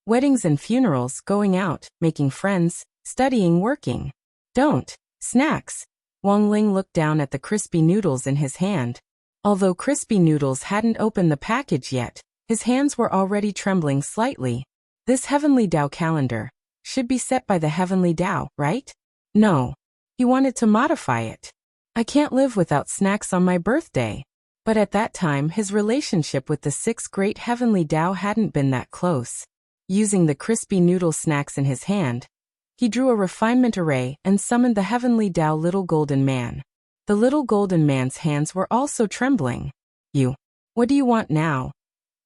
weddings and funerals, going out, making friends, studying, working. Don't. Snacks. Wang Ling looked down at the crispy noodles in his hand. Although crispy noodles hadn't opened the package yet, his hands were already trembling slightly. This Heavenly Tao calendar should be set by the Heavenly Tao, right? No. He wanted to modify it. I can't live without snacks on my birthday. But at that time his relationship with the 6 great Heavenly Tao hadn't been that close. Using the crispy noodle snacks in his hand, he drew a refinement array and summoned the Heavenly Tao Little Golden Man. The Little Golden Man's hands were also trembling. What do you want now?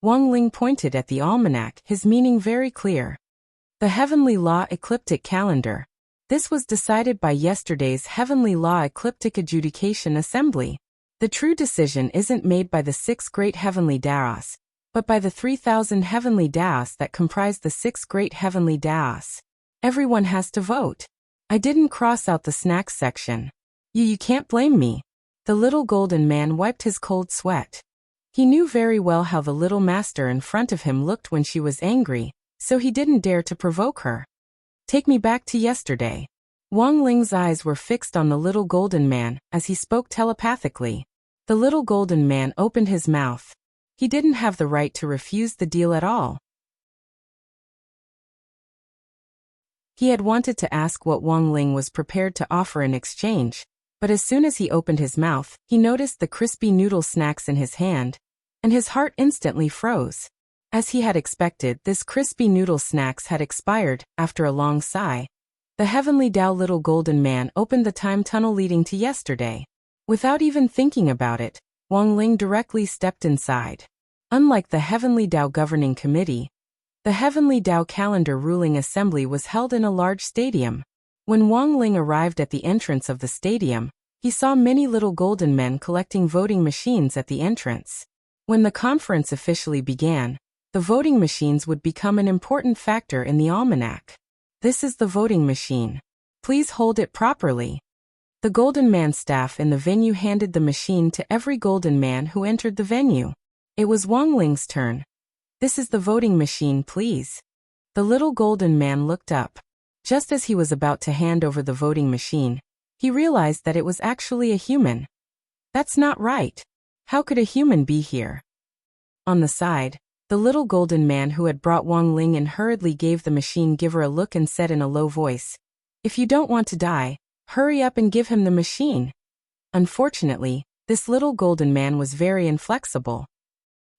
Wang Ling pointed at the almanac, his meaning very clear. The Heavenly Law Ecliptic Calendar. This was decided by yesterday's Heavenly Law Ecliptic Adjudication Assembly. The true decision isn't made by the 6 great Heavenly Taos, but by the 3,000 Heavenly Taos that comprise the 6 great Heavenly Taos. Everyone has to vote. I didn't cross out the snacks section. You can't blame me. The Little Golden Man wiped his cold sweat. He knew very well how the little master in front of him looked when she was angry, so he didn't dare to provoke her. Take me back to yesterday. Wang Ling's eyes were fixed on the Little Golden Man as he spoke telepathically. The Little Golden Man opened his mouth. He didn't have the right to refuse the deal at all. He had wanted to ask what Wang Ling was prepared to offer in exchange, but as soon as he opened his mouth, he noticed the crispy noodle snacks in his hand, and his heart instantly froze. As he had expected, this crispy noodle snacks had expired. After a long sigh, the Heavenly Tao Little Golden Man opened the time tunnel leading to yesterday. Without even thinking about it, Wang Ling directly stepped inside. Unlike the Heavenly Tao Governing Committee, the Heavenly Tao Calendar Ruling Assembly was held in a large stadium. When Wang Ling arrived at the entrance of the stadium, he saw many little golden men collecting voting machines at the entrance. When the conference officially began, the voting machines would become an important factor in the almanac. This is the voting machine. Please hold it properly. The Golden Man staff in the venue handed the machine to every golden man who entered the venue. It was Wang Ling's turn. This is the voting machine, please. The Little Golden Man looked up. Just as he was about to hand over the voting machine, he realized that it was actually a human. That's not right. How could a human be here? On the side, the Little Golden Man who had brought Wang Ling in hurriedly gave the machine giver a look and said in a low voice, "If you don't want to die, hurry up and give him the machine." Unfortunately, this Little Golden Man was very inflexible.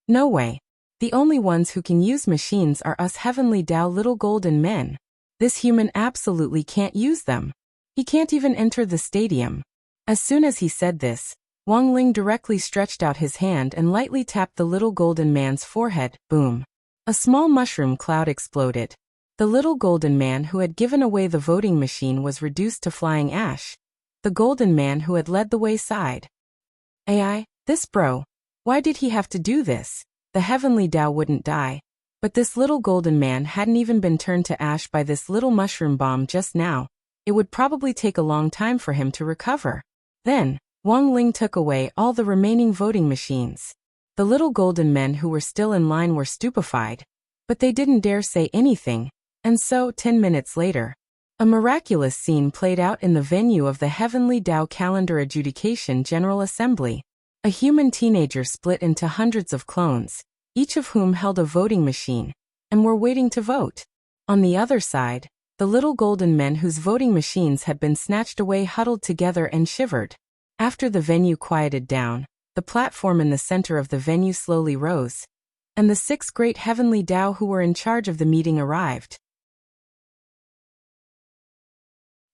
No way. The only ones who can use machines are us Heavenly Tao Little Golden Men. This human absolutely can't use them. He can't even enter the stadium. As soon as he said this, Wang Ling directly stretched out his hand and lightly tapped the Little Golden Man's forehead. Boom. A small mushroom cloud exploded. The Little Golden Man who had given away the voting machine was reduced to flying ash. The Golden Man who had led the way sighed. This bro. Why did he have to do this? The Heavenly Tao wouldn't die. But this Little Golden Man hadn't even been turned to ash by this little mushroom bomb just now. It would probably take a long time for him to recover. Then, Wang Ling took away all the remaining voting machines. The little golden men who were still in line were stupefied, but they didn't dare say anything, and so 10 minutes later, a miraculous scene played out in the venue of the Heavenly Tao Calendar Adjudication General Assembly. A human teenager split into hundreds of clones, each of whom held a voting machine, and were waiting to vote. On the other side, the little golden men whose voting machines had been snatched away huddled together and shivered. After the venue quieted down, the platform in the center of the venue slowly rose, and the 6 great Heavenly Tao who were in charge of the meeting arrived.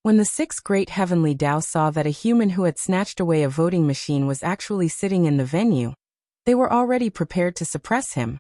When the 6 great Heavenly Tao saw that a human who had snatched away a voting machine was actually sitting in the venue, they were already prepared to suppress him.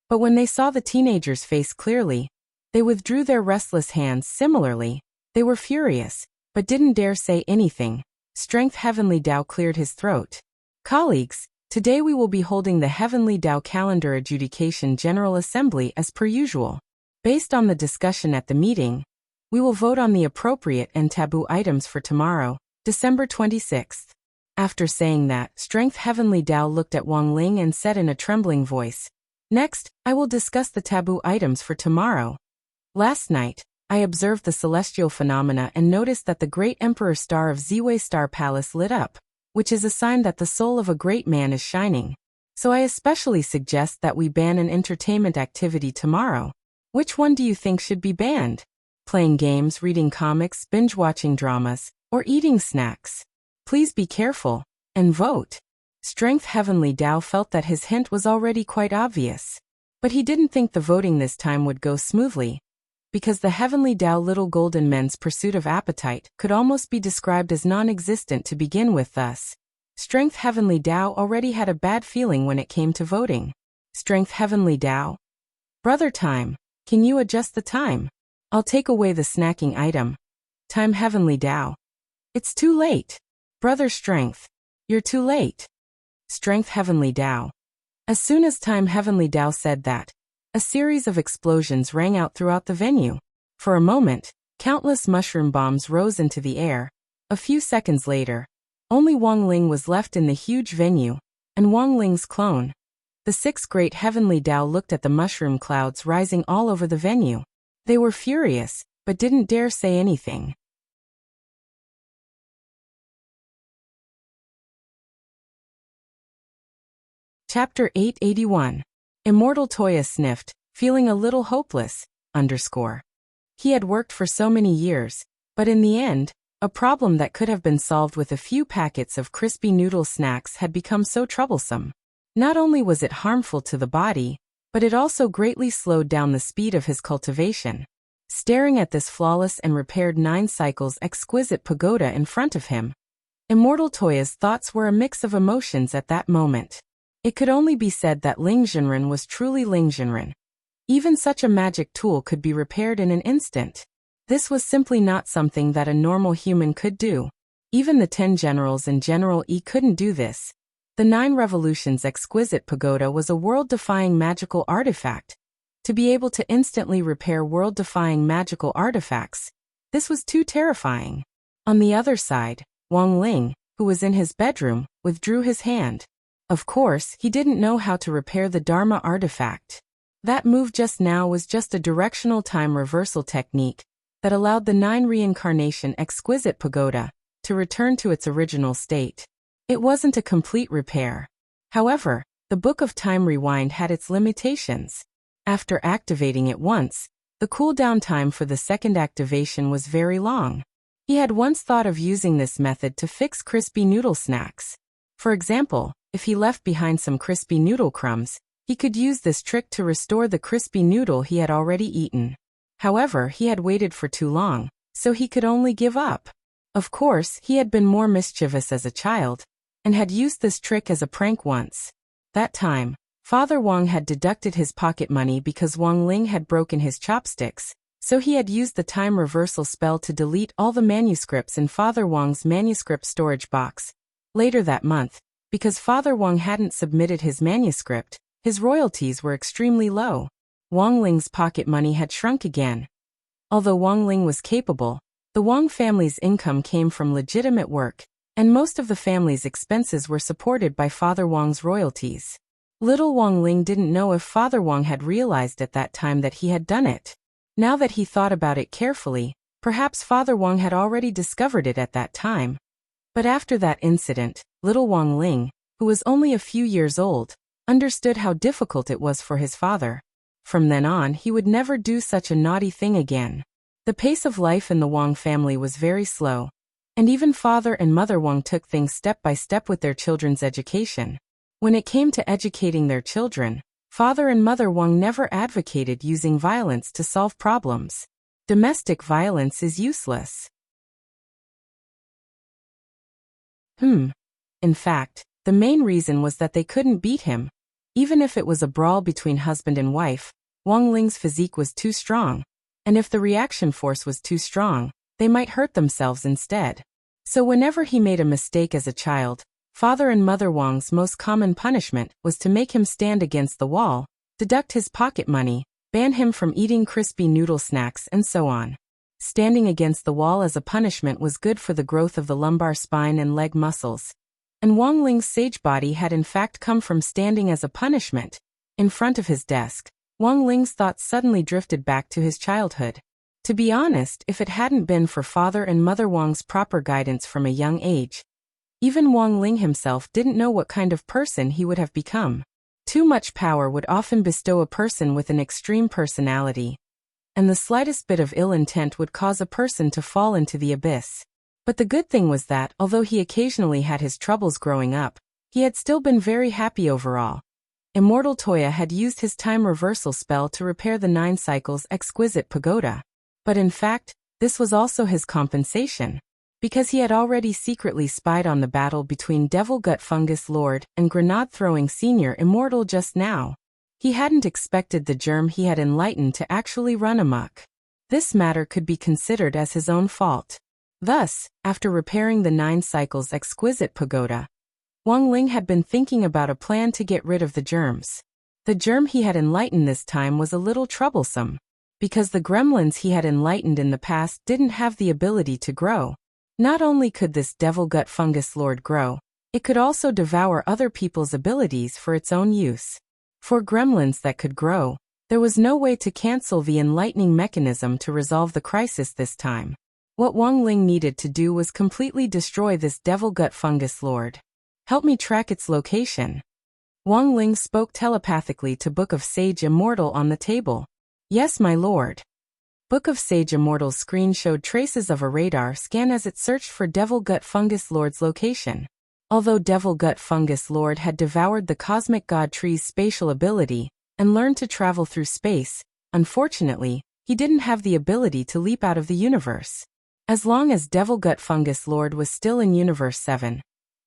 But when they saw the teenager's face clearly, they withdrew their restless hands. Similarly, they were furious, but didn't dare say anything. Strength Heavenly Tao cleared his throat. Colleagues, today we will be holding the Heavenly Tao Calendar Adjudication General Assembly as per usual. Based on the discussion at the meeting, we will vote on the appropriate and taboo items for tomorrow, December 26th. After saying that, Strength Heavenly Tao looked at Wang Ling and said in a trembling voice, "Next, I will discuss the taboo items for tomorrow." Last night, I observed the celestial phenomena and noticed that the great emperor star of Ziwei Star Palace lit up, which is a sign that the soul of a great man is shining. So I especially suggest that we ban an entertainment activity tomorrow. Which one do you think should be banned? Playing games, reading comics, binge-watching dramas, or eating snacks? Please be careful and vote. Strength Heavenly Tao felt that his hint was already quite obvious. But he didn't think the voting this time would go smoothly, because the Heavenly Tao little golden men's pursuit of appetite could almost be described as non-existent to begin with. Thus, Strength Heavenly Tao already had a bad feeling when it came to voting. Strength Heavenly Tao? Brother Time, can you adjust the time? I'll take away the snacking item. Time Heavenly Tao. It's too late. Brother Strength, you're too late. Strength Heavenly Tao. As soon as Time Heavenly Tao said that, a series of explosions rang out throughout the venue. For a moment, countless mushroom bombs rose into the air. A few seconds later, only Wang Ling was left in the huge venue, and Wang Ling's clone. The six great Heavenly Tao looked at the mushroom clouds rising all over the venue. They were furious, but didn't dare say anything. Chapter 881. Immortal Toya sniffed, feeling a little hopeless, He had worked for so many years, but in the end, a problem that could have been solved with a few packets of crispy noodle snacks had become so troublesome. Not only was it harmful to the body, but it also greatly slowed down the speed of his cultivation. Staring at this flawless and repaired 9 cycles exquisite pagoda in front of him, Immortal Toya's thoughts were a mix of emotions at that moment. It could only be said that Ling Jinren was truly Ling Jinren. Even such a magic tool could be repaired in an instant. This was simply not something that a normal human could do. Even the 10 generals in General E couldn't do this. The 9 Revolutions exquisite pagoda was a world-defying magical artifact. To be able to instantly repair world-defying magical artifacts, this was too terrifying. On the other side, Wang Ling, who was in his bedroom, withdrew his hand. Of course, he didn't know how to repair the Dharma artifact. That move just now was just a directional time reversal technique that allowed the 9 reincarnation exquisite pagoda to return to its original state. It wasn't a complete repair. However, the Book of Time Rewind had its limitations. After activating it once, the cooldown time for the second activation was very long. He had once thought of using this method to fix crispy noodle snacks. For example, if he left behind some crispy noodle crumbs, he could use this trick to restore the crispy noodle he had already eaten. However, he had waited for too long, so he could only give up. Of course, he had been more mischievous as a child, and had used this trick as a prank once. That time, Father Wang had deducted his pocket money because Wang Ling had broken his chopsticks, so he had used the time reversal spell to delete all the manuscripts in Father Wang's manuscript storage box. Later that month, because Father Wang hadn't submitted his manuscript, his royalties were extremely low. Wang Ling's pocket money had shrunk again. Although Wang Ling was capable, the Wang family's income came from legitimate work, and most of the family's expenses were supported by Father Wang's royalties. Little Wang Ling didn't know if Father Wang had realized at that time that he had done it. Now that he thought about it carefully, perhaps Father Wang had already discovered it at that time. But after that incident, little Wang Ling, who was only a few years old, understood how difficult it was for his father. From then on, he would never do such a naughty thing again. The pace of life in the Wang family was very slow, and even Father and Mother Wang took things step by step with their children's education. When it came to educating their children, Father and Mother Wang never advocated using violence to solve problems. Domestic violence is useless. In fact, the main reason was that they couldn't beat him. Even if it was a brawl between husband and wife, Wang Ling's physique was too strong, and if the reaction force was too strong, they might hurt themselves instead. So whenever he made a mistake as a child, Father and Mother Wang's most common punishment was to make him stand against the wall, deduct his pocket money, ban him from eating crispy noodle snacks, and so on. Standing against the wall as a punishment was good for the growth of the lumbar spine and leg muscles. And Wang Ling's sage body had in fact come from standing as a punishment. In front of his desk, Wang Ling's thoughts suddenly drifted back to his childhood. To be honest, if it hadn't been for Father and Mother Wang's proper guidance from a young age, even Wang Ling himself didn't know what kind of person he would have become. Too much power would often bestow a person with an extreme personality, and the slightest bit of ill intent would cause a person to fall into the abyss. But the good thing was that, although he occasionally had his troubles growing up, he had still been very happy overall. Immortal Toya had used his time reversal spell to repair the 9 cycles exquisite pagoda. But in fact, this was also his compensation, because he had already secretly spied on the battle between Devil Gut Fungus Lord and Grenade Throwing Senior Immortal just now. He hadn't expected the germ he had enlightened to actually run amok. This matter could be considered as his own fault. Thus, after repairing the 9 cycles exquisite pagoda, Wang Ling had been thinking about a plan to get rid of the germs. The germ he had enlightened this time was a little troublesome, because the gremlins he had enlightened in the past didn't have the ability to grow. Not only could this Devil Gut Fungus Lord grow, it could also devour other people's abilities for its own use. For gremlins that could grow, there was no way to cancel the enlightening mechanism to resolve the crisis this time. What Wang Ling needed to do was completely destroy this Devil Gut Fungus Lord. Help me track its location. Wang Ling spoke telepathically to Book of Sage Immortal on the table. Yes, my lord. Book of Sage Immortal's screen showed traces of a radar scan as it searched for Devil Gut Fungus Lord's location. Although Devil Gut Fungus Lord had devoured the Cosmic God Tree's spatial ability and learned to travel through space, unfortunately, he didn't have the ability to leap out of the universe. As long as Devil Gut Fungus Lord was still in Universe 7,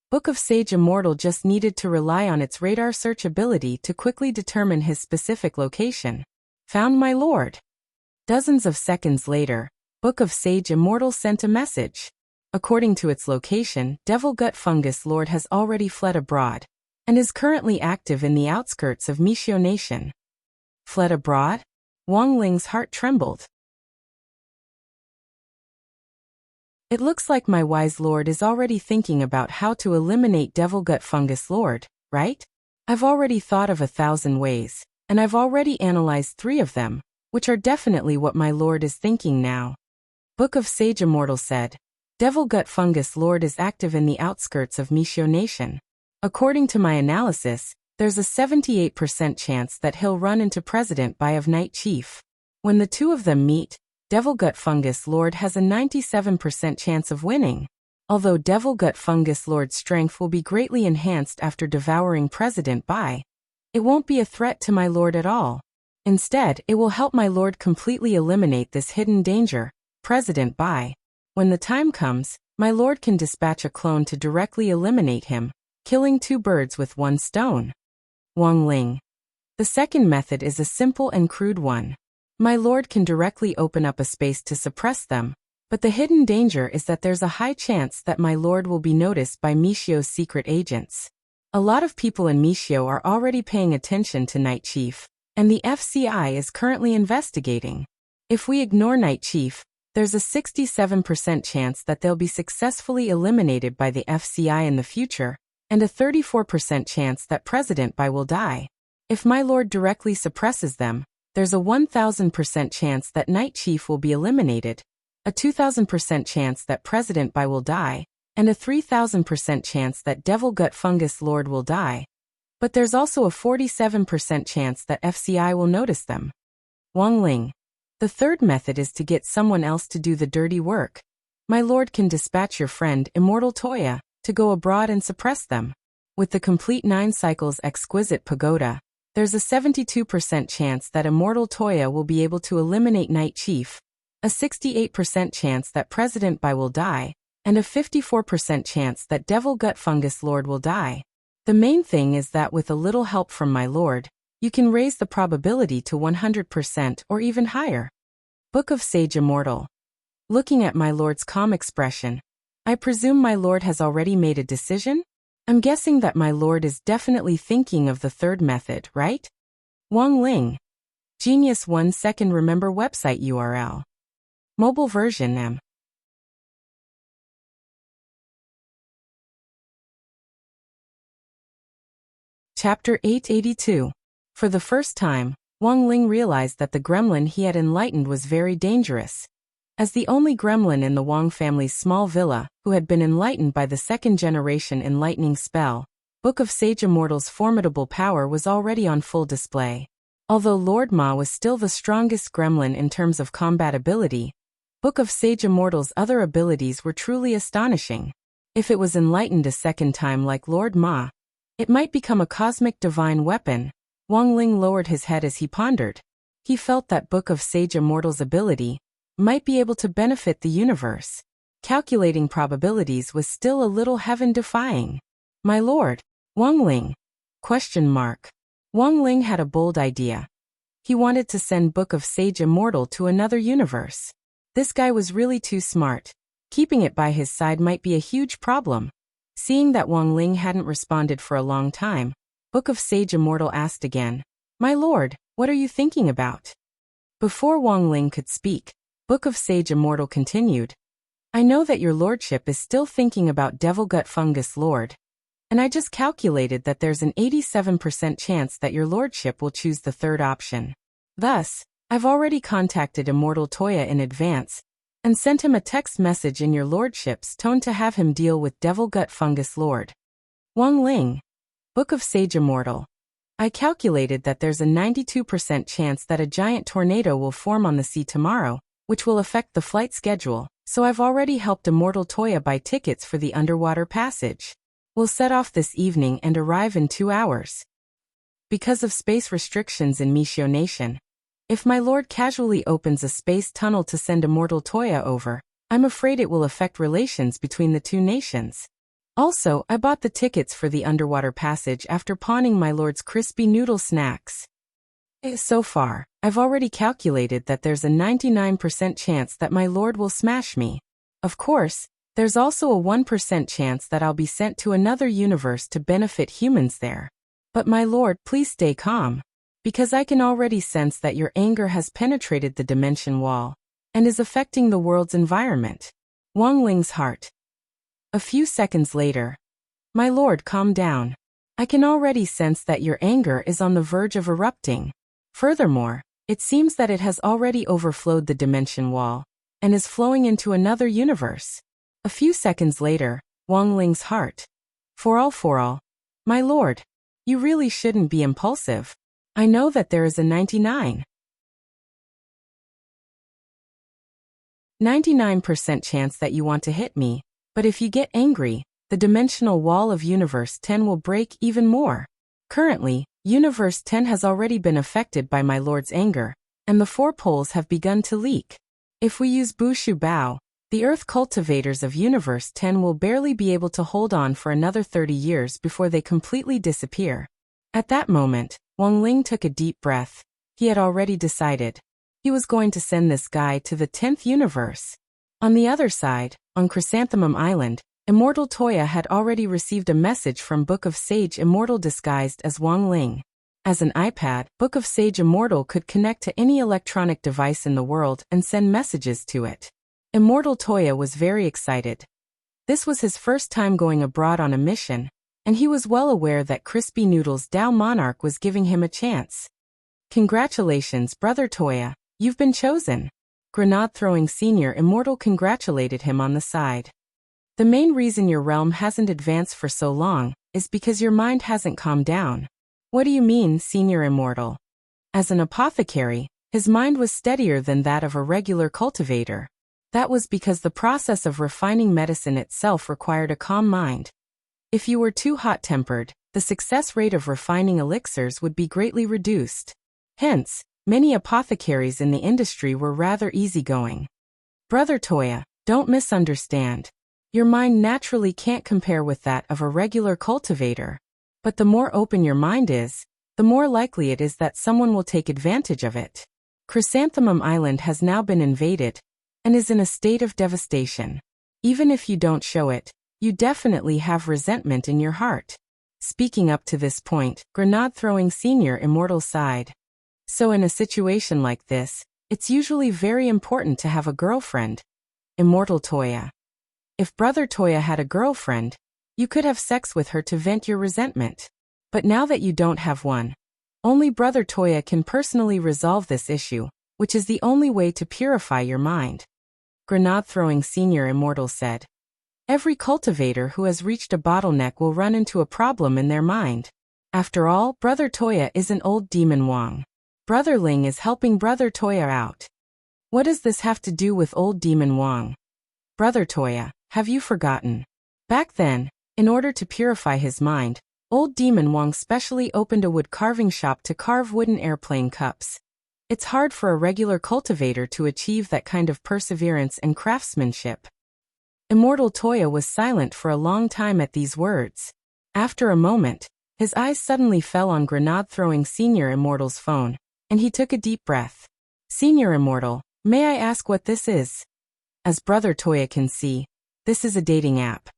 Book of Sage Immortal just needed to rely on its radar search ability to quickly determine his specific location. Found my lord. Dozens of seconds later, Book of Sage Immortal sent a message. According to its location, Devil Gut Fungus Lord has already fled abroad, and is currently active in the outskirts of Mishio Nation. Fled abroad? Wang Ling's heart trembled. It looks like my wise lord is already thinking about how to eliminate Devil Gut Fungus Lord, right? I've already thought of 1,000 ways, and I've already analyzed 3 of them, which are definitely what my lord is thinking now. Book of Sage Immortal said, Devil Gut Fungus Lord is active in the outskirts of Mishio Nation. According to my analysis, there's a 78% chance that he'll run into President Bai of Night Chief. When the 2 of them meet, Devil Gut Fungus Lord has a 97% chance of winning. Although Devil Gut Fungus Lord's strength will be greatly enhanced after devouring President Bai, it won't be a threat to my lord at all. Instead, it will help my lord completely eliminate this hidden danger, President Bai. When the time comes, my lord can dispatch a clone to directly eliminate him, killing 2 birds with 1 stone. Wang Ling. The second method is a simple and crude one. My lord can directly open up a space to suppress them, but the hidden danger is that there's a high chance that my lord will be noticed by Mishio's secret agents. A lot of people in Mishio are already paying attention to Night Chief, and the FCI is currently investigating. If we ignore Night Chief, there's a 67% chance that they'll be successfully eliminated by the FCI in the future, and a 34% chance that President Bai will die. If my lord directly suppresses them, there's a 1,000% chance that Night Chief will be eliminated, a 2,000% chance that President Bai will die, and a 3,000% chance that Devil Gut Fungus Lord will die. But there's also a 47% chance that FCI will notice them. Wang Ling. The third method is to get someone else to do the dirty work. My lord can dispatch your friend Immortal Toya to go abroad and suppress them. With the complete 9 cycles exquisite pagoda, there's a 72% chance that Immortal Toya will be able to eliminate Night Chief, a 68% chance that President Bai will die, and a 54% chance that Devil Gut Fungus Lord will die. The main thing is that with a little help from my lord, you can raise the probability to 100% or even higher. Book of Sage Immortal. Looking at my lord's calm expression, I presume my lord has already made a decision? I'm guessing that my lord is definitely thinking of the third method, right? Wang Ling. Genius 1 second remember website URL. Mobile version M. Chapter 882. For the first time, Wang Ling realized that the gremlin he had enlightened was very dangerous. As the only gremlin in the Wang family's small villa, who had been enlightened by the second-generation enlightening spell, Book of Sage Immortal's formidable power was already on full display. Although Lord Ma was still the strongest gremlin in terms of combat ability, Book of Sage Immortal's other abilities were truly astonishing. If it was enlightened a second time like Lord Ma, it might become a cosmic divine weapon. Wang Ling lowered his head as he pondered. He felt that Book of Sage Immortal's ability might be able to benefit the universe. Calculating probabilities was still a little heaven-defying. My lord, Wang Ling? Wang Ling had a bold idea. He wanted to send Book of Sage Immortal to another universe. This guy was really too smart. Keeping it by his side might be a huge problem. Seeing that Wang Ling hadn't responded for a long time, Book of Sage Immortal asked again, My lord, what are you thinking about? Before Wang Ling could speak, Book of Sage Immortal continued, I know that your lordship is still thinking about Devil Gut Fungus Lord, and I just calculated that there's an 87% chance that your lordship will choose the third option. Thus, I've already contacted Immortal Toya in advance, and sent him a text message in your lordship's tone to have him deal with Devil Gut Fungus Lord. Wang Ling, Book of Sage Immortal. I calculated that there's a 92% chance that a giant tornado will form on the sea tomorrow, which will affect the flight schedule, so I've already helped Immortal Toya buy tickets for the underwater passage. We'll set off this evening and arrive in 2 hours. Because of space restrictions in Mishio Nation, if my lord casually opens a space tunnel to send Immortal Toya over, I'm afraid it will affect relations between the two nations. Also, I bought the tickets for the underwater passage after pawning my lord's crispy noodle snacks. So far, I've already calculated that there's a 99% chance that my lord will smash me. Of course, there's also a 1% chance that I'll be sent to another universe to benefit humans there. But my lord, please stay calm, because I can already sense that your anger has penetrated the dimension wall and is affecting the world's environment. Wang Ling's heart. A few seconds later. My lord, calm down. I can already sense that your anger is on the verge of erupting. Furthermore, it seems that it has already overflowed the dimension wall and is flowing into another universe. A few seconds later, Wang Ling's heart. For all, my lord, you really shouldn't be impulsive. I know that there is a 99% chance that you want to hit me, but if you get angry, the dimensional wall of Universe 10 will break even more. Currently, Universe 10 has already been affected by my lord's anger, and the 4 poles have begun to leak. If we use Bushu Bao, the Earth cultivators of Universe 10 will barely be able to hold on for another 30 years before they completely disappear. At that moment, Wang Ling took a deep breath. He had already decided. He was going to send this guy to the 10th universe. On the other side, on Chrysanthemum Island, Immortal Toya had already received a message from Book of Sage Immortal disguised as Wang Ling. As an iPad, Book of Sage Immortal could connect to any electronic device in the world and send messages to it. Immortal Toya was very excited. This was his first time going abroad on a mission, and he was well aware that Crispy Noodles Dao Monarch was giving him a chance. Congratulations, Brother Toya, you've been chosen. Grenade-throwing Senior Immortal congratulated him on the side. The main reason your realm hasn't advanced for so long is because your mind hasn't calmed down. What do you mean, Senior Immortal? As an apothecary, his mind was steadier than that of a regular cultivator. That was because the process of refining medicine itself required a calm mind. If you were too hot-tempered, the success rate of refining elixirs would be greatly reduced. Hence, many apothecaries in the industry were rather easygoing. Brother Toya, don't misunderstand. Your mind naturally can't compare with that of a regular cultivator. But the more open your mind is, the more likely it is that someone will take advantage of it. Chrysanthemum Island has now been invaded and is in a state of devastation. Even if you don't show it, you definitely have resentment in your heart. Speaking up to this point, Grenade-throwing Senior Immortal sighed. So in a situation like this, it's usually very important to have a girlfriend. Immortal Toya. If Brother Toya had a girlfriend, you could have sex with her to vent your resentment. But now that you don't have one, Only Brother Toya can personally resolve this issue, which is the only way to purify your mind. Grenade-throwing Senior Immortal said. Every cultivator who has reached a bottleneck will run into a problem in their mind. After all, Brother Toya isn't old Demon Wang. Brother Ling is helping Brother Toya out. What does this have to do with old Demon Wang? Brother Toya, have you forgotten? Back then, in order to purify his mind, old Demon Wang specially opened a wood carving shop to carve wooden airplane cups. It's hard for a regular cultivator to achieve that kind of perseverance and craftsmanship. Immortal Toya was silent for a long time at these words. After a moment, his eyes suddenly fell on Grenade-throwing Senior Immortal's phone, and he took a deep breath. Senior Immortal, may I ask what this is? As Brother Toya can see, this is a dating app.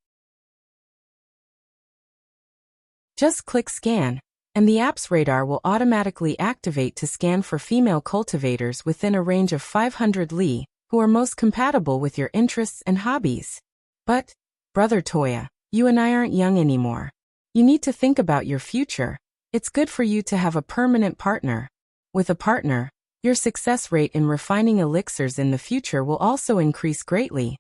Just click scan, and the app's radar will automatically activate to scan for female cultivators within a range of 500 li, who are most compatible with your interests and hobbies. But, Brother Toya, you and I aren't young anymore. You need to think about your future. It's good for you to have a permanent partner. With a partner, your success rate in refining elixirs in the future will also increase greatly.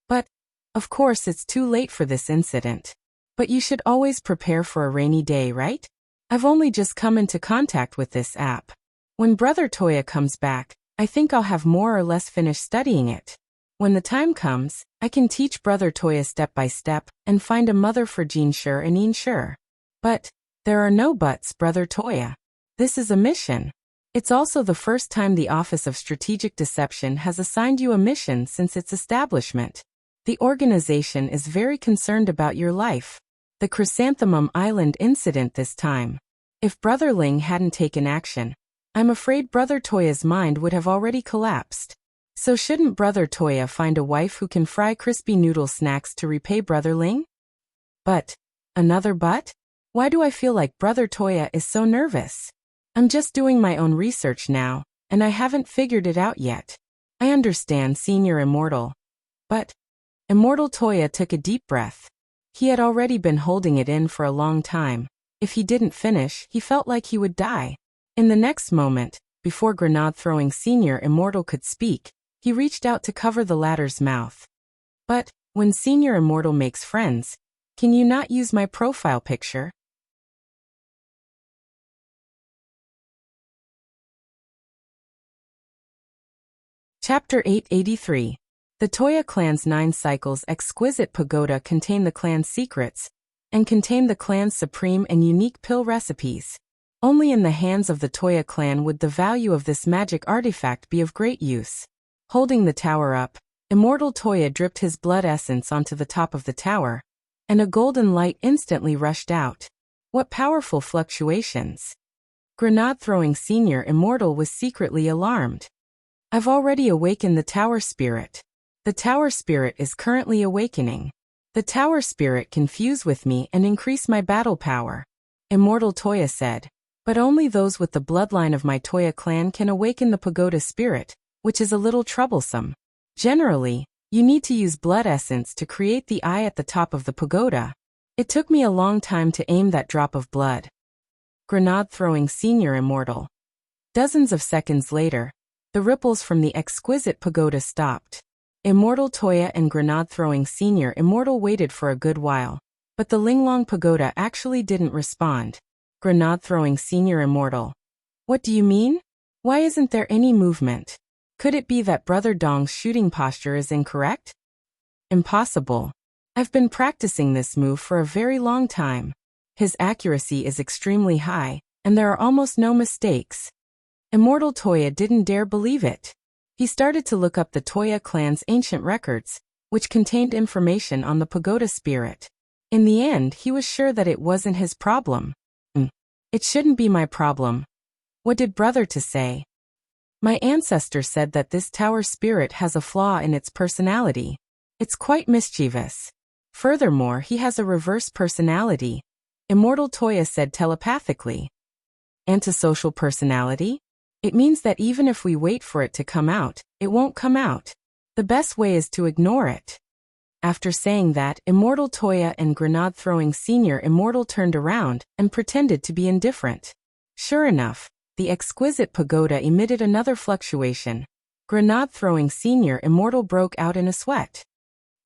But, of course, it's too late for this incident. But you should always prepare for a rainy day, right? I've only just come into contact with this app. When Brother Toya comes back, I think I'll have more or less finished studying it. When the time comes, I can teach Brother Toya step by step and find a mother for Jinshur and Inshur. But, there are no buts, Brother Toya. This is a mission. It's also the first time the Office of Strategic Deception has assigned you a mission since its establishment. The organization is very concerned about your life. The Chrysanthemum Island incident this time. If Brother Ling hadn't taken action, I'm afraid Brother Toya's mind would have already collapsed. So shouldn't Brother Toya find a wife who can fry crispy noodle snacks to repay Brother Ling? But, another but? Why do I feel like Brother Toya is so nervous? I'm just doing my own research now, and I haven't figured it out yet. I understand, Senior Immortal. But, Immortal Toya took a deep breath. He had already been holding it in for a long time. If he didn't finish, he felt like he would die. In the next moment, before Grenade-throwing Senior Immortal could speak, he reached out to cover the latter's mouth. But, when Senior Immortal makes friends, can you not use my profile picture? Chapter 883. The Toya clan's 9 cycles exquisite pagoda contain the clan's secrets, and contain the clan's supreme and unique pill recipes. Only in the hands of the Toya clan would the value of this magic artifact be of great use. Holding the tower up, Immortal Toya dripped his blood essence onto the top of the tower, and a golden light instantly rushed out. What powerful fluctuations! Grenade-throwing Senior Immortal was secretly alarmed. I've already awakened the tower spirit. The tower spirit is currently awakening. The tower spirit can fuse with me and increase my battle power. Immortal Toya said. But only those with the bloodline of my Toya clan can awaken the pagoda spirit, which is a little troublesome. Generally, you need to use blood essence to create the eye at the top of the pagoda. It took me a long time to aim that drop of blood. Grenade-throwing Senior Immortal. Dozens of seconds later, the ripples from the exquisite pagoda stopped. Immortal Toya and Grenade-throwing Senior Immortal waited for a good while, but the Linglong pagoda actually didn't respond. Grenade-throwing Senior Immortal. What do you mean? Why isn't there any movement? Could it be that Brother Dong's shooting posture is incorrect? Impossible. I've been practicing this move for a very long time. His accuracy is extremely high, and there are almost no mistakes. Immortal Toya didn't dare believe it. He started to look up the Toya clan's ancient records, which contained information on the pagoda spirit. In the end, he was sure that it wasn't his problem. It shouldn't be my problem. What did Brother to say? My ancestor said that this tower spirit has a flaw in its personality. It's quite mischievous. Furthermore, he has a reverse personality. Immortal Toya said telepathically. Antisocial personality? It means that even if we wait for it to come out, it won't come out. The best way is to ignore it. After saying that, Immortal Toya and Grenade-throwing Senior Immortal turned around and pretended to be indifferent. Sure enough, the exquisite pagoda emitted another fluctuation. Grenade-throwing Senior Immortal broke out in a sweat.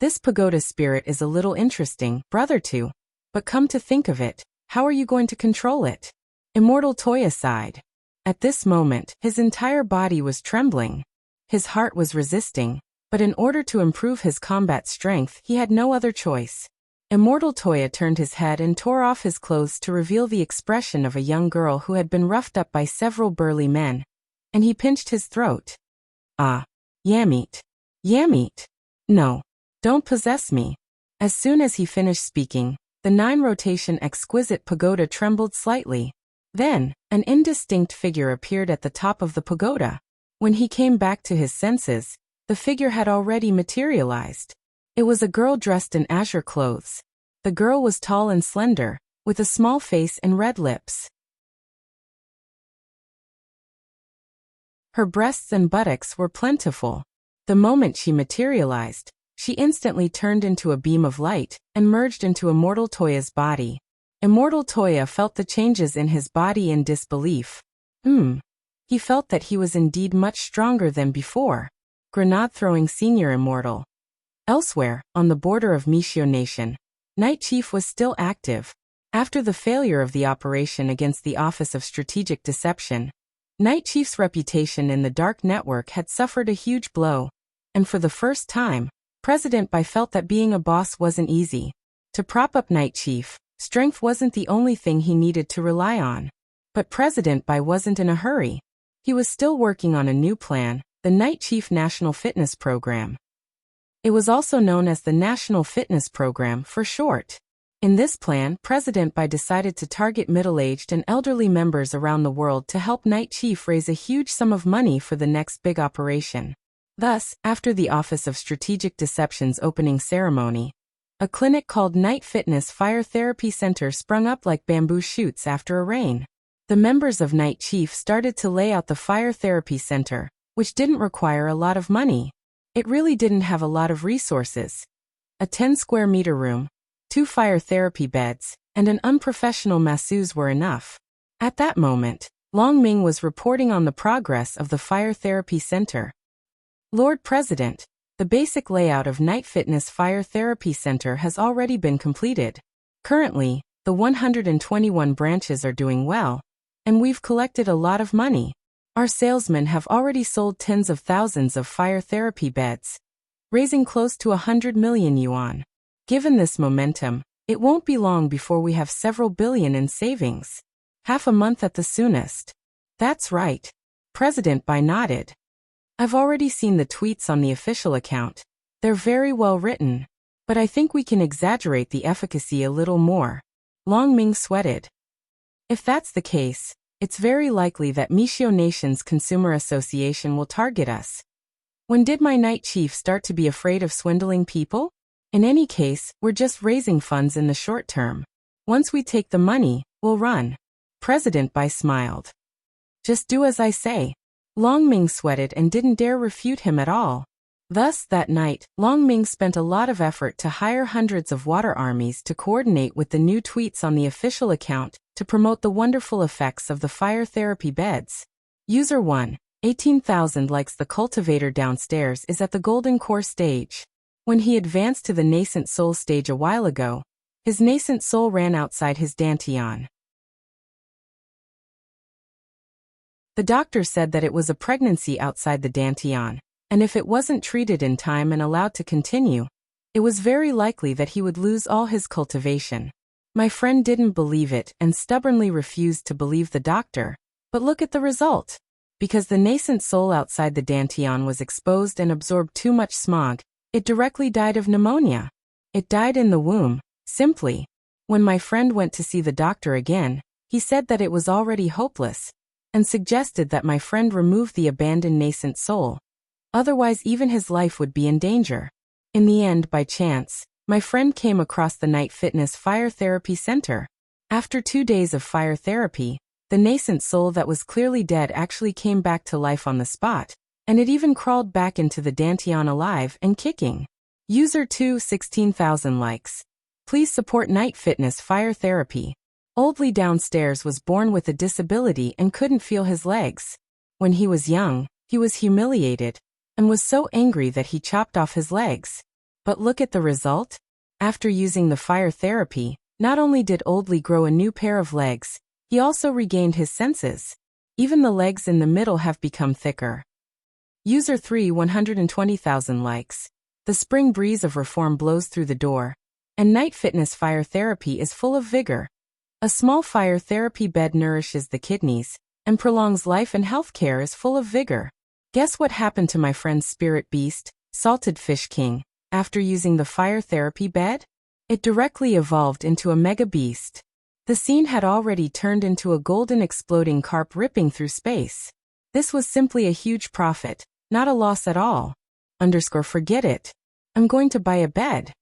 This pagoda spirit is a little interesting, brother too. But come to think of it, how are you going to control it? Immortal Toya sighed. At this moment, his entire body was trembling. His heart was resisting, but in order to improve his combat strength, he had no other choice. Immortal Toya turned his head and tore off his clothes to reveal the expression of a young girl who had been roughed up by several burly men, and he pinched his throat. Ah, Yammeet. Yammeet. No. Don't possess me. As soon as he finished speaking, the 9-rotation exquisite pagoda trembled slightly. Then, an indistinct figure appeared at the top of the pagoda. When he came back to his senses, the figure had already materialized. It was a girl dressed in azure clothes. The girl was tall and slender, with a small face and red lips. Her breasts and buttocks were plentiful. The moment she materialized, she instantly turned into a beam of light and merged into Immortal Toya's body. Immortal Toya felt the changes in his body in disbelief. He felt that he was indeed much stronger than before. Grenade-throwing Senior Immortal. Elsewhere, on the border of Mishio Nation, Night Chief was still active. After the failure of the operation against the Office of Strategic Deception, Night Chief's reputation in the dark network had suffered a huge blow, and for the first time, President Bai felt that being a boss wasn't easy. To prop up Night Chief, strength wasn't the only thing he needed to rely on. But President Bai wasn't in a hurry. He was still working on a new plan, the Night Chief National Fitness Program. It was also known as the National Fitness Program for short. In this plan, President Bai decided to target middle-aged and elderly members around the world to help Night Chief raise a huge sum of money for the next big operation. Thus, after the Office of Strategic Deception's opening ceremony, a clinic called Night Fitness Fire Therapy Center sprung up like bamboo shoots after a rain. The members of Night Chief started to lay out the Fire Therapy Center, which didn't require a lot of money. It really didn't have a lot of resources. A 10-square-meter room, 2 fire therapy beds, and an unprofessional masseuse were enough. At that moment, Long Ming was reporting on the progress of the Fire Therapy Center. Lord President, the basic layout of Night Fitness Fire Therapy Center has already been completed. Currently, the 121 branches are doing well, and we've collected a lot of money. Our salesmen have already sold tens of thousands of fire therapy beds, raising close to 100 million yuan. Given this momentum, it won't be long before we have several billion in savings. Half a month at the soonest. That's right. President Bai nodded. I've already seen the tweets on the official account. They're very well written. But I think we can exaggerate the efficacy a little more. Long Ming sweated. If that's the case, it's very likely that Mishio Nation's Consumer Association will target us. When did my Night Chief start to be afraid of swindling people? In any case, we're just raising funds in the short term. Once we take the money, we'll run. President Bai smiled. Just do as I say. Long Ming sweated and didn't dare refute him at all. Thus, that night, Long Ming spent a lot of effort to hire hundreds of water armies to coordinate with the new tweets on the official account to promote the wonderful effects of the fire therapy beds. User 1, 18,000 likes. The cultivator downstairs is at the golden core stage. When he advanced to the nascent soul stage a while ago, his nascent soul ran outside his dantian. The doctor said that it was a pregnancy outside the dantian, and if it wasn't treated in time and allowed to continue, it was very likely that he would lose all his cultivation. My friend didn't believe it and stubbornly refused to believe the doctor, but look at the result. Because the nascent soul outside the dantian was exposed and absorbed too much smog, it directly died of pneumonia. It died in the womb, simply. When my friend went to see the doctor again, he said that it was already hopeless, and suggested that my friend remove the abandoned nascent soul. Otherwise even his life would be in danger. In the end, by chance, my friend came across the Night Fitness Fire Therapy Center. After 2 days of fire therapy, the nascent soul that was clearly dead actually came back to life on the spot, and it even crawled back into the dantian alive and kicking. User 2, 16,000 likes. Please support Night Fitness Fire Therapy. Old Lee downstairs was born with a disability and couldn't feel his legs. When he was young, he was humiliated and was so angry that he chopped off his legs. But look at the result. After using the fire therapy, not only did Old Lee grow a new pair of legs, he also regained his senses. Even the legs in the middle have become thicker. User 3 120,000 likes. The spring breeze of reform blows through the door. And night fitness fire therapy is full of vigor. A small fire therapy bed nourishes the kidneys and prolongs life, and healthcare is full of vigor. Guess what happened to my friend's spirit beast, Salted Fish King, after using the fire therapy bed? It directly evolved into a mega beast. The scene had already turned into a golden exploding carp ripping through space. This was simply a huge profit, not a loss at all. Forget it. I'm going to buy a bed.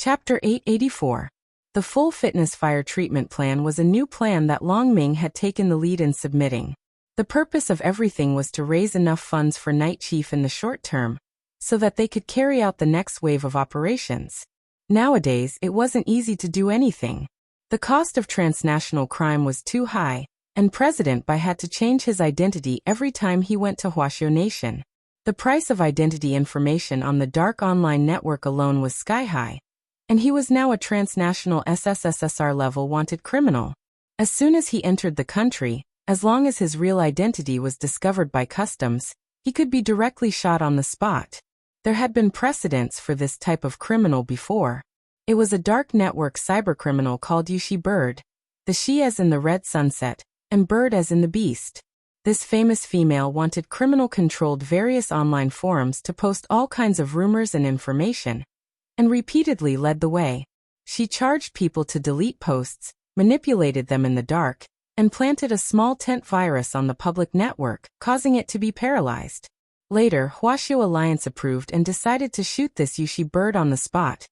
Chapter 884. The Full Fitness Fire Treatment Plan was a new plan that Long Ming had taken the lead in submitting. The purpose of everything was to raise enough funds for Night Chief in the short term, so that they could carry out the next wave of operations. Nowadays, it wasn't easy to do anything. The cost of transnational crime was too high, and President Bai had to change his identity every time he went to Huaxiao Nation. The price of identity information on the dark online network alone was sky high, and he was now a transnational SSSR level wanted criminal. As soon as he entered the country, as long as his real identity was discovered by customs, he could be directly shot on the spot. There had been precedents for this type of criminal before. It was a dark network cybercriminal called Yushi Bird, the she as in the red sunset, and bird as in the beast. This famous female wanted criminal controlled various online forums to post all kinds of rumors and information, and repeatedly led the way. She charged people to delete posts, manipulated them in the dark, and planted a small tent virus on the public network, causing it to be paralyzed. Later, Huaxiao Alliance approved and decided to shoot this Yushi Bird on the spot.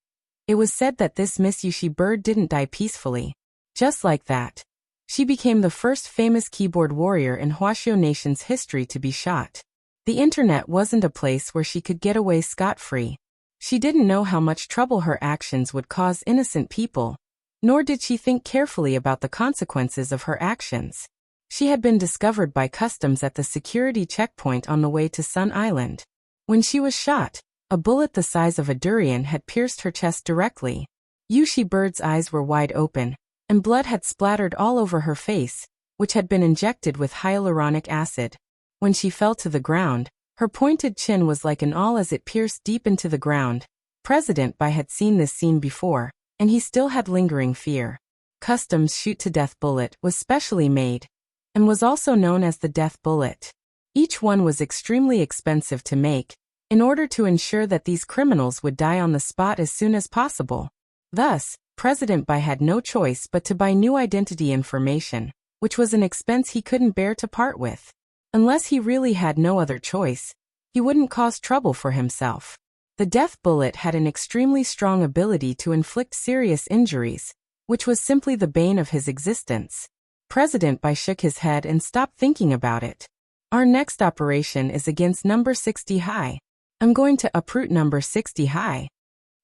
It was said that this Miss Yushi Bird didn't die peacefully. Just like that, she became the first famous keyboard warrior in Huaxiao Nation's history to be shot. The internet wasn't a place where she could get away scot-free. She didn't know how much trouble her actions would cause innocent people, nor did she think carefully about the consequences of her actions. She had been discovered by customs at the security checkpoint on the way to Sun Island. When she was shot, a bullet the size of a durian had pierced her chest directly. Yushi Bird's eyes were wide open, and blood had splattered all over her face, which had been injected with hyaluronic acid. When she fell to the ground, her pointed chin was like an awl as it pierced deep into the ground. President Bai had seen this scene before, and he still had lingering fear. Customs' shoot-to-death bullet was specially made, and was also known as the death bullet. Each one was extremely expensive to make, in order to ensure that these criminals would die on the spot as soon as possible. Thus, President Bai had no choice but to buy new identity information, which was an expense he couldn't bear to part with. Unless he really had no other choice, he wouldn't cause trouble for himself. The death bullet had an extremely strong ability to inflict serious injuries, which was simply the bane of his existence. President Bai shook his head and stopped thinking about it. Our next operation is against number 60 High. I'm going to uproot number 60 High.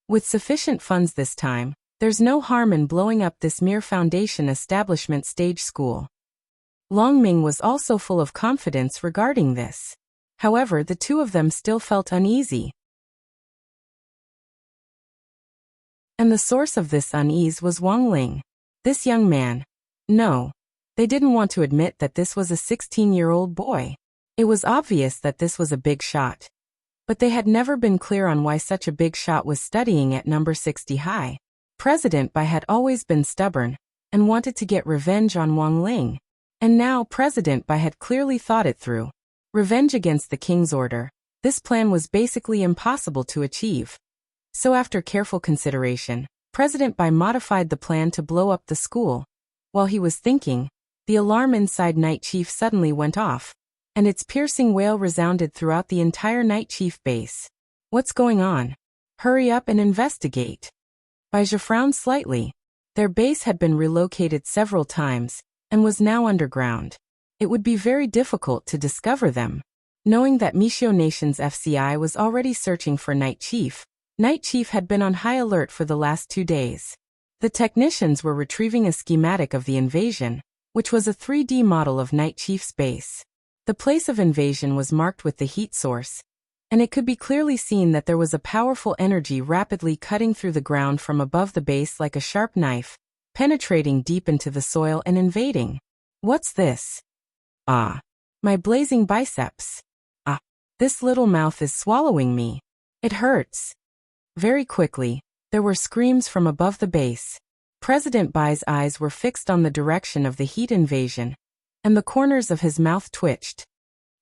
With sufficient funds this time, there's no harm in blowing up this mere foundation establishment stage school. Long Ming was also full of confidence regarding this. However, the two of them still felt uneasy. And the source of this unease was Wang Ling. This young man. No. They didn't want to admit that this was a 16-year-old boy. It was obvious that this was a big shot. But they had never been clear on why such a big shot was studying at number 60 High. President Bai had always been stubborn, and wanted to get revenge on Wang Ling. And now President Bai had clearly thought it through. Revenge against the king's order. This plan was basically impossible to achieve. So after careful consideration, President Bai modified the plan to blow up the school. While he was thinking, the alarm inside Night Chief suddenly went off, and its piercing wail resounded throughout the entire Night Chief base. What's going on? Hurry up and investigate. Baizha frowned slightly. Their base had been relocated several times, and was now underground. It would be very difficult to discover them. Knowing that Mishio Nation's FCI was already searching for Night Chief had been on high alert for the last 2 days. The technicians were retrieving a schematic of the invasion, which was a 3D model of Night Chief's base. The place of invasion was marked with the heat source, and it could be clearly seen that there was a powerful energy rapidly cutting through the ground from above the base like a sharp knife, penetrating deep into the soil and invading. What's this? Ah. My blazing biceps. Ah. This little mouth is swallowing me. It hurts. Very quickly, there were screams from above the base. President Bai's eyes were fixed on the direction of the heat invasion, and the corners of his mouth twitched.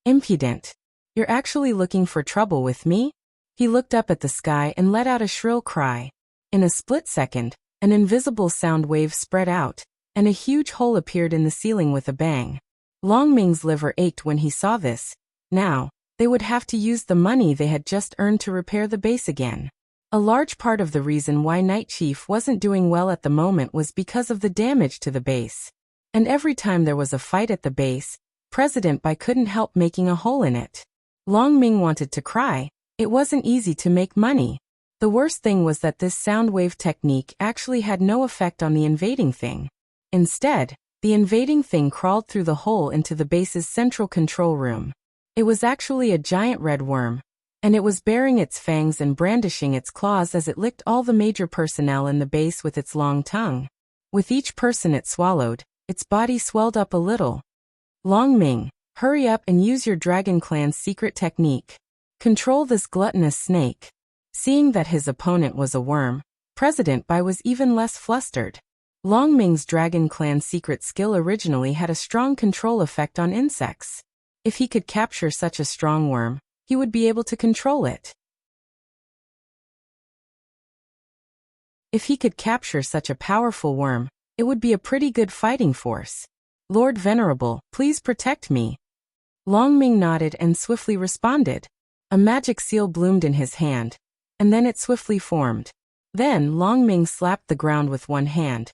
Impudent. You're actually looking for trouble with me? He looked up at the sky and let out a shrill cry. In a split second, an invisible sound wave spread out, and a huge hole appeared in the ceiling with a bang. Long Ming's liver ached when he saw this. Now, they would have to use the money they had just earned to repair the base again. A large part of the reason why Night Chief wasn't doing well at the moment was because of the damage to the base. And every time there was a fight at the base, President Bai couldn't help making a hole in it. Long Ming wanted to cry. It wasn't easy to make money. The worst thing was that this sound wave technique actually had no effect on the invading thing. Instead, the invading thing crawled through the hole into the base's central control room. It was actually a giant red worm, and it was baring its fangs and brandishing its claws as it licked all the major personnel in the base with its long tongue. With each person it swallowed, its body swelled up a little. Long Ming, hurry up and use your Dragon Clan's secret technique. Control this gluttonous snake. Seeing that his opponent was a worm, President Bai was even less flustered. Long Ming's Dragon Clan secret skill originally had a strong control effect on insects. If he could capture such a strong worm, he would be able to control it. If he could capture such a powerful worm, it would be a pretty good fighting force. Lord Venerable, please protect me. Long Ming nodded and swiftly responded. A magic seal bloomed in his hand, and then it swiftly formed. Then Long Ming slapped the ground with one hand,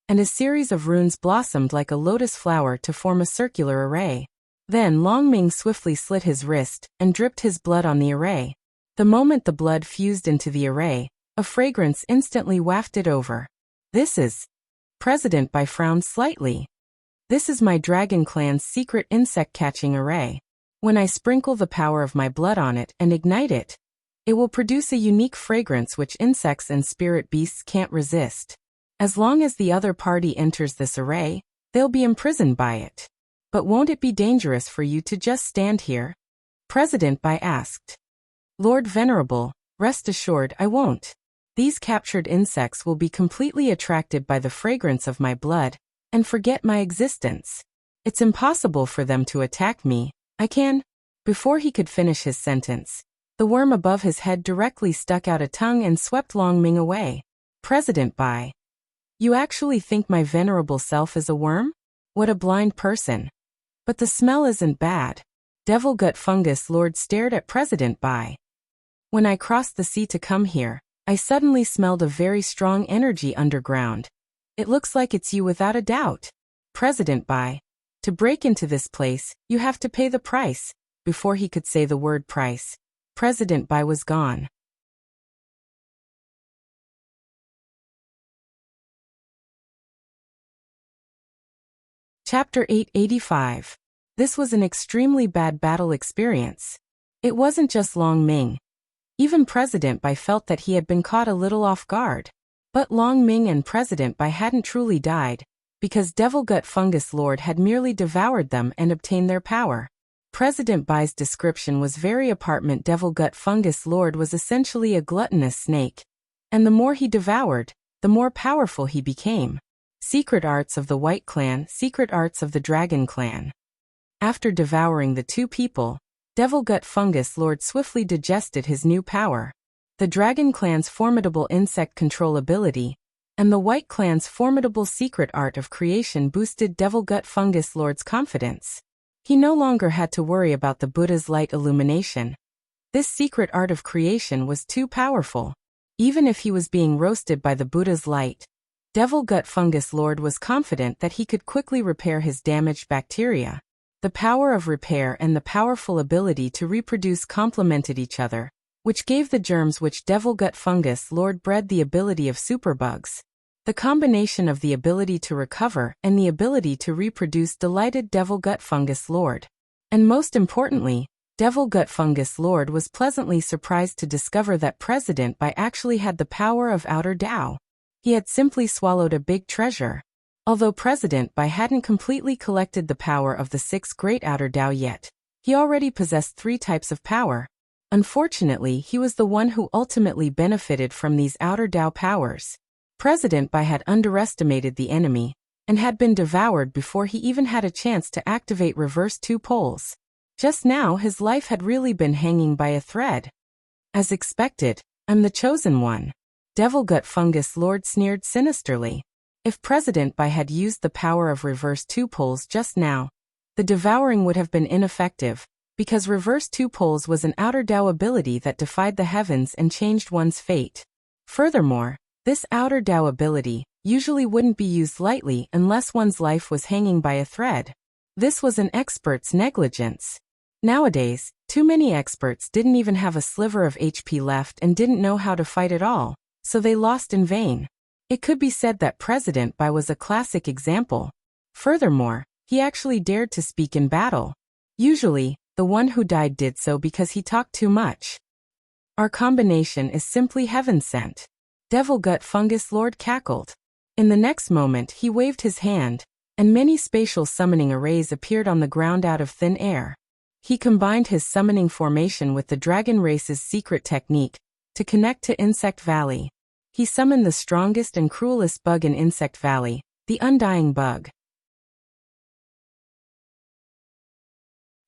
and a series of runes blossomed like a lotus flower to form a circular array. Then Long Ming swiftly slit his wrist and dripped his blood on the array. The moment the blood fused into the array, a fragrance instantly wafted over. This is... President Bai frowned slightly. This is my Dragon Clan's secret insect-catching array. When I sprinkle the power of my blood on it and ignite it, it will produce a unique fragrance which insects and spirit beasts can't resist. As long as the other party enters this array, they'll be imprisoned by it. But won't it be dangerous for you to just stand here? President Bai asked. Lord Venerable, rest assured I won't. These captured insects will be completely attracted by the fragrance of my blood, and forget my existence. It's impossible for them to attack me. I can... Before he could finish his sentence, the worm above his head directly stuck out a tongue and swept Long Ming away. President Bai. You actually think my venerable self is a worm? What a blind person. But the smell isn't bad. Devil Gut Fungus Lord stared at President Bai. When I crossed the sea to come here, I suddenly smelled a very strong energy underground. It looks like it's you without a doubt. President Bai. To break into this place, you have to pay the price. Before he could say the word price, President Bai was gone. Chapter 885. This was an extremely bad battle experience. It wasn't just Long Ming. Even President Bai felt that he had been caught a little off guard. But Long Ming and President Bai hadn't truly died, because Devil Gut Fungus Lord had merely devoured them and obtained their power. President Bai's description was very apartment. Devil Gut Fungus Lord was essentially a gluttonous snake, and the more he devoured, the more powerful he became. Secret arts of the White Clan, secret arts of the Dragon Clan. After devouring the two people, Devil Gut Fungus Lord swiftly digested his new power. The Dragon Clan's formidable insect control ability, and the White Clan's formidable secret art of creation boosted Devil Gut Fungus Lord's confidence. He no longer had to worry about the Buddha's light illumination. This secret art of creation was too powerful. Even if he was being roasted by the Buddha's light, Devil Gut Fungus Lord was confident that he could quickly repair his damaged bacteria. The power of repair and the powerful ability to reproduce complemented each other, which gave the germs which Devil Gut Fungus Lord bred the ability of superbugs. The combination of the ability to recover and the ability to reproduce delighted Devil Gut Fungus Lord. And most importantly, Devil Gut Fungus Lord was pleasantly surprised to discover that President Bai actually had the power of outer Tao. He had simply swallowed a big treasure. Although President Bai hadn't completely collected the power of the 6 great outer Tao yet, he already possessed 3 types of power. Unfortunately, he was the one who ultimately benefited from these outer Tao powers. President Bai had underestimated the enemy, and had been devoured before he even had a chance to activate reverse 2 poles. Just now his life had really been hanging by a thread. As expected, I'm the chosen one. Devil Gut Fungus Lord sneered sinisterly. If President Bai had used the power of reverse 2 poles just now, the devouring would have been ineffective, because reverse 2 poles was an outer Tao ability that defied the heavens and changed one's fate. Furthermore, this outer Tao ability usually wouldn't be used lightly unless one's life was hanging by a thread. This was an expert's negligence. Nowadays, too many experts didn't even have a sliver of HP left and didn't know how to fight at all, so they lost in vain. It could be said that President Bai was a classic example. Furthermore, he actually dared to speak in battle. Usually, the one who died did so because he talked too much. Our combination is simply heaven-sent. Devil Gut Fungus Lord cackled. In the next moment he waved his hand, and many spatial summoning arrays appeared on the ground out of thin air. He combined his summoning formation with the dragon race's secret technique to connect to Insect Valley. He summoned the strongest and cruelest bug in Insect Valley, the Undying Bug.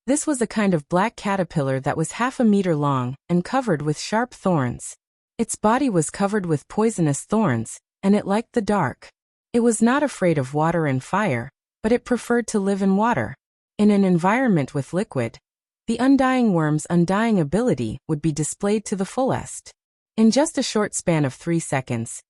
This was a kind of black caterpillar that was half a meter long and covered with sharp thorns. Its body was covered with poisonous thorns, and it liked the dark. It was not afraid of water and fire, but it preferred to live in water. In an environment with liquid, the Undying Worm's undying ability would be displayed to the fullest. In just a short span of 3 seconds,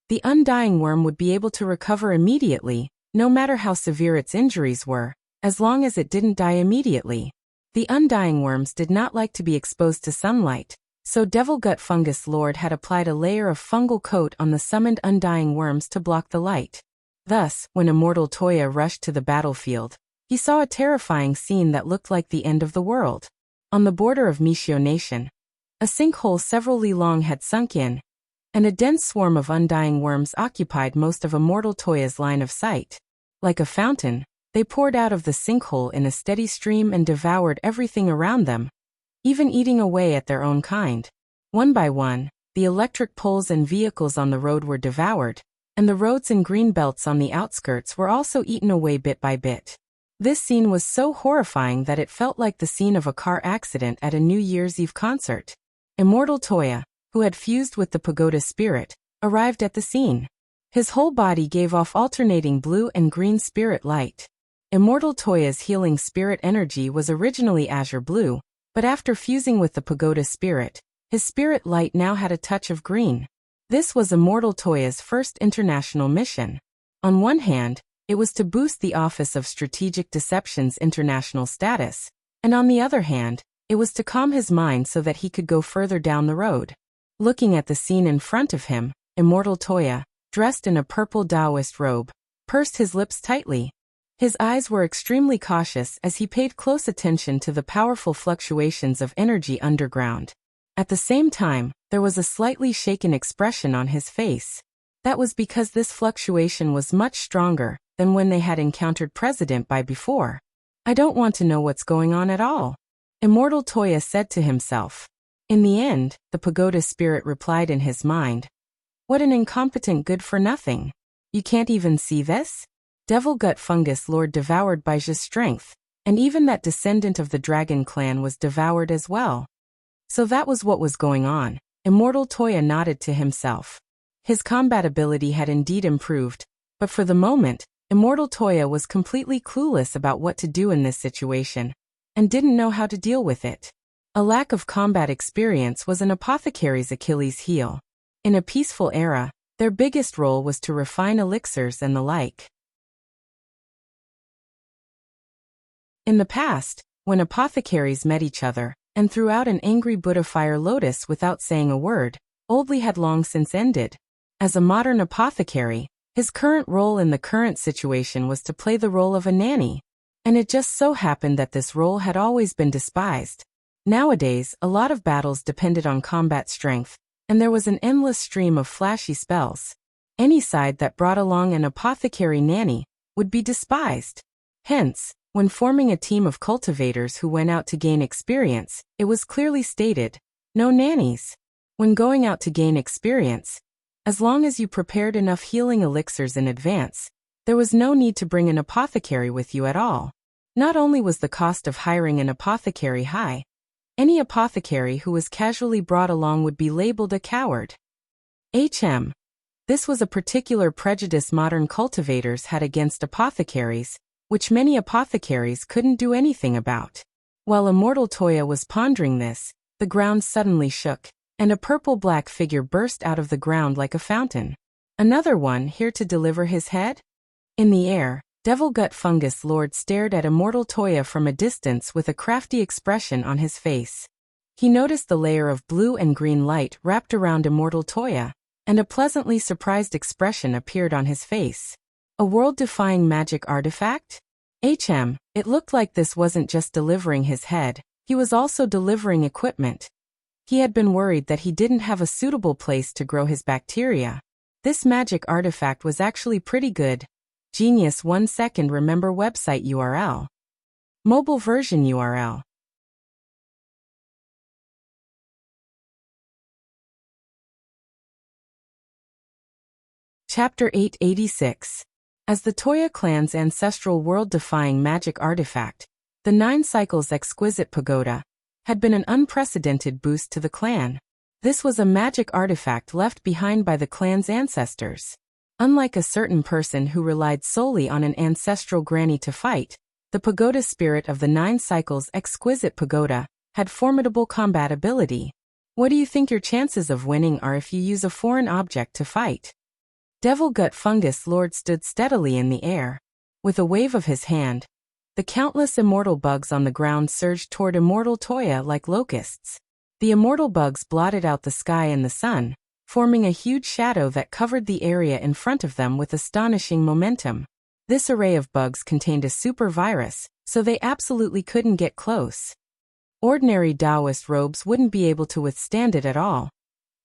the Undying Worm would be able to recover immediately, no matter how severe its injuries were, as long as it didn't die immediately. The Undying Worms did not like to be exposed to sunlight, so Devil Gut Fungus Lord had applied a layer of fungal coat on the summoned Undying Worms to block the light. Thus, when Immortal Toya rushed to the battlefield, he saw a terrifying scene that looked like the end of the world. On the border of Mishio Nation, a sinkhole several li long had sunk in, and a dense swarm of Undying Worms occupied most of Immortal Toya's line of sight. Like a fountain, they poured out of the sinkhole in a steady stream and devoured everything around them, even eating away at their own kind. One by one, the electric poles and vehicles on the road were devoured, and the roads and green belts on the outskirts were also eaten away bit by bit. This scene was so horrifying that it felt like the scene of a car accident at a New Year's Eve concert. Immortal Toya, who had fused with the pagoda spirit, arrived at the scene. His whole body gave off alternating blue and green spirit light. Immortal Toya's healing spirit energy was originally azure blue, but after fusing with the pagoda spirit, his spirit light now had a touch of green. This was Immortal Toya's first international mission. On one hand, it was to boost the Office of Strategic Deception's international status, and on the other hand, it was to calm his mind so that he could go further down the road. Looking at the scene in front of him, Immortal Toya, dressed in a purple Taoist robe, pursed his lips tightly. His eyes were extremely cautious as he paid close attention to the powerful fluctuations of energy underground. At the same time, there was a slightly shaken expression on his face. That was because this fluctuation was much stronger than when they had encountered President Bai before. I don't want to know what's going on at all, Immortal Toya said to himself. In the end, the pagoda spirit replied in his mind. What an incompetent good-for-nothing. You can't even see this? Devil Gut Fungus Lord devoured Baiji's strength, and even that descendant of the dragon clan was devoured as well. So that was what was going on. Immortal Toya nodded to himself. His combat ability had indeed improved, but for the moment, Immortal Toya was completely clueless about what to do in this situation, and didn't know how to deal with it. A lack of combat experience was an apothecary's Achilles heel. In a peaceful era, their biggest role was to refine elixirs and the like. In the past, when apothecaries met each other, and threw out an angry Buddha fire lotus without saying a word, oldly had long since ended. As a modern apothecary, his current role in the current situation was to play the role of a nanny. And it just so happened that this role had always been despised. Nowadays, a lot of battles depended on combat strength, and there was an endless stream of flashy spells. Any side that brought along an apothecary nanny would be despised. Hence, when forming a team of cultivators who went out to gain experience, it was clearly stated, no nannies. When going out to gain experience, as long as you prepared enough healing elixirs in advance, there was no need to bring an apothecary with you at all. Not only was the cost of hiring an apothecary high, any apothecary who was casually brought along would be labeled a coward. This was a particular prejudice modern cultivators had against apothecaries, which many apothecaries couldn't do anything about. While Immortal Toya was pondering this, the ground suddenly shook, and a purple-black figure burst out of the ground like a fountain. Another one here to deliver his head? In the air, Devil Gut Fungus Lord stared at Immortal Toya from a distance with a crafty expression on his face. He noticed the layer of blue and green light wrapped around Immortal Toya, and a pleasantly surprised expression appeared on his face. A world-defying magic artifact? It looked like this wasn't just delivering his head, he was also delivering equipment. He had been worried that he didn't have a suitable place to grow his bacteria. This magic artifact was actually pretty good. Genius 1 second remember website URL. Mobile version URL. Chapter 886. As the Toya clan's ancestral world-defying magic artifact, the 9 Cycles Exquisite Pagoda had been an unprecedented boost to the clan. This was a magic artifact left behind by the clan's ancestors. Unlike a certain person who relied solely on an ancestral granny to fight, the pagoda spirit of the 9 Cycles Exquisite Pagoda had formidable combat ability. What do you think your chances of winning are if you use a foreign object to fight? Devil Gut Fungus Lord stood steadily in the air. With a wave of his hand, the countless immortal bugs on the ground surged toward Immortal Toya like locusts. The immortal bugs blotted out the sky and the sun, forming a huge shadow that covered the area in front of them with astonishing momentum. This array of bugs contained a super virus, so they absolutely couldn't get close. Ordinary Taoist robes wouldn't be able to withstand it at all.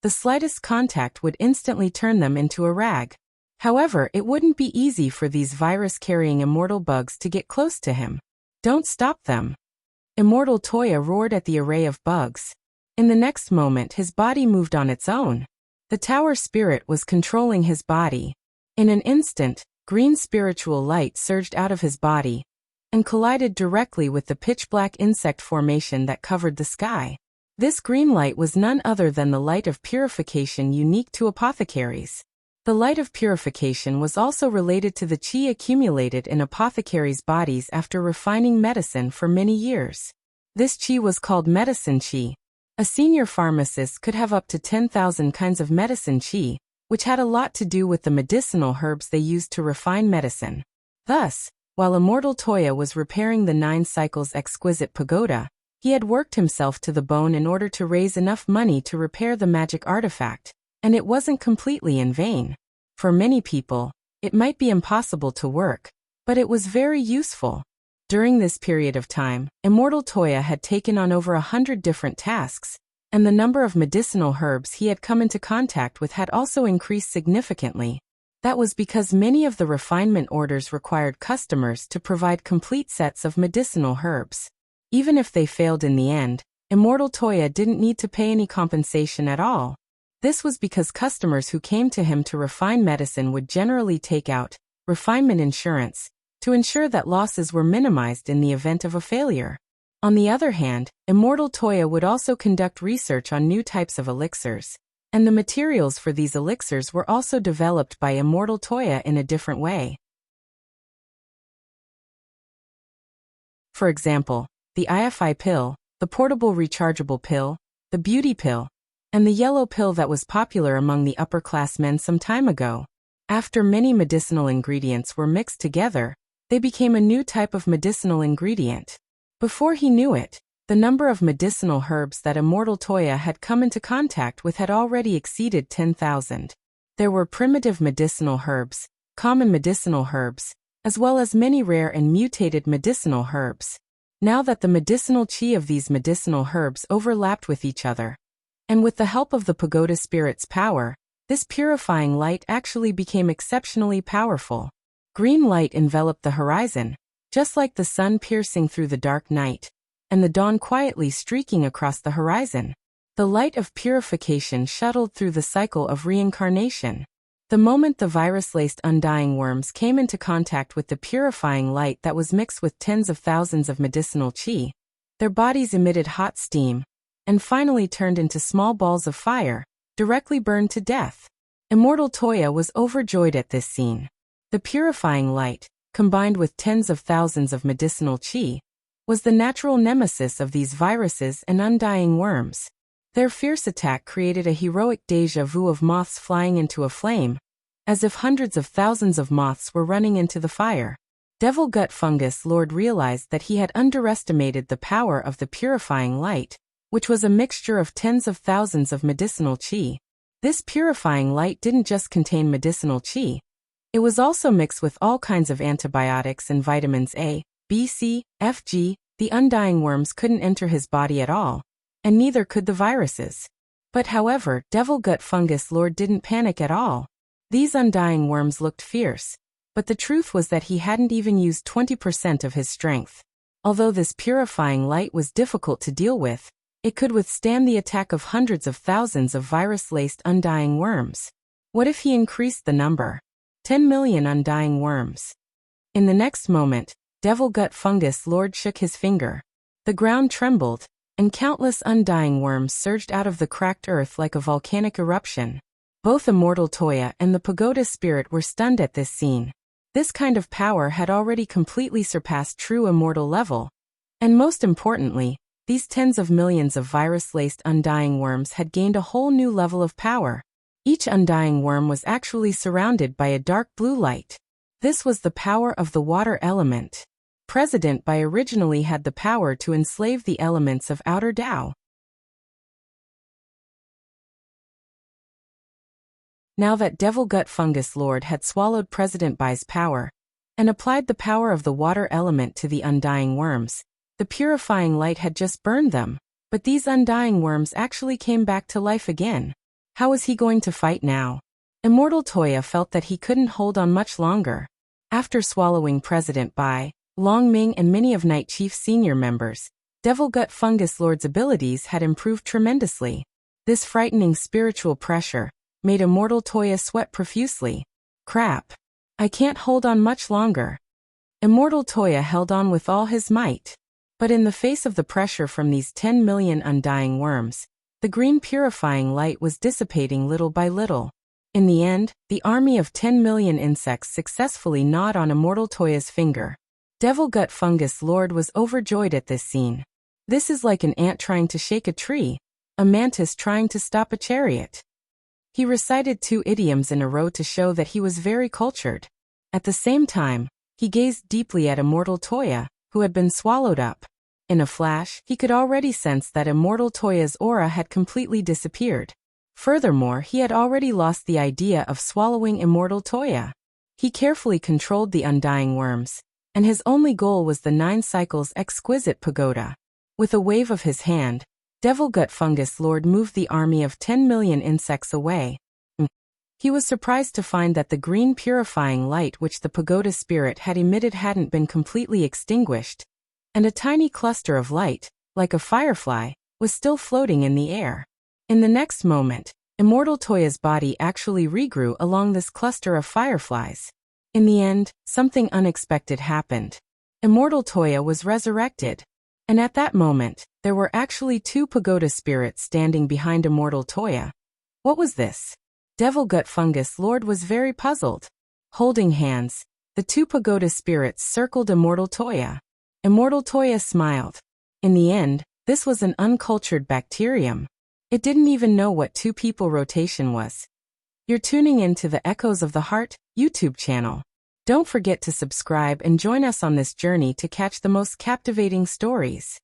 The slightest contact would instantly turn them into a rag. However, it wouldn't be easy for these virus-carrying immortal bugs to get close to him. Don't stop them. Immortal Toya roared at the array of bugs. In the next moment his body moved on its own. The tower spirit was controlling his body. In an instant, green spiritual light surged out of his body and collided directly with the pitch-black insect formation that covered the sky. This green light was none other than the light of purification unique to apothecaries. The light of purification was also related to the qi accumulated in apothecaries' bodies after refining medicine for many years. This qi was called medicine qi. A senior pharmacist could have up to 10,000 kinds of medicine qi, which had a lot to do with the medicinal herbs they used to refine medicine. Thus, while Immortal Toya was repairing the 9 Cycles Exquisite Pagoda, he had worked himself to the bone in order to raise enough money to repair the magic artifact, and it wasn't completely in vain. For many people, it might be impossible to work, but it was very useful. During this period of time, Immortal Toya had taken on over 100 different tasks, and the number of medicinal herbs he had come into contact with had also increased significantly. That was because many of the refinement orders required customers to provide complete sets of medicinal herbs. Even if they failed in the end, Immortal Toya didn't need to pay any compensation at all. This was because customers who came to him to refine medicine would generally take out refinement insurance to ensure that losses were minimized in the event of a failure. On the other hand, Immortal Toya would also conduct research on new types of elixirs, and the materials for these elixirs were also developed by Immortal Toya in a different way. For example, the IFI pill, the portable rechargeable pill, the beauty pill, and the yellow pill that was popular among the upper-class men some time ago. After many medicinal ingredients were mixed together, They became a new type of medicinal ingredient. Before he knew it, the number of medicinal herbs that Immortal Toya had come into contact with had already exceeded 10,000. There were primitive medicinal herbs, common medicinal herbs, as well as many rare and mutated medicinal herbs. Now that the medicinal chi of these medicinal herbs overlapped with each other, and with the help of the pagoda spirit's power, this purifying light actually became exceptionally powerful. Green light enveloped the horizon, just like the sun piercing through the dark night, and the dawn quietly streaking across the horizon. The light of purification shuttled through the cycle of reincarnation. The moment the virus-laced undying worms came into contact with the purifying light that was mixed with tens of thousands of medicinal chi, their bodies emitted hot steam, and finally turned into small balls of fire, directly burned to death. Immortal Toya was overjoyed at this scene. The purifying light, combined with tens of thousands of medicinal chi, was the natural nemesis of these viruses and undying worms. Their fierce attack created a heroic déjà vu of moths flying into a flame, as if hundreds of thousands of moths were running into the fire. Devil Gut Fungus Lord realized that he had underestimated the power of the purifying light, which was a mixture of tens of thousands of medicinal chi. This purifying light didn't just contain medicinal chi. It was also mixed with all kinds of antibiotics and vitamins A, B, C, F, G. The undying worms couldn't enter his body at all, and neither could the viruses. But however, Devil Gut Fungus Lord didn't panic at all. These undying worms looked fierce, but the truth was that he hadn't even used 20% of his strength. Although this purifying light was difficult to deal with, it could withstand the attack of hundreds of thousands of virus-laced undying worms. What if he increased the number? 10 million undying worms. In the next moment, Devil Gut Fungus Lord shook his finger. The ground trembled, and countless undying worms surged out of the cracked earth like a volcanic eruption. Both Immortal Toya and the pagoda spirit were stunned at this scene. This kind of power had already completely surpassed true immortal level. And most importantly, these tens of millions of virus-laced undying worms had gained a whole new level of power. Each undying worm was actually surrounded by a dark blue light. This was the power of the water element. President Bai originally had the power to enslave the elements of outer Tao. Now that Devil Gut Fungus Lord had swallowed President Bai's power, and applied the power of the water element to the undying worms, the purifying light had just burned them, but these undying worms actually came back to life again. How was he going to fight now? Immortal Toya felt that he couldn't hold on much longer. After swallowing President Bai, Long Ming and many of Night Chief's senior members, Devil Gut Fungus Lord's abilities had improved tremendously. This frightening spiritual pressure made Immortal Toya sweat profusely. Crap. I can't hold on much longer. Immortal Toya held on with all his might. But in the face of the pressure from these 10 million undying worms, the green purifying light was dissipating little by little. In the end, the army of 10 million insects successfully gnawed on Immortal Toya's finger. Devil Gut Fungus Lord was overjoyed at this scene. This is like an ant trying to shake a tree, a mantis trying to stop a chariot. He recited 2 idioms in a row to show that he was very cultured. At the same time, he gazed deeply at Immortal Toya, who had been swallowed up. In a flash, he could already sense that Immortal Toya's aura had completely disappeared. Furthermore, he had already lost the idea of swallowing Immortal Toya. He carefully controlled the undying worms, and his only goal was the 9 cycles exquisite pagoda. With a wave of his hand, Devil Gut Fungus Lord moved the army of 10 million insects away. He was surprised to find that the green purifying light which the pagoda spirit had emitted hadn't been completely extinguished, and a tiny cluster of light, like a firefly, was still floating in the air. In the next moment, Immortal Toya's body actually regrew along this cluster of fireflies. In the end, something unexpected happened. Immortal Toya was resurrected. And at that moment, there were actually 2 pagoda spirits standing behind Immortal Toya. What was this? Devil Gut Fungus Lord was very puzzled. Holding hands, the 2 pagoda spirits circled Immortal Toya. Immortal Toya smiled. In the end, this was an uncultured bacterium. It didn't even know what 2 people rotation was. You're tuning in to the Echoes of the Heart YouTube channel. Don't forget to subscribe and join us on this journey to catch the most captivating stories.